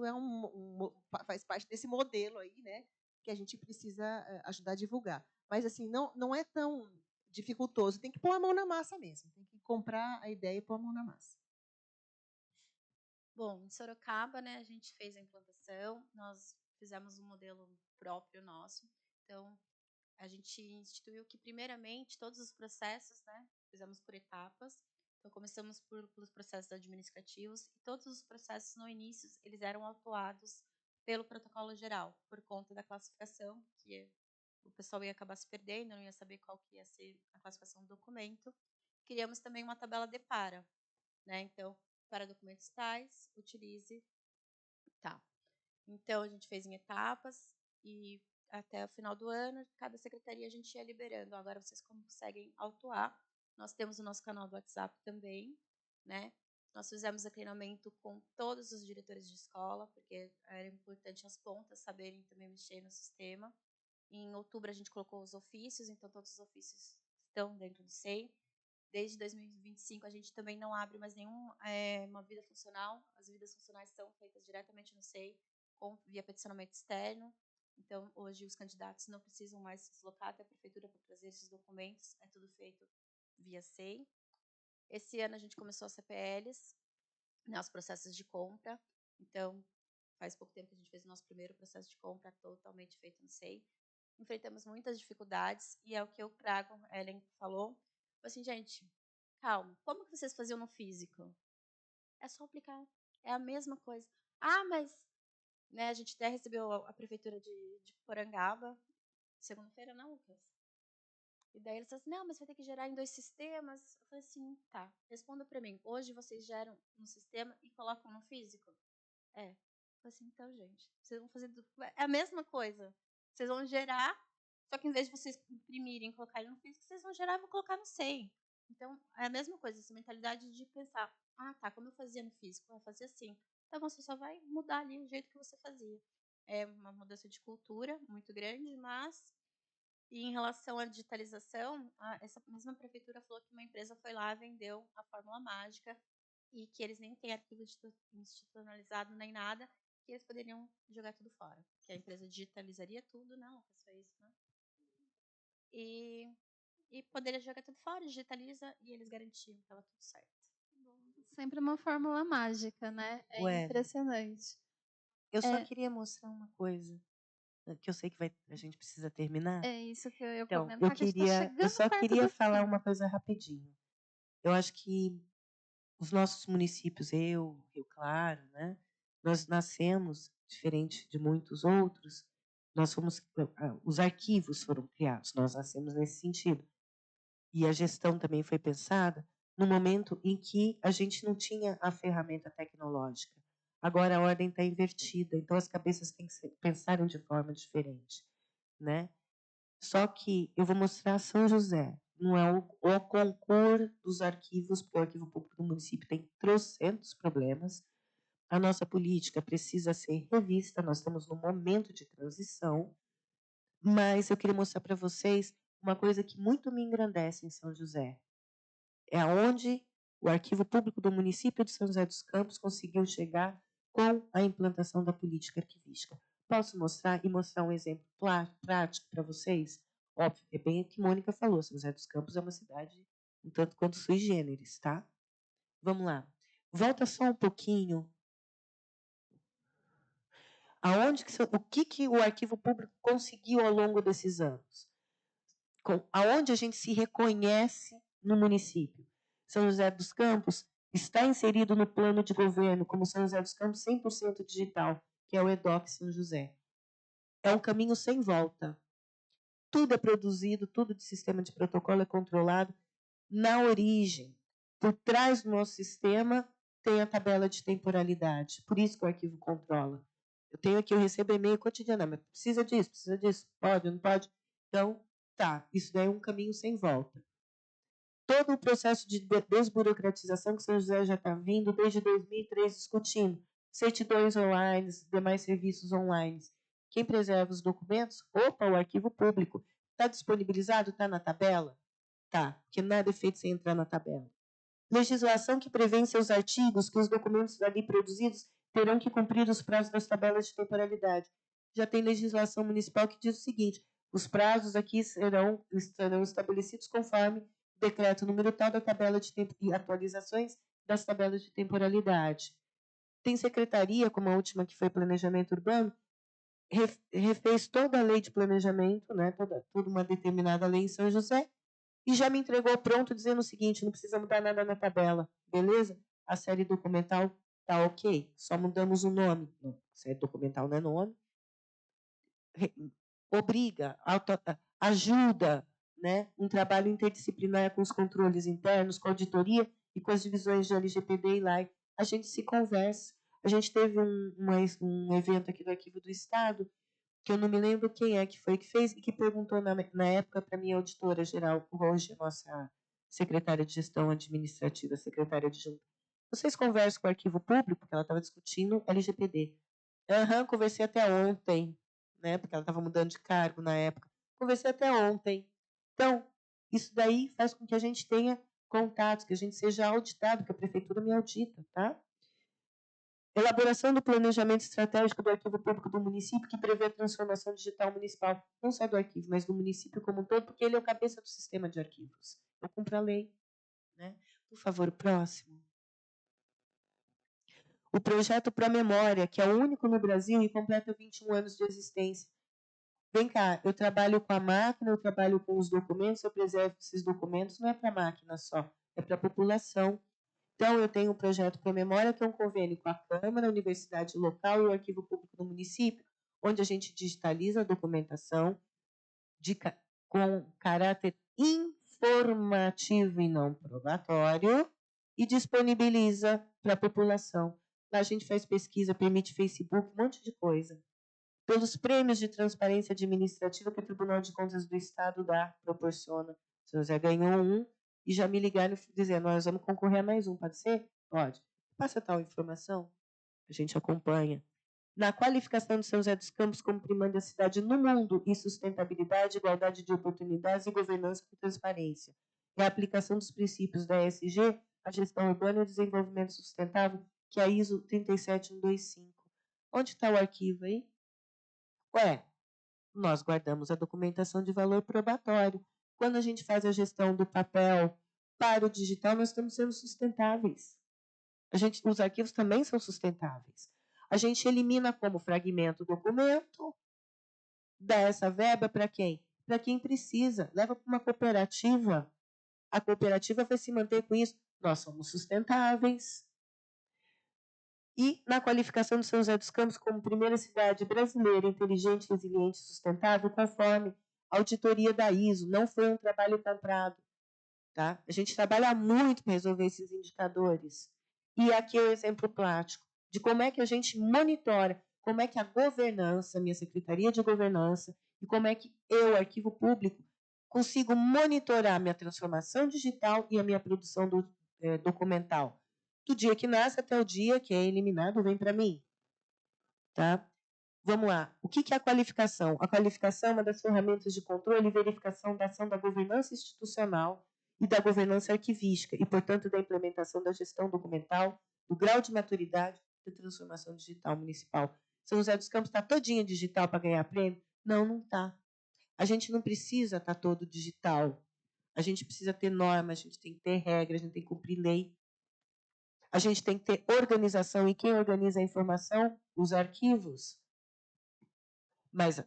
faz parte desse modelo aí, né, que a gente precisa ajudar a divulgar. Mas assim, não é tão dificultoso, tem que pôr a mão na massa mesmo, tem que comprar a ideia e pôr a mão na massa. Bom, em Sorocaba, né, a gente fez a implantação, nós fizemos um modelo próprio nosso. Então, a gente instituiu que, primeiramente, todos os processos, né, fizemos por etapas. Então, começamos pelos processos administrativos, e todos os processos, no início, eles eram autuados pelo protocolo geral, por conta da classificação, que o pessoal ia acabar se perdendo, não ia saber qual que ia ser a classificação do documento. Criamos também uma tabela de para, né? Então, para documentos tais, utilize tal. Então, a gente fez em etapas e até o final do ano, cada secretaria a gente ia liberando. Agora vocês conseguem autuar. Nós temos o nosso canal do WhatsApp também, né? Nós fizemos o treinamento com todos os diretores de escola, porque era importante as pontas saberem também mexer no sistema. Em outubro a gente colocou os ofícios, então todos os ofícios estão dentro do SEI. Desde 2025 a gente também não abre mais nenhuma vida funcional. As vidas funcionais são feitas diretamente no SEI, via peticionamento externo. Então, hoje, os candidatos não precisam mais se deslocar até a prefeitura para trazer esses documentos. É tudo feito via SEI. Esse ano, a gente começou as CPLs, né, os processos de compra. Então, faz pouco tempo que a gente fez o nosso primeiro processo de compra totalmente feito no SEI. Enfrentamos muitas dificuldades, e é o que eu trago, a Ellen falou. Assim, gente, calma, como que vocês faziam no físico? É só aplicar, é a mesma coisa. Mas, né, a gente até recebeu a prefeitura de Porangaba, segunda-feira, não, Lucas? E daí eles falaram assim, não, mas vai ter que gerar em 2 sistemas. Eu falei assim, tá, responda para mim, hoje vocês geram no sistema e colocam no físico? Eu falei assim, então, gente, vocês vão fazer é a mesma coisa. Vocês vão gerar, só que em vez de vocês imprimirem e colocarem no físico, vocês vão gerar e vão colocar no SEI. Então, é a mesma coisa, essa mentalidade de pensar, tá, como eu fazia no físico, eu fazia assim. Então, você só vai mudar ali o jeito que você fazia. É uma mudança de cultura muito grande, mas... E em relação à digitalização, essa mesma prefeitura falou que uma empresa foi lá e vendeu a fórmula mágica e que eles nem têm arquivo institucionalizado nem nada, que eles poderiam jogar tudo fora. Que a empresa digitalizaria tudo, não, foi isso, né? E poderia jogar tudo fora, digitaliza, e eles garantiam que estava tudo certo. Sempre uma fórmula mágica, né? É impressionante. Eu só queria mostrar uma coisa. que eu sei que a gente precisa terminar. É isso que eu ia Então, comentar, que a gente tá chegando eu só perto queria do falar fim. uma coisa rapidinho. Eu acho que os nossos municípios, Rio Claro, né? Nós nascemos, diferente de muitos outros, os arquivos foram criados, nós nascemos nesse sentido. E a gestão também foi pensada no momento em que a gente não tinha a ferramenta tecnológica. Agora a ordem está invertida, então as cabeças têm que pensarem de forma diferente, né? Só que eu vou mostrar São José, não é o concurso dos arquivos, porque o arquivo público do município tem trocentos problemas. A nossa política precisa ser revista, nós estamos num momento de transição, mas eu queria mostrar para vocês uma coisa que muito me engrandece em São José. É aonde o arquivo público do município de São José dos Campos conseguiu chegar com a implantação da política arquivística. Posso mostrar e mostrar um exemplo prático para vocês? Óbvio, é bem o que Mônica falou, São José dos Campos é uma cidade um tanto quanto sui generis, tá? Vamos lá. Volta só um pouquinho. O que o arquivo público conseguiu ao longo desses anos? Aonde a gente se reconhece no município? São José dos Campos está inserido no plano de governo como São José dos Campos 100% digital, que é o EDOC São José. É um caminho sem volta. Tudo é produzido, tudo de sistema de protocolo é controlado na origem. Por trás do nosso sistema tem a tabela de temporalidade. Por isso que o arquivo controla. Eu recebo e-mail cotidianamente. Precisa disso, pode, não pode? Então, tá, isso daí é um caminho sem volta. Todo o processo de desburocratização que São José já está vindo desde 2003 discutindo, certidões online, demais serviços online. Quem preserva os documentos? Opa, o arquivo público. Está disponibilizado? Está na tabela? Tá, porque nada é feito sem entrar na tabela. Legislação que prevê em seus artigos que os documentos ali produzidos terão que cumprir os prazos das tabelas de temporalidade. Já tem legislação municipal que diz o seguinte: os prazos aqui estarão estabelecidos conforme o decreto número tal da tabela de tempo e atualizações das tabelas de temporalidade. Tem secretaria, como a última que foi planejamento urbano, refez toda a lei de planejamento, né, toda uma determinada lei em São José, e já me entregou pronto dizendo o seguinte: não precisa mudar nada na tabela, beleza? A série documental tá ok, só mudamos o nome. Não, série documental não é nome. Obriga, ajuda, né, um trabalho interdisciplinar com os controles internos, com a auditoria e com as divisões de LGPD e LAI. A gente se conversa. A gente teve um evento aqui do Arquivo do Estado, que eu não me lembro quem é que foi que fez, e que perguntou na época para a minha auditora geral, hoje a nossa secretária de gestão administrativa, secretária adjunta: vocês conversam com o arquivo público? Porque ela estava discutindo LGPD. Conversei até ontem, né? Porque ela estava mudando de cargo na época. Conversei até ontem. Então, isso daí faz com que a gente tenha contatos, que a gente seja auditado, que a prefeitura me audita, tá? Elaboração do planejamento estratégico do arquivo público do município, que prevê a transformação digital municipal, não só do arquivo, mas do município como um todo, porque ele é o cabeça do sistema de arquivos. Eu cumpro a lei, né? Por favor, o próximo. O projeto Pró-Memória, que é o único no Brasil e completa 21 anos de existência. Vem cá, eu trabalho com a máquina, eu trabalho com os documentos, eu preservo esses documentos, não é para a máquina só, é para a população. Então, eu tenho um projeto Pró-Memória, que é um convênio com a Câmara, a Universidade Local e o Arquivo Público do município, onde a gente digitaliza a documentação com caráter informativo e não probatório e disponibiliza para a população. Lá a gente faz pesquisa, permite Facebook, um monte de coisa. Pelos prêmios de transparência administrativa que o Tribunal de Contas do Estado proporciona. O senhor Zé ganhou um e já me ligaram dizendo: nós vamos concorrer a mais um, pode ser? Pode. Passa tal informação, a gente acompanha. Na qualificação de São José dos Campos como primândia cidade no mundo em sustentabilidade, igualdade de oportunidades e governança com transparência. É a aplicação dos princípios da ESG, a gestão urbana e o desenvolvimento sustentável, que é a ISO 37125. Onde está o arquivo aí? Ué, nós guardamos a documentação de valor probatório. Quando a gente faz a gestão do papel para o digital, nós estamos sendo sustentáveis. Os arquivos também são sustentáveis. A gente elimina como fragmento o documento, dá essa verba para quem? Para quem precisa. Leva para uma cooperativa. A cooperativa vai se manter com isso. Nós somos sustentáveis. E na qualificação de São José dos Campos como primeira cidade brasileira inteligente, resiliente e sustentável, conforme a auditoria da ISO. Não foi um trabalho comprado. Tá? A gente trabalha muito para resolver esses indicadores. E aqui é o exemplo prático de como é que a gente monitora, como é que a governança, minha Secretaria de Governança, e como é que eu, Arquivo Público, consigo monitorar a minha transformação digital e a minha produção documental. Do dia que nasce até o dia que é eliminado, vem para mim. Tá? Vamos lá. O que é a qualificação? A qualificação é uma das ferramentas de controle e verificação da ação da governança institucional e da governança arquivística, e, portanto, da implementação da gestão documental, do grau de maturidade da transformação digital municipal. São José dos Campos está todinha digital para ganhar prêmio? Não, não está. A gente não precisa estar todo digital. A gente precisa ter normas, a gente tem que ter regras, a gente tem que cumprir lei. A gente tem que ter organização, e quem organiza a informação? Os arquivos. Mas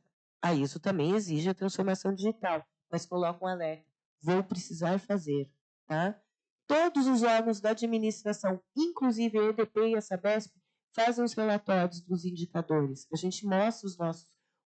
isso também exige a transformação digital. Mas coloca um alerta. Vou precisar fazer. Tá? Todos os órgãos da administração, inclusive a EDP e a Sabesp, fazem os relatórios dos indicadores. A gente mostra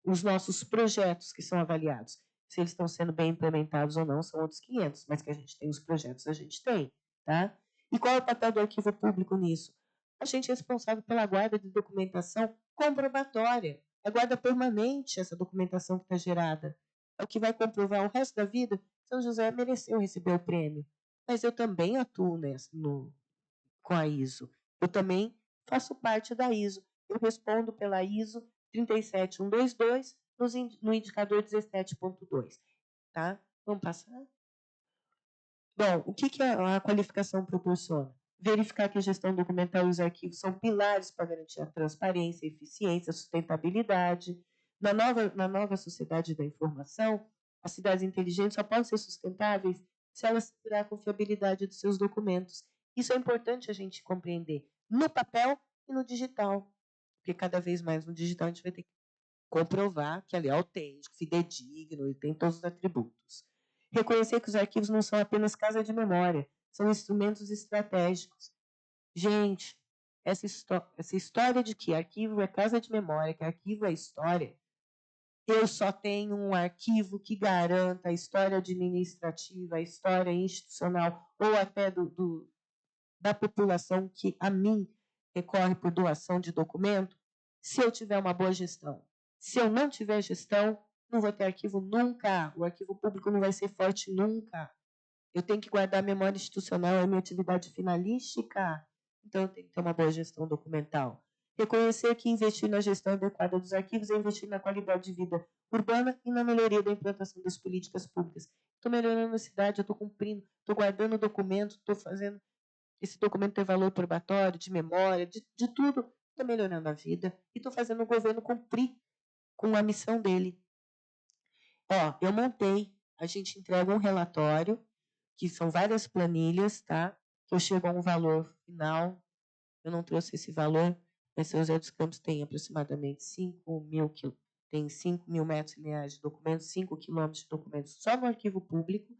os nossos projetos que são avaliados. Se eles estão sendo bem implementados ou não, são outros 500. Mas que a gente tem os projetos, a gente tem. Tá? E qual é o papel do arquivo público nisso? A gente é responsável pela guarda de documentação comprobatória. É guarda permanente essa documentação que está gerada. É o que vai comprovar o resto da vida. São José mereceu receber o prêmio. Mas eu também atuo com a ISO. Eu também faço parte da ISO. Eu respondo pela ISO 37122 no indicador 17.2. Tá? Vamos passar? Bom, o que a qualificação proporciona? Verificar que a gestão documental e os arquivos são pilares para garantir a transparência, eficiência, sustentabilidade. Na nova sociedade da informação, as cidades inteligentes só podem ser sustentáveis se elas assegurar a confiabilidade dos seus documentos. Isso é importante a gente compreender no papel e no digital, porque cada vez mais no digital a gente vai ter que comprovar que ele é autêntico, fidedigno e tem todos os atributos. Reconhecer que os arquivos não são apenas casa de memória, são instrumentos estratégicos. Gente, essa história de que arquivo é casa de memória, que arquivo é história, eu só tenho um arquivo que garanta a história administrativa, a história institucional, ou até da população que a mim recorre por doação de documento, se eu tiver uma boa gestão. Se eu não tiver gestão, não vou ter arquivo nunca. O arquivo público não vai ser forte nunca. Eu tenho que guardar a memória institucional, é a minha atividade finalística. Então, eu tenho que ter uma boa gestão documental. Reconhecer que investir na gestão adequada dos arquivos é investir na qualidade de vida urbana e na melhoria da implantação das políticas públicas. Estou melhorando a cidade, eu estou cumprindo, estou guardando documento, estou fazendo esse documento ter valor probatório, de memória, de tudo. Estou melhorando a vida e estou fazendo o governo cumprir com a missão dele. Eu montei, a gente entrega um relatório, que são várias planilhas, tá? Que eu chego a um valor final. Eu não trouxe esse valor, mas São José dos Campos tem aproximadamente 5 mil metros lineares de documentos, 5 quilômetros de documentos só no arquivo público.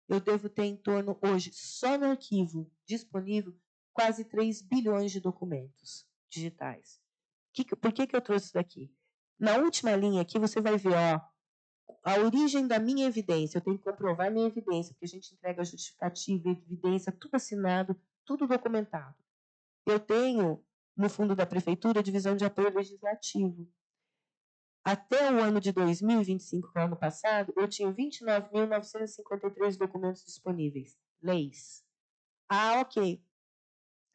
Eu devo ter em torno, hoje, só no arquivo disponível, quase 3 bilhões de documentos digitais. Por que eu trouxe isso daqui? Na última linha aqui, você vai ver, a origem da minha evidência. Eu tenho que comprovar minha evidência, porque a gente entrega justificativa, evidência, tudo assinado, tudo documentado. Eu tenho, no fundo da prefeitura, a divisão de apoio legislativo. Até o ano de 2025, que é o ano passado, eu tinha 29.953 documentos disponíveis. Leis. Ok.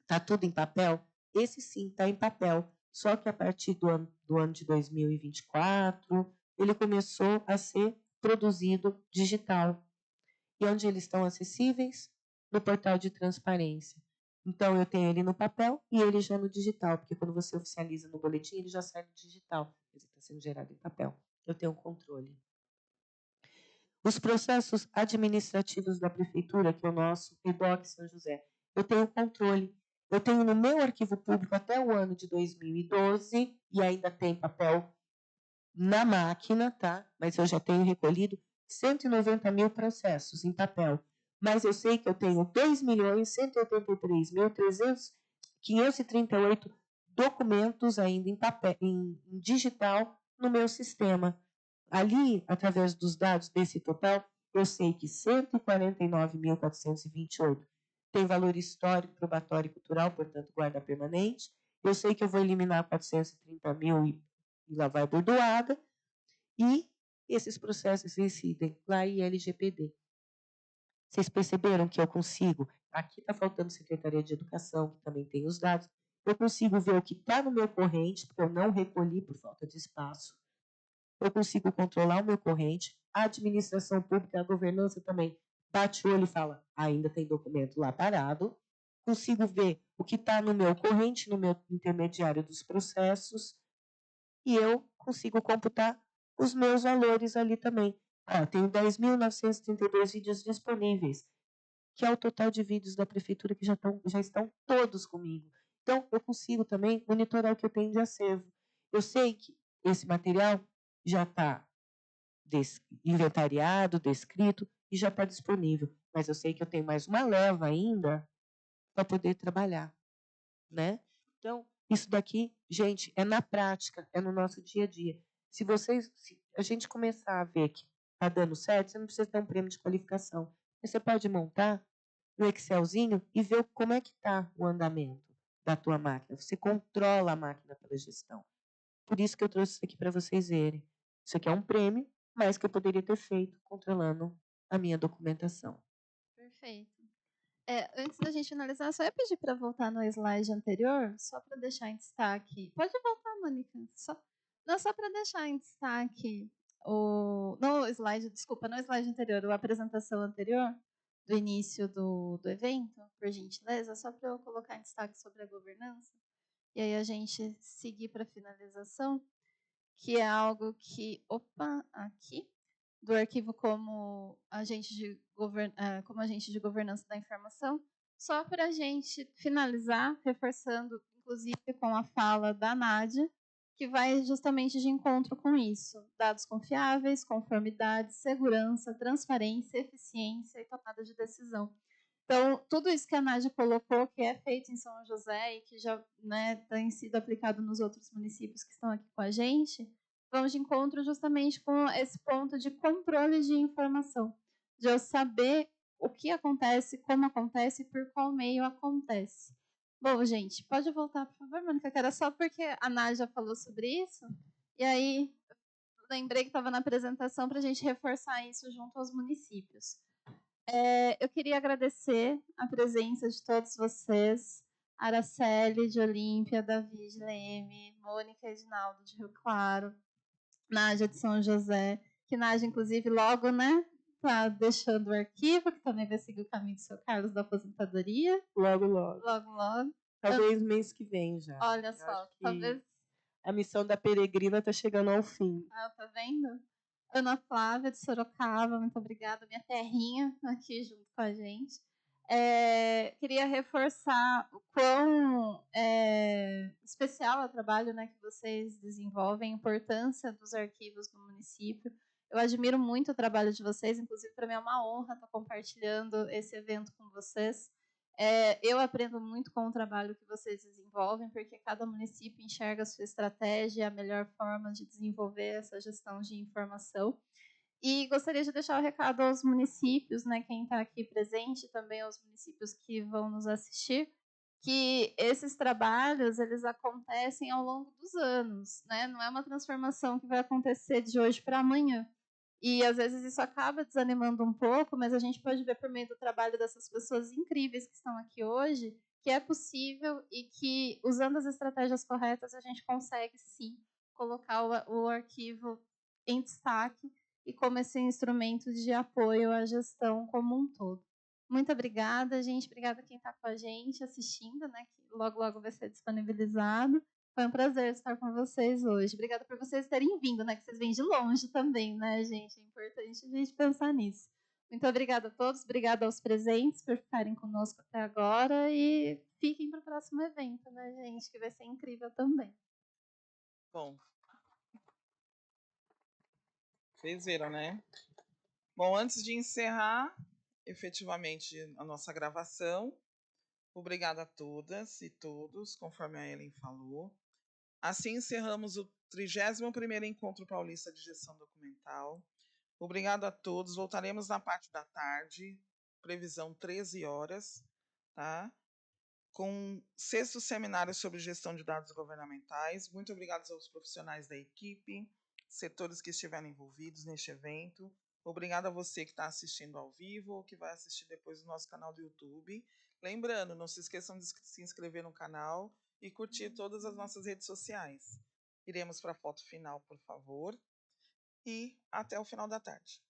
Está tudo em papel? Esse sim está em papel. Só que a partir do ano de 2024, ele começou a ser produzido digital. E onde eles estão acessíveis? No portal de transparência. Então, eu tenho ele no papel e ele já no digital, porque quando você oficializa no boletim, ele já sai no digital. Ele está sendo gerado em papel. Eu tenho controle. Os processos administrativos da prefeitura, que é o nosso EDOC São José, eu tenho controle. Eu tenho no meu arquivo público até o ano de 2012, e ainda tem papel na máquina, tá? Mas eu já tenho recolhido 190 mil processos em papel. Mas eu sei que eu tenho 2.183.538 documentos ainda em papel, em digital, no meu sistema. Ali, através dos dados desse total, eu sei que 149.428 tem valor histórico, probatório e cultural, portanto, guarda permanente. Eu sei que eu vou eliminar 430 mil e lá vai bordoada. E esses processos incidem lá em LGPD. Vocês perceberam que eu consigo? Aqui está faltando Secretaria de Educação, que também tem os dados. Eu consigo ver o que está no meu corrente, porque eu não recolhi por falta de espaço. Eu consigo controlar o meu corrente. A administração pública, a governança também bate o olho e fala, ainda tem documento lá parado. Consigo ver o que está no meu corrente, no meu intermediário dos processos, e eu consigo computar os meus valores ali também. Tenho 10.932 vídeos disponíveis, que é o total de vídeos da prefeitura que já estão todos comigo. Então, eu consigo também monitorar o que eu tenho de acervo. Eu sei que esse material já está inventariado, descrito e já está disponível. Mas eu sei que eu tenho mais uma leva ainda para poder trabalhar, né? Então, isso daqui, gente, é na prática, é no nosso dia a dia. Se a gente começar a ver que está dando certo, você não precisa ter um prêmio de qualificação. Você pode montar no Excelzinho e ver como é que está o andamento da tua máquina. Você controla a máquina pela gestão. Por isso que eu trouxe isso aqui para vocês verem. Isso aqui é um prêmio, mas que eu poderia ter feito controlando a minha documentação. Perfeito. Antes da gente finalizar, só ia pedir para voltar no slide anterior, só para deixar em destaque. Pode voltar, Mônica. Só para deixar em destaque no slide anterior, a apresentação anterior do início do evento, por gentileza, só para eu colocar em destaque sobre a governança. E aí a gente seguir para a finalização, que é algo que, aqui, do arquivo como agente de governança da informação, só para a gente finalizar, reforçando, inclusive, com a fala da Nádia, que vai justamente de encontro com isso. Dados confiáveis, conformidade, segurança, transparência, eficiência e tomada de decisão. Então, tudo isso que a Nádia colocou, que é feito em São José e que já tem sido aplicado nos outros municípios que estão aqui com a gente, vamos de encontro justamente com esse ponto de controle de informação, de eu saber o que acontece, como acontece e por qual meio acontece. Bom, gente, pode voltar, por favor, Mônica, que era só porque a Nádia falou sobre isso, e aí lembrei que estava na apresentação para a gente reforçar isso junto aos municípios. Eu queria agradecer a presença de todos vocês, Araceli de Olímpia, Davi de Leme, Mônica e Edinaldo de Rio Claro, Nádia de São José, que Nádia, inclusive, logo, tá deixando o arquivo, que também vai seguir o caminho do seu Carlos da aposentadoria. Logo, logo. Logo, logo. Talvez mês que vem já. Olha só, talvez... A missão da peregrina está chegando ao fim. Tá vendo? Ana Flávia, de Sorocaba, muito obrigada, minha terrinha, aqui junto com a gente. Queria reforçar o quão especial é o trabalho que vocês desenvolvem, a importância dos arquivos no município. Eu admiro muito o trabalho de vocês, inclusive para mim é uma honra estar compartilhando esse evento com vocês. Eu aprendo muito com o trabalho que vocês desenvolvem, porque cada município enxerga a sua estratégia, a melhor forma de desenvolver essa gestão de informação. E gostaria de deixar o recado aos municípios, quem está aqui presente, também aos municípios que vão nos assistir, que esses trabalhos eles acontecem ao longo dos anos, não é uma transformação que vai acontecer de hoje para amanhã. E às vezes isso acaba desanimando um pouco, mas a gente pode ver por meio do trabalho dessas pessoas incríveis que estão aqui hoje, que é possível e que, usando as estratégias corretas, a gente consegue sim colocar o arquivo em destaque e como esse instrumento de apoio à gestão como um todo. Muito obrigada, gente. Obrigada a quem está com a gente assistindo, que logo, logo vai ser disponibilizado. Foi um prazer estar com vocês hoje. Obrigada por vocês terem vindo, que vocês vêm de longe também, gente? É importante a gente pensar nisso. Muito obrigada a todos, obrigada aos presentes por ficarem conosco até agora e fiquem para o próximo evento, gente? Que vai ser incrível também. Bom, Vocês viram, né? Bom, antes de encerrar efetivamente a nossa gravação, obrigada a todas e todos, conforme a Ellen falou. Assim encerramos o 31º Encontro Paulista de Gestão Documental. Obrigado a todos. Voltaremos na parte da tarde, previsão 13 horas, tá? Com 6º seminário sobre gestão de dados governamentais. Muito obrigado aos profissionais da equipe, setores que estiveram envolvidos neste evento. Obrigado a você que está assistindo ao vivo ou que vai assistir depois no nosso canal do YouTube. Lembrando, não se esqueçam de se inscrever no canal e curtir todas as nossas redes sociais. Iremos para a foto final, por favor. E até o final da tarde.